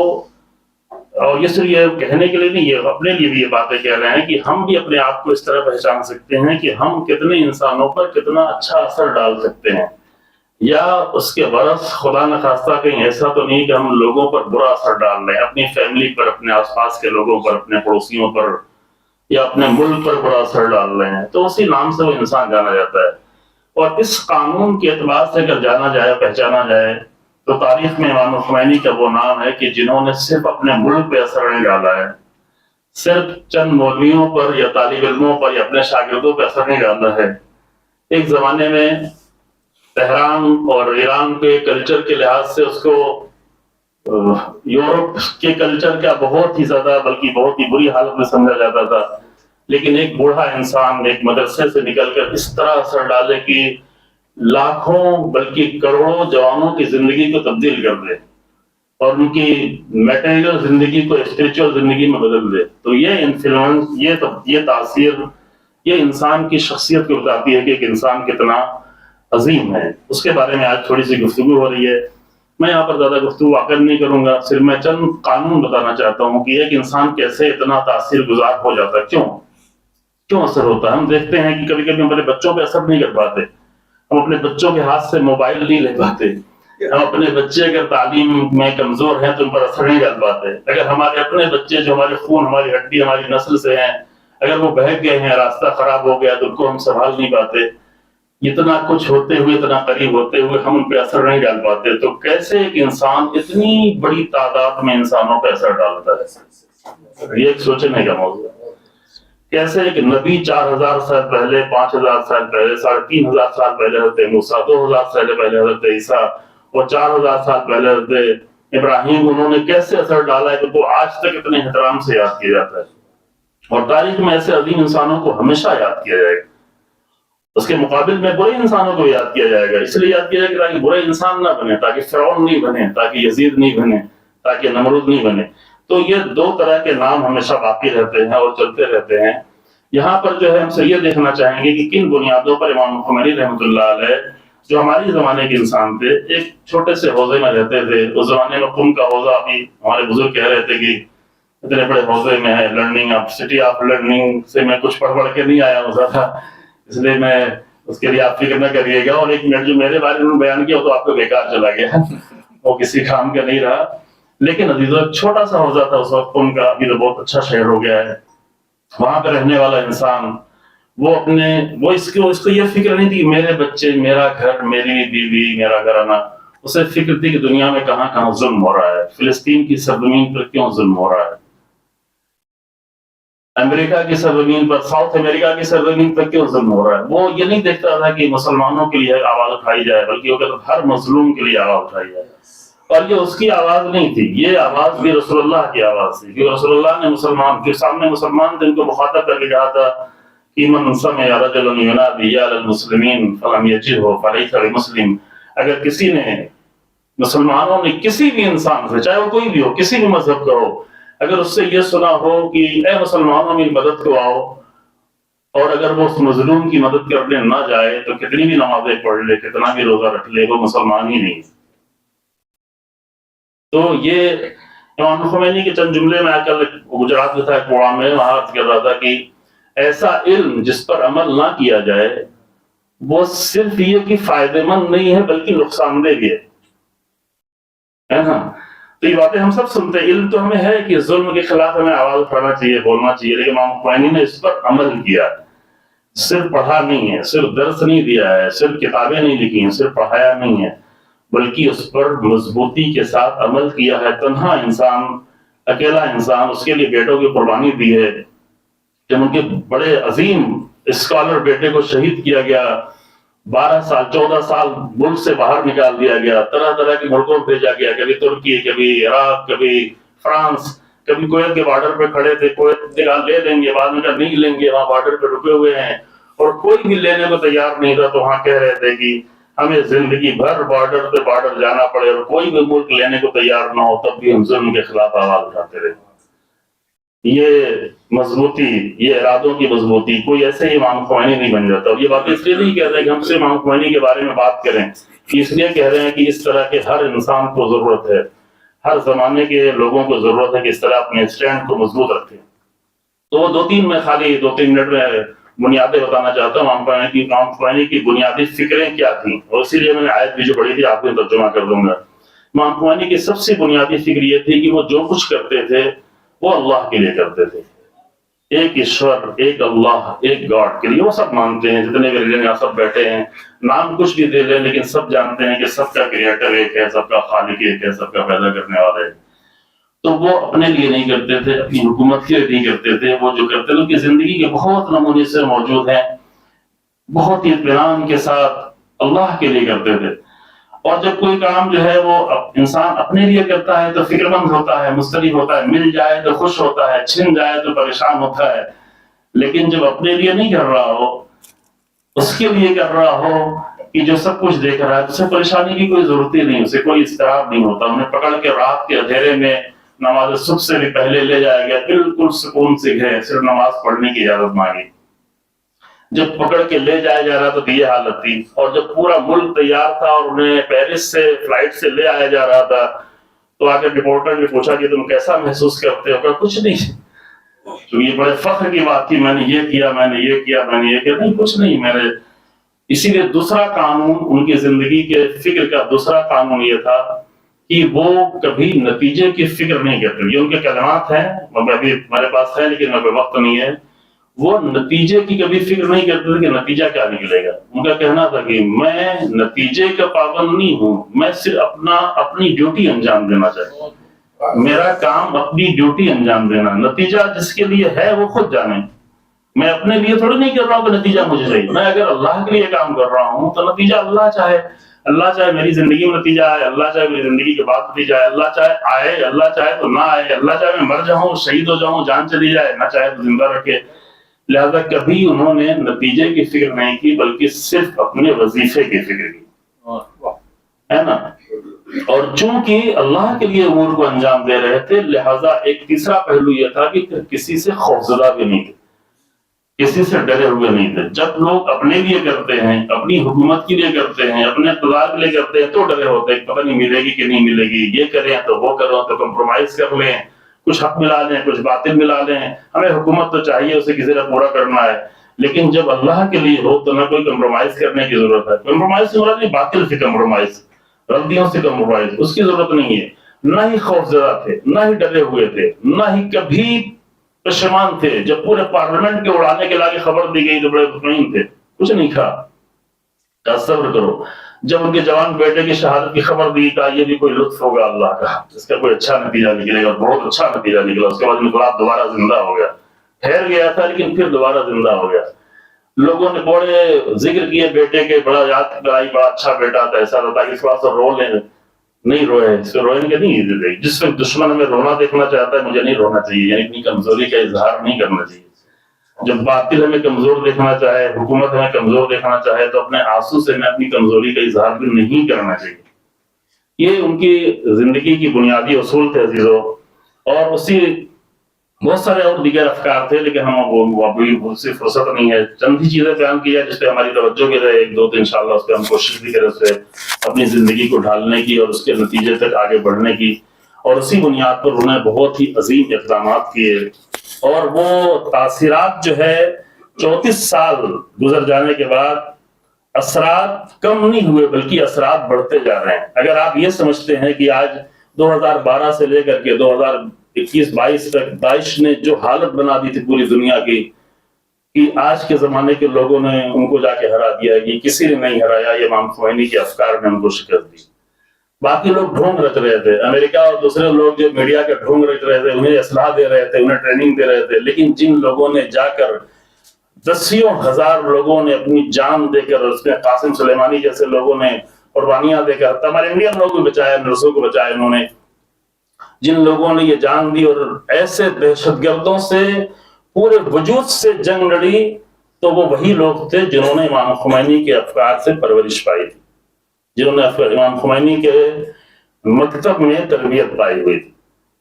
اور یہ صرف یہ کہنے کے لیے نہیں، یہ اپنے لیے بھی یہ باتیں کہہ رہے ہیں کہ ہم بھی اپنے آپ کو اس طرح پہچان سکتے ہیں کہ ہم کتنے انسانوں پر کتنا اچھا اثر ڈال سکتے ہیں، یا اس کے برعکس خدا نخواستہ کہیں ایسا تو نہیں کہ ہم لوگوں پر برا اثر ڈال رہے ہیں، اپنی فیملی پر، اپنے آس پاس کے لوگوں پر، اپنے پڑوسیوں پر، یا اپنے ملک پر برا اثر ڈال رہے ہیں، تو اسی نام سے وہ انسان جانا جاتا ہے۔ اور اس قانون کے اعتبار سے اگر جانا جائے پہچانا جائے تو تاریخ میں امام خمینی کا وہ نام ہے کہ جنہوں نے صرف اپنے ملک پہ اثر نہیں ڈالا ہے، صرف چند مولویوں پر یا طالب علموں پر یا اپنے شاگردوں پہ اثر نہیں ڈالا ہے۔ ایک زمانے میں تہران اور ایران کے کلچر کے لحاظ سے اس کو یورپ کے کلچر کا بہت ہی زیادہ بلکہ بہت ہی بری حالت میں سمجھا جاتا تھا، لیکن ایک بوڑھا انسان ایک مدرسے سے نکل کر اس طرح اثر ڈالے کہ لاکھوں بلکہ کروڑوں جوانوں کی زندگی کو تبدیل کر دے اور ان کی میٹیریل زندگی کو اسپریچول زندگی میں بدل دے، تو یہ انفلوئنس، یہ تاثیر، یہ انسان کی شخصیت کو بتاتی ہے کہ ایک انسان کتنا عظیم ہے۔ اس کے بارے میں آج تھوڑی سی گفتگو ہو رہی ہے۔ میں یہاں پر زیادہ گفتگو واقع نہیں کروں گا، صرف میں چند قانون بتانا چاہتا ہوں کہ ایک انسان کیسے اتنا تاثیر گزار ہو جاتا ہے، کیوں اثر ہوتا ہے۔ ہم دیکھتے ہیں کہ کبھی کبھی ہم اپنے بچوں پہ اثر نہیں کر پاتے، ہم اپنے بچوں کے ہاتھ سے موبائل نہیں لے پاتے، ہم اپنے بچے اگر تعلیم میں کمزور ہیں تو ان پر اثر نہیں ڈال پاتے۔ اگر ہمارے اپنے بچے جو ہمارے خون، ہماری ہڈی، ہماری نسل سے ہیں، اگر وہ بہک گئے ہیں، راستہ خراب ہو گیا تو ان کو ہم سنبھال نہیں پاتے۔ اتنا کچھ ہوتے ہوئے، اتنا قریب ہوتے ہوئے ہم ان پہ اثر نہیں ڈال پاتے، تو کیسے ایک انسان اتنی بڑی تعداد میں انسانوں پہ اثر ڈالتا ہے؟ یہ ایک سوچنے کا موضوع ہے۔ کیسے ایک نبی 4000 سال پہلے، 5000 سال پہلے، 3500 سال پہلے حضرت موسیٰ، 2000 سال پہلے حضرت عیسیٰ اور 4000 سال پہلے حضرت ابراہیم، انہوں نے کیسے اثر ڈالا ہے کہ وہ آج تک اتنے احترام سے یاد کیا جاتا ہے، اور تاریخ میں ایسے عظیم انسانوں کو ہمیشہ یاد کیا جائے گا۔ اس کے مقابل میں برے انسانوں کو یاد کیا جائے گا، اس لیے یاد کیا جائے گا تاکہ برے انسان نہ بنے، تاکہ فرعون نہیں بنے، تاکہ یزید نہیں بنے، تاکہ نمرود نہیں بنے۔ تو یہ دو طرح کے نام ہمیشہ باقی رہتے ہیں اور چلتے رہتے ہیں۔ یہاں پر جو ہے ہم سے یہ دیکھنا چاہیں گے کہ کن بنیادوں پر امام خمینی رحمۃ اللہ علیہ، جو ہماری زمانے کے انسان تھے، ایک چھوٹے سے حوضے میں رہتے تھے۔ اس زمانے میں قم کا حوضہ، ابھی ہمارے بزرگ کہہ رہے تھے کہ اتنے بڑے حوضے میں ہے، learning of city of learning سے میں کچھ پڑھ کے نہیں آیا ہوتا تھا، اس لیے میں اس کے لیے آپ فکر نہ کریے گا۔ اور ایک منٹ جو میرے بارے میں بیان کیا وہ تو آپ کو بیکار چلا گیا، وہ کسی کام کا نہیں رہا۔ لیکن عزیزو، ایک چھوٹا سا حوضہ تھا اس وقت قم کا، ابھی تو بہت اچھا شہر ہو گیا ہے۔ وہاں پہ رہنے والا انسان وہ اس کو یہ فکر نہیں تھی کہ میرے بچے، میرا گھر، میری بیوی، میرا گھرانہ، اسے فکر تھی کہ دنیا میں کہاں کہاں ظلم ہو رہا ہے، فلسطین کی سرزمین پر کیوں ظلم ہو رہا ہے، امریکہ کی سرزمین پر، ساؤتھ امریکہ کی سرزمین پر کیوں ظلم ہو رہا ہے۔ وہ یہ نہیں دیکھتا تھا کہ مسلمانوں کے لیے آواز اٹھائی جائے، بلکہ وہ کہتا ہر مظلوم کے لیے آواز اٹھائی جائے۔ اور یہ اس کی آواز نہیں تھی، یہ آواز بھی رسول اللہ کی آواز تھی، کیونکہ رسول اللہ نے مسلمان کے سامنے مسلمان تھے، ان کو مخاطب کر کے کہا تھا کہ من سمع رجلا ینادی یا للمسلمین فلم یجدہ فلیس بمسلم۔ اگر کسی نے، مسلمانوں نے کسی بھی انسان سے، چاہے وہ کوئی بھی ہو، کسی بھی مذہب کا ہو، اگر اس سے یہ سنا ہو کہ اے مسلمانوں میری مدد کو آؤ، اور اگر وہ اس مظلوم کی مدد کرنے نہ جائے تو کتنی بھی نمازیں پڑھ لے، کتنا بھی روزہ رکھ لے، وہ مسلمان ہی نہیں۔ تو یہ امام خمینی کے چند جملے میں آ کر گجرات میں تھا ایک پروگرام میں، وہاں کر رہا تھا کہ ایسا علم جس پر عمل نہ کیا جائے وہ صرف یہ کہ فائدہ مند نہیں ہے بلکہ نقصان دہ بھی ہے نا۔ تو یہ باتیں ہم سب سنتے ہیں، علم تو ہمیں ہے کہ ظلم کے خلاف ہمیں آواز اٹھانا چاہیے، بولنا چاہیے، لیکن امام خمینی نے اس پر عمل کیا، صرف پڑھا نہیں ہے، صرف درس نہیں دیا ہے، صرف کتابیں نہیں لکھی ہیں، صرف پڑھایا نہیں ہے، بلکہ اس پر مضبوطی کے ساتھ عمل کیا ہے۔ تنہا انسان، اکیلا انسان، اس کے لیے بیٹوں کی قربانی دی ہے۔ جب ان کے بڑے عظیم اسکالر بیٹے کو شہید کیا گیا، 12 سال 14 سال ملک سے باہر نکال دیا گیا، طرح طرح کے ملکوں میں بھیجا گیا، کبھی ترکی، کبھی عراق، کبھی فرانس، کبھی کویت کے بارڈر پہ کھڑے تھے، کویت لے لیں گے، بعد میں کہا نہیں لیں گے، وہاں بارڈر پہ رکے ہوئے ہیں، اور کوئی بھی لینے کو تیار نہیں تھا۔ تو وہاں کہہ رہے تھے کہ ہمیں زندگی بھر بارڈر پہ بارڈر جانا پڑے اور کوئی بھی ملک لینے کو تیار نہ ہو، تب بھی ہم ظلم کے خلاف آواز اٹھاتے رہے۔ یہ مضبوطی، یہ ارادوں کی مضبوطی، کوئی ایسے ہی امام خمینی نہیں بن جاتا۔ اور یہ بات اس لیے نہیں کہہ رہے کہ ہم سے امام خمینی کے بارے میں بات کریں، اس لیے کہہ رہے ہیں کہ اس طرح کے ہر انسان کو ضرورت ہے، ہر زمانے کے لوگوں کو ضرورت ہے کہ اس طرح اپنے اسٹینڈ کو مضبوط رکھیں۔ تو وہ میں خالی 2-3 منٹ میں بنیادیں بتانا چاہتا ہوں امام خمینی کی بنیادی فکریں کیا تھیں، اور اسی لیے میں نے آیت بھی جو پڑھی تھی آپ کو ترجمہ کر دوں گا۔ امام خمینی کی سب سے بنیادی فکر یہ تھی کہ وہ جو کچھ کرتے تھے وہ اللہ کے لیے کرتے تھے، ایک ایشور، ایک اللہ، ایک گاڈ کے لیے وہ سب مانتے ہیں. جتنے بھی ریلیجن یہاں سب بیٹھے ہیں، نام کچھ بھی دے لیں لیکن سب جانتے ہیں کہ سب کا کریٹر ایک ہے، سب کا خالق ایک ہے، سب کا پیدا کرنے والا ہے. تو وہ اپنے لیے نہیں کرتے تھے، اپنی حکومت کے لیے نہیں کرتے تھے. وہ جو کرتے تھے ان کی زندگی کے بہت نمونے سے موجود ہیں، بہت ہی اطمینان کے ساتھ اللہ کے لیے کرتے تھے. اور جب کوئی کام جو ہے وہ انسان اپنے لیے کرتا ہے تو فکر مند ہوتا ہے، مسترب ہوتا ہے، مل جائے تو خوش ہوتا ہے، چھن جائے تو پریشان ہوتا ہے. لیکن جب اپنے لیے نہیں کر رہا ہو، اس کے لیے کر رہا ہو کہ جو سب کچھ دیکھ رہا ہے، اسے پریشانی کی کوئی ضرورت ہی نہیں، اسے کوئی اضطراب نہیں ہوتا. انہیں پکڑ کے رات کے اندھیرے میں نماز صبح سے بھی پہلے لے جایا گیا، بالکل سکون سے گئے، صرف نماز پڑھنے کی اجازت مانگی. جب پکڑ کے لے جایا جا رہا تو یہ حالت تھی. اور جب پورا ملک تیار تھا اور انہیں پیرس سے فلائٹ سے لے آیا جا رہا تھا تو آ کے رپورٹر نے پوچھا کہ تم کیسا محسوس کرتے ہو؟ کہ کچھ نہیں. تو یہ بڑے فخر کی بات تھی، میں نے یہ کیا، میں نے یہ کیا، میں نے یہ کیا. نہیں، کچھ نہیں. میں نے اسی لیے دوسرا قانون ان کی زندگی کے فکر کا دوسرا قانون یہ تھا کہ وہ کبھی نتیجے کی فکر نہیں کرتے. یہ ان کے کلمات ہیں، ابھی ہمارے پاس ہے لیکن ابھی وقت نہیں ہے. وہ نتیجے کی کبھی فکر نہیں کرتے تھے کہ نتیجہ کیا نکلے گا. ان کا کہنا تھا کہ میں نتیجے کا پابند نہیں ہوں، میں صرف اپنی ڈیوٹی انجام دینا چاہتا ہوں. میرا کام اپنی ڈیوٹی انجام دینا، نتیجہ جس کے لیے ہے وہ خود جانے. میں اپنے لیے تھوڑی نہیں کر رہا ہوں کہ نتیجہ مجھے چاہیے. میں اگر اللہ کے لیے کام کر رہا ہوں تو نتیجہ اللہ چاہے. اللہ چاہے میری زندگی میں نتیجہ آئے، اللہ چاہے میری زندگی کے بعد نتیجہ آئے، اللہ چاہے آئے، اللہ چاہے تو نہ آئے، اللہ چاہے میں مر جاؤں، شہید ہو جاؤں، جان چلی جائے، نہ چاہے تو زندہ رکھے. لہذا کبھی انہوں نے نتیجے کی فکر نہیں کی بلکہ صرف اپنے وظیفے کی فکر کی، ہے نا. اور چونکہ اللہ کے لیے امور کو انجام دے رہے تھے لہذا ایک تیسرا پہلو یہ تھا کہ کسی سے خوفزدہ بھی نہیں تھے، کسی سے ڈرے ہوئے نہیں تھے. جب لوگ اپنے لیے کرتے ہیں، اپنی حکومت کے لیے کرتے ہیں، اپنے اقتدار کے لیے کرتے ہیں تو ڈرے ہوتے ہیں، پتہ نہیں ملے گی کہ نہیں ملے گی، یہ کریں تو وہ کرو تو کمپرومائز کر لیں، کچھ حق ملا لیں، کچھ باطل ملا لیں. ہمیں حکومت تو چاہیے، اسے کسی طرح پورا کرنا ہے. لیکن جب اللہ کے لیے ہو تو نہ کوئی کمپرومائز کرنے کی ضرورت ہے. کمپرومائز سے مراد نہیں باطل سے کمپرومائز، غلطیوں سے کمپرومائز، اس کی ضرورت نہیں ہے. نہ ہی خوفزدہ تھے، نہ ہی ڈرے ہوئے تھے، نہ ہی کبھی پشیمان تھے. جب پورے پارلیمنٹ کے اڑانے کے لاگے خبر دی گئی تو بڑے مطمئن تھے، کچھ نہیں کہا صبر کرو. جب ان کے جوان بیٹے کی شہادت کی خبر دی کہا یہ بھی کوئی لطف ہوگا اللہ کا، اس کا کوئی اچھا نتیجہ نکلے گا، بہت اچھا نتیجہ نکلا. اس کے بعد انقلاب دوبارہ زندہ ہو گیا، ٹھہر گیا تھا لیکن پھر دوبارہ زندہ ہو گیا. لوگوں نے بڑے ذکر کیے بیٹے کے، بڑا یاد کرائی، بڑا اچھا بیٹا تھا، ایسا تھا کہ اس بات سے رو لیں. نہیں روئے، اس کو روئیں گے نہیں. جس میں دشمن ہمیں رونا دیکھنا چاہتا ہے مجھے نہیں رونا چاہیے، یعنی اپنی کمزوری کا اظہار نہیں کرنا چاہیے. جب باطل ہمیں کمزور دیکھنا چاہے، حکومت ہمیں کمزور دیکھنا چاہے تو اپنے آنسو سے ہمیں اپنی کمزوری کا اظہار بھی نہیں کرنا چاہیے. یہ ان کی زندگی کی بنیادی اصول تھے عزیزو. اور اسی بہت سارے اور دیگر افکار تھے لیکن ہم ابھی سے فرصت نہیں ہے. چند ہی چیزیں بیان کی ہے جس پہ ہماری توجہ کی رہے، ایک دو تو انشاءاللہ اس پہ ہم کوشش بھی کریں اس سے اپنی زندگی کو ڈھالنے کی اور اس کے نتیجے تک آگے بڑھنے کی. اور اسی بنیاد پر انہیں بہت ہی عظیم اقدامات کیے اور وہ تاثیرات جو ہے 34 سال گزر جانے کے بعد اثرات کم نہیں ہوئے بلکہ اثرات بڑھتے جا رہے ہیں. اگر آپ یہ سمجھتے ہیں کہ آج 2012 سے لے کر کے 2021-22 تک داعش نے جو حالت بنا دی تھی پوری دنیا کی کہ آج کے زمانے کے لوگوں نے ان کو جا کے ہرا دیا، یہ کسی نے نہیں ہرایا، یہ امام خمینی کے افکار نے ان کو شکست دی. باقی لوگ ڈھونگ رچ رہے تھے، امریکہ اور دوسرے لوگ جو میڈیا کے ڈھونگ رچ رہے تھے، انہیں اصلاح دے رہے تھے، انہیں ٹریننگ دے رہے تھے. لیکن جن لوگوں نے جا کر دسیوں ہزار لوگوں نے اپنی جان دے کر، اس میں قاسم سلیمانی جیسے لوگوں نے قربانیاں دے کر ہمارے انڈین لوگوں کو بچایا، نرسوں کو بچایا، انہوں نے جن لوگوں نے یہ جان دی اور ایسے دہشت گردوں سے پورے وجود سے جنگ لڑی تو وہ وہی لوگ تھے جنہوں نے امام خمینی کے افکار سے پرورش پائی تھی، جنہوں نے امام خمینی کے مکتب میں تربیت پائی ہوئی تھی.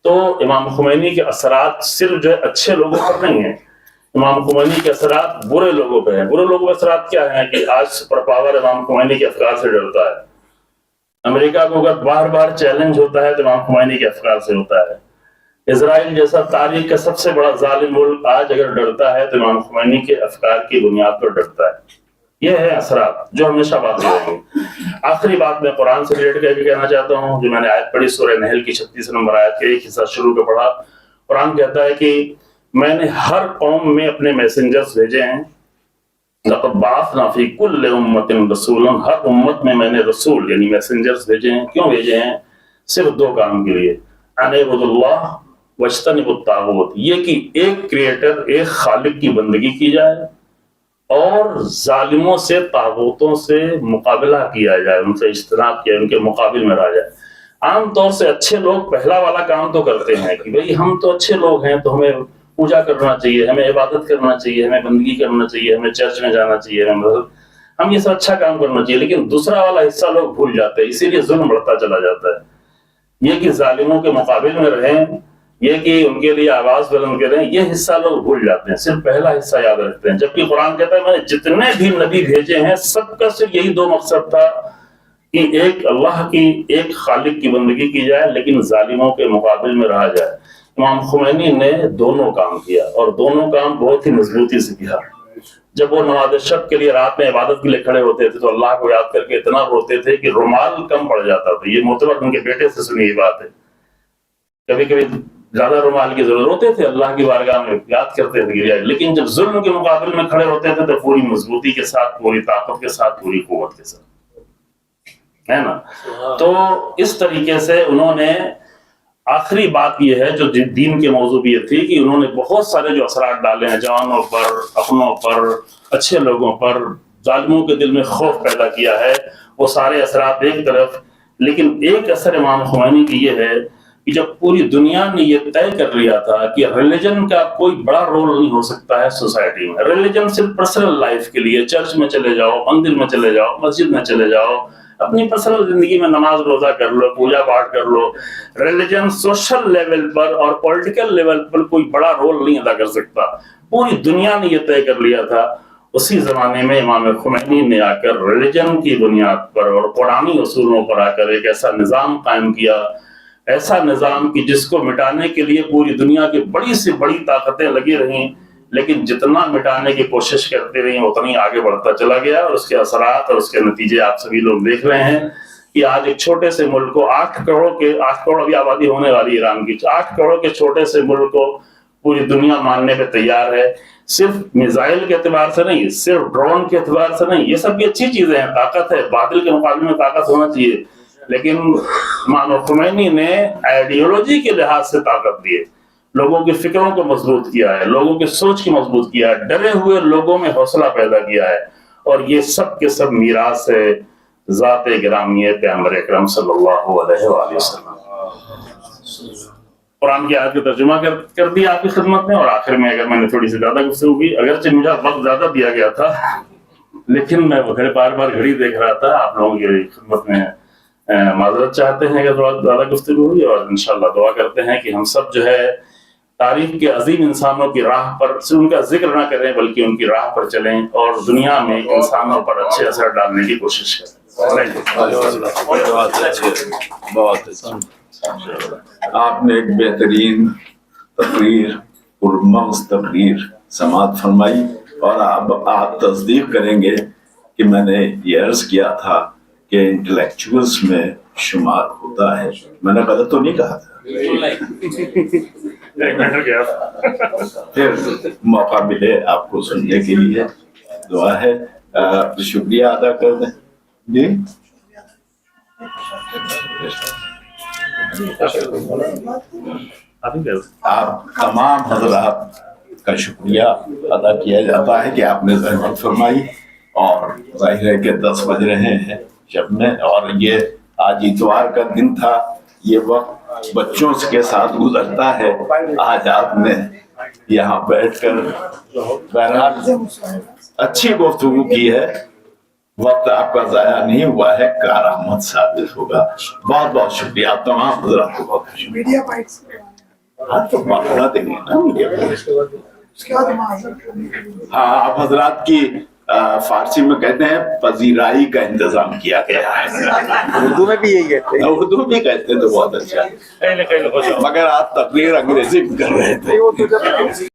تو امام خمینی کے اثرات صرف جو ہے اچھے لوگوں پر نہیں ہیں، امام خمینی کے اثرات برے لوگوں پہ ہیں. برے لوگوں کے اثرات کیا ہیں کہ آج سپر پاور امام خمینی کے افکار سے ڈرتا ہے. امریکہ کو اگر بار بار چیلنج ہوتا ہے تو امام خمینی کے افکار سے ہوتا ہے. اسرائیل جیسا تاریخ کا سب سے بڑا ظالم ملک آج اگر ڈرتا ہے تو امام خمینی کے افکار کی بنیاد پر ڈرتا ہے. یہ ہے اثرات جو ہمیشہ باقی رہیں گے. آخری بات میں قرآن سے ریلیٹ کر کے کہنا چاہتا ہوں، جو میں نے آیت پڑھی سورہ نحل کی 36 نمبر آیت کے ایک حصہ شروع کا پڑھا. قرآن کہتا ہے کہ میں نے ہر قوم میں اپنے میسنجرز بھیجے ہیں. لقد بعثنا فی کل امت رسولا، ہر امت میں نے رسول یعنی میسنجرز بھیجے ہیں. کیوں بھیجے ہیں؟ صرف دو کام کے لیے، ان اعبدوا اللہ واجتنبوا الطاغوت، یہ کہ ایک کریٹر ایک خالق کی بندگی کی جائے اور ظالموں سے طاغوتوں سے مقابلہ کیا جائے، ان سے اجتناب کیا، ان کے مقابل میں رہا جائے. عام طور سے اچھے لوگ پہلا والا کام تو کرتے ہیں کہ بھئی ہم تو اچھے لوگ ہیں تو ہمیں پوجا کرنا چاہیے، ہمیں عبادت کرنا چاہیے، ہمیں بندگی کرنا چاہیے، ہمیں چرچ میں جانا چاہیے، ہم یہ سب اچھا کام کرنا چاہیے. لیکن دوسرا والا حصہ لوگ بھول جاتے ہیں، اسی لیے ظلم بڑھتا چلا جاتا ہے. یہ کہ ظالموں کے مقابل میں رہیں، یہ کہ ان کے لیے آواز بلند کریں، یہ حصہ لوگ بھول جاتے ہیں، صرف پہلا حصہ یاد رکھتے ہیں. جبکہ قرآن کہتا ہے میں نے جتنے بھی نبی بھیجے ہیں سب کا صرف یہی دو مقصد تھا کہ ایک اللہ کی ایک خالق کی بندگی کی جائے لیکن ظالموں کے مقابل میں رہا جائے. امام خمینی نے دونوں کام کیا اور دونوں کام بہت ہی مضبوطی سے کیا. جب وہ نماز شب کے لیے رات میں عبادت کے لیے کھڑے ہوتے تھے تو اللہ کو یاد کر کے اتنا روتے تھے کہ رومال کم پڑ جاتا تھا. یہ معتبر ان کے بیٹے سے سنی یہ بات ہے. کبھی کبھی زیادہ رومال کی ضرورت ہوتے تھے، اللہ کی بارگاہ میں یاد کرتے تھے، لیکن جب ظلم کے مقابل میں کھڑے ہوتے تھے تو پوری مضبوطی کے ساتھ، پوری طاقت کے ساتھ، پوری قوت کے ساتھ، ہے نا. تو اس طریقے سے انہوں نے آخری بات یہ ہے جو دین کے موضوع بھی یہ تھی کہ انہوں نے بہت سارے جو اثرات ڈالے ہیں جوانوں پر، اپنوں پر، اچھے لوگوں پر، ظالموں کے دل میں خوف پیدا کیا ہے. وہ سارے اثرات ایک طرف، لیکن ایک اثر امام خمینی کی یہ ہے کہ جب پوری دنیا نے یہ طے کر لیا تھا کہ ریلیجن کا کوئی بڑا رول نہیں ہو سکتا ہے سوسائٹی میں، ریلیجن صرف پرسنل لائف کے لیے، چرچ میں چلے جاؤ، مندر میں چلے جاؤ، مسجد میں چلے جاؤ، اپنی پرسنل زندگی میں نماز روزہ کر لو، پوجا پاٹ کر لو، ریلیجن سوشل لیول پر اور پولیٹیکل لیول پر کوئی بڑا رول نہیں ادا کر سکتا. پوری دنیا نے یہ طے کر لیا تھا. اسی زمانے میں امام خمینی نے آ کر ریلیجن کی بنیاد پر اور قرآنی اصولوں پر آ کر ایک ایسا نظام قائم کیا، ایسا نظام کہ جس کو مٹانے کے لیے پوری دنیا کی بڑی سے بڑی طاقتیں لگی رہیں، لیکن جتنا مٹانے کی کوشش کرتے رہیں اتنی آگے بڑھتا چلا گیا. اور اس کے اثرات اور اس کے نتیجے آپ سبھی لوگ دیکھ رہے ہیں کہ آج ایک چھوٹے سے ملک کو 8 کروڑ ابھی آبادی ہونے والی ایران کی، 8 کروڑ کے چھوٹے سے ملک کو پوری دنیا ماننے پہ تیار ہے. صرف میزائل کے اعتبار سے نہیں، صرف ڈرون کے اعتبار سے نہیں، یہ سب بھی اچھی چیزیں ہیں، طاقت ہے، باطل کے مقابلے میں طاقت ہونا چاہیے. لیکن امام خمینی نے آئیڈیالوجی کے لحاظ سے طاقت دی ہے، لوگوں کی فکروں کو مضبوط کیا ہے، لوگوں کی سوچ کی مضبوط کیا ہے، ڈرے ہوئے لوگوں میں حوصلہ پیدا کیا ہے. اور یہ سب کے سب میراث ہے ذات گرامی پیغمبر اکرم صلی اللہ علیہ وآلہ وسلم. قرآن کی آیت کا ترجمہ کر دیا آپ کی خدمت میں. اور آخر میں اگر میں نے تھوڑی سی زیادہ گفتگو کی، اگرچہ مجھے وقت زیادہ دیا گیا تھا لیکن میں بار بار گھڑی دیکھ رہا تھا. آپ لوگوں کی خدمت میں معذرت چاہتے ہیں کہ تھوڑا زیادہ گفتگو ہوئی، اور انشاءاللہ دعا کرتے ہیں کہ ہم سب جو ہے تاریخ کے عظیم انسانوں کی راہ پر صرف ان کا ذکر نہ کریں بلکہ ان کی راہ پر چلیں اور دنیا میں انسانوں پر اچھے اثر ڈالنے کی کوشش کریں. بہت اچھا. آپ نے ایک بہترین تقریر، پرمغز تقریر سماعت فرمائی، اور آپ تصدیق کریں گے کہ میں نے یہ عرض کیا تھا کہ انٹلیکچوئلز میں شمار ہوتا ہے. میں نے غلط تو نہیں کہا تھا؟ پھر موقع ملے آپ کو سننے کے لیے. دعا ہے شکریہ ادا کر دیں. جی آپ تمام حضرات کا شکریہ ادا کیا جاتا ہے کہ آپ نے زحمت فرمائی. اور ظاہر ہے کہ 10 بج رہے ہیں شب میں، اور یہ آج اتوار کا دن تھا، یہ وقت بچوں کے ساتھ گزرتا ہے. آج آپ نے یہاں بیٹھ کر بہرحال اچھی گفتگو کی ہے، وقت آپ کا ضائع نہیں ہوا ہے، کارآمد ثابت ہوگا. بہت بہت شکریہ آپ تمام حضرات کو. بہت شکریہ. ہاں تو معلومات دیں گے نا. ہاں آپ حضرات کی فارسی میں کہتے ہیں پذیرائی کا انتظام کیا گیا ہے. اردو میں بھی یہی کہتے ہیں. اردو بھی کہتے ہیں تو بہت اچھا، مگر آپ تقریر انگریزی میں کر رہے تھے.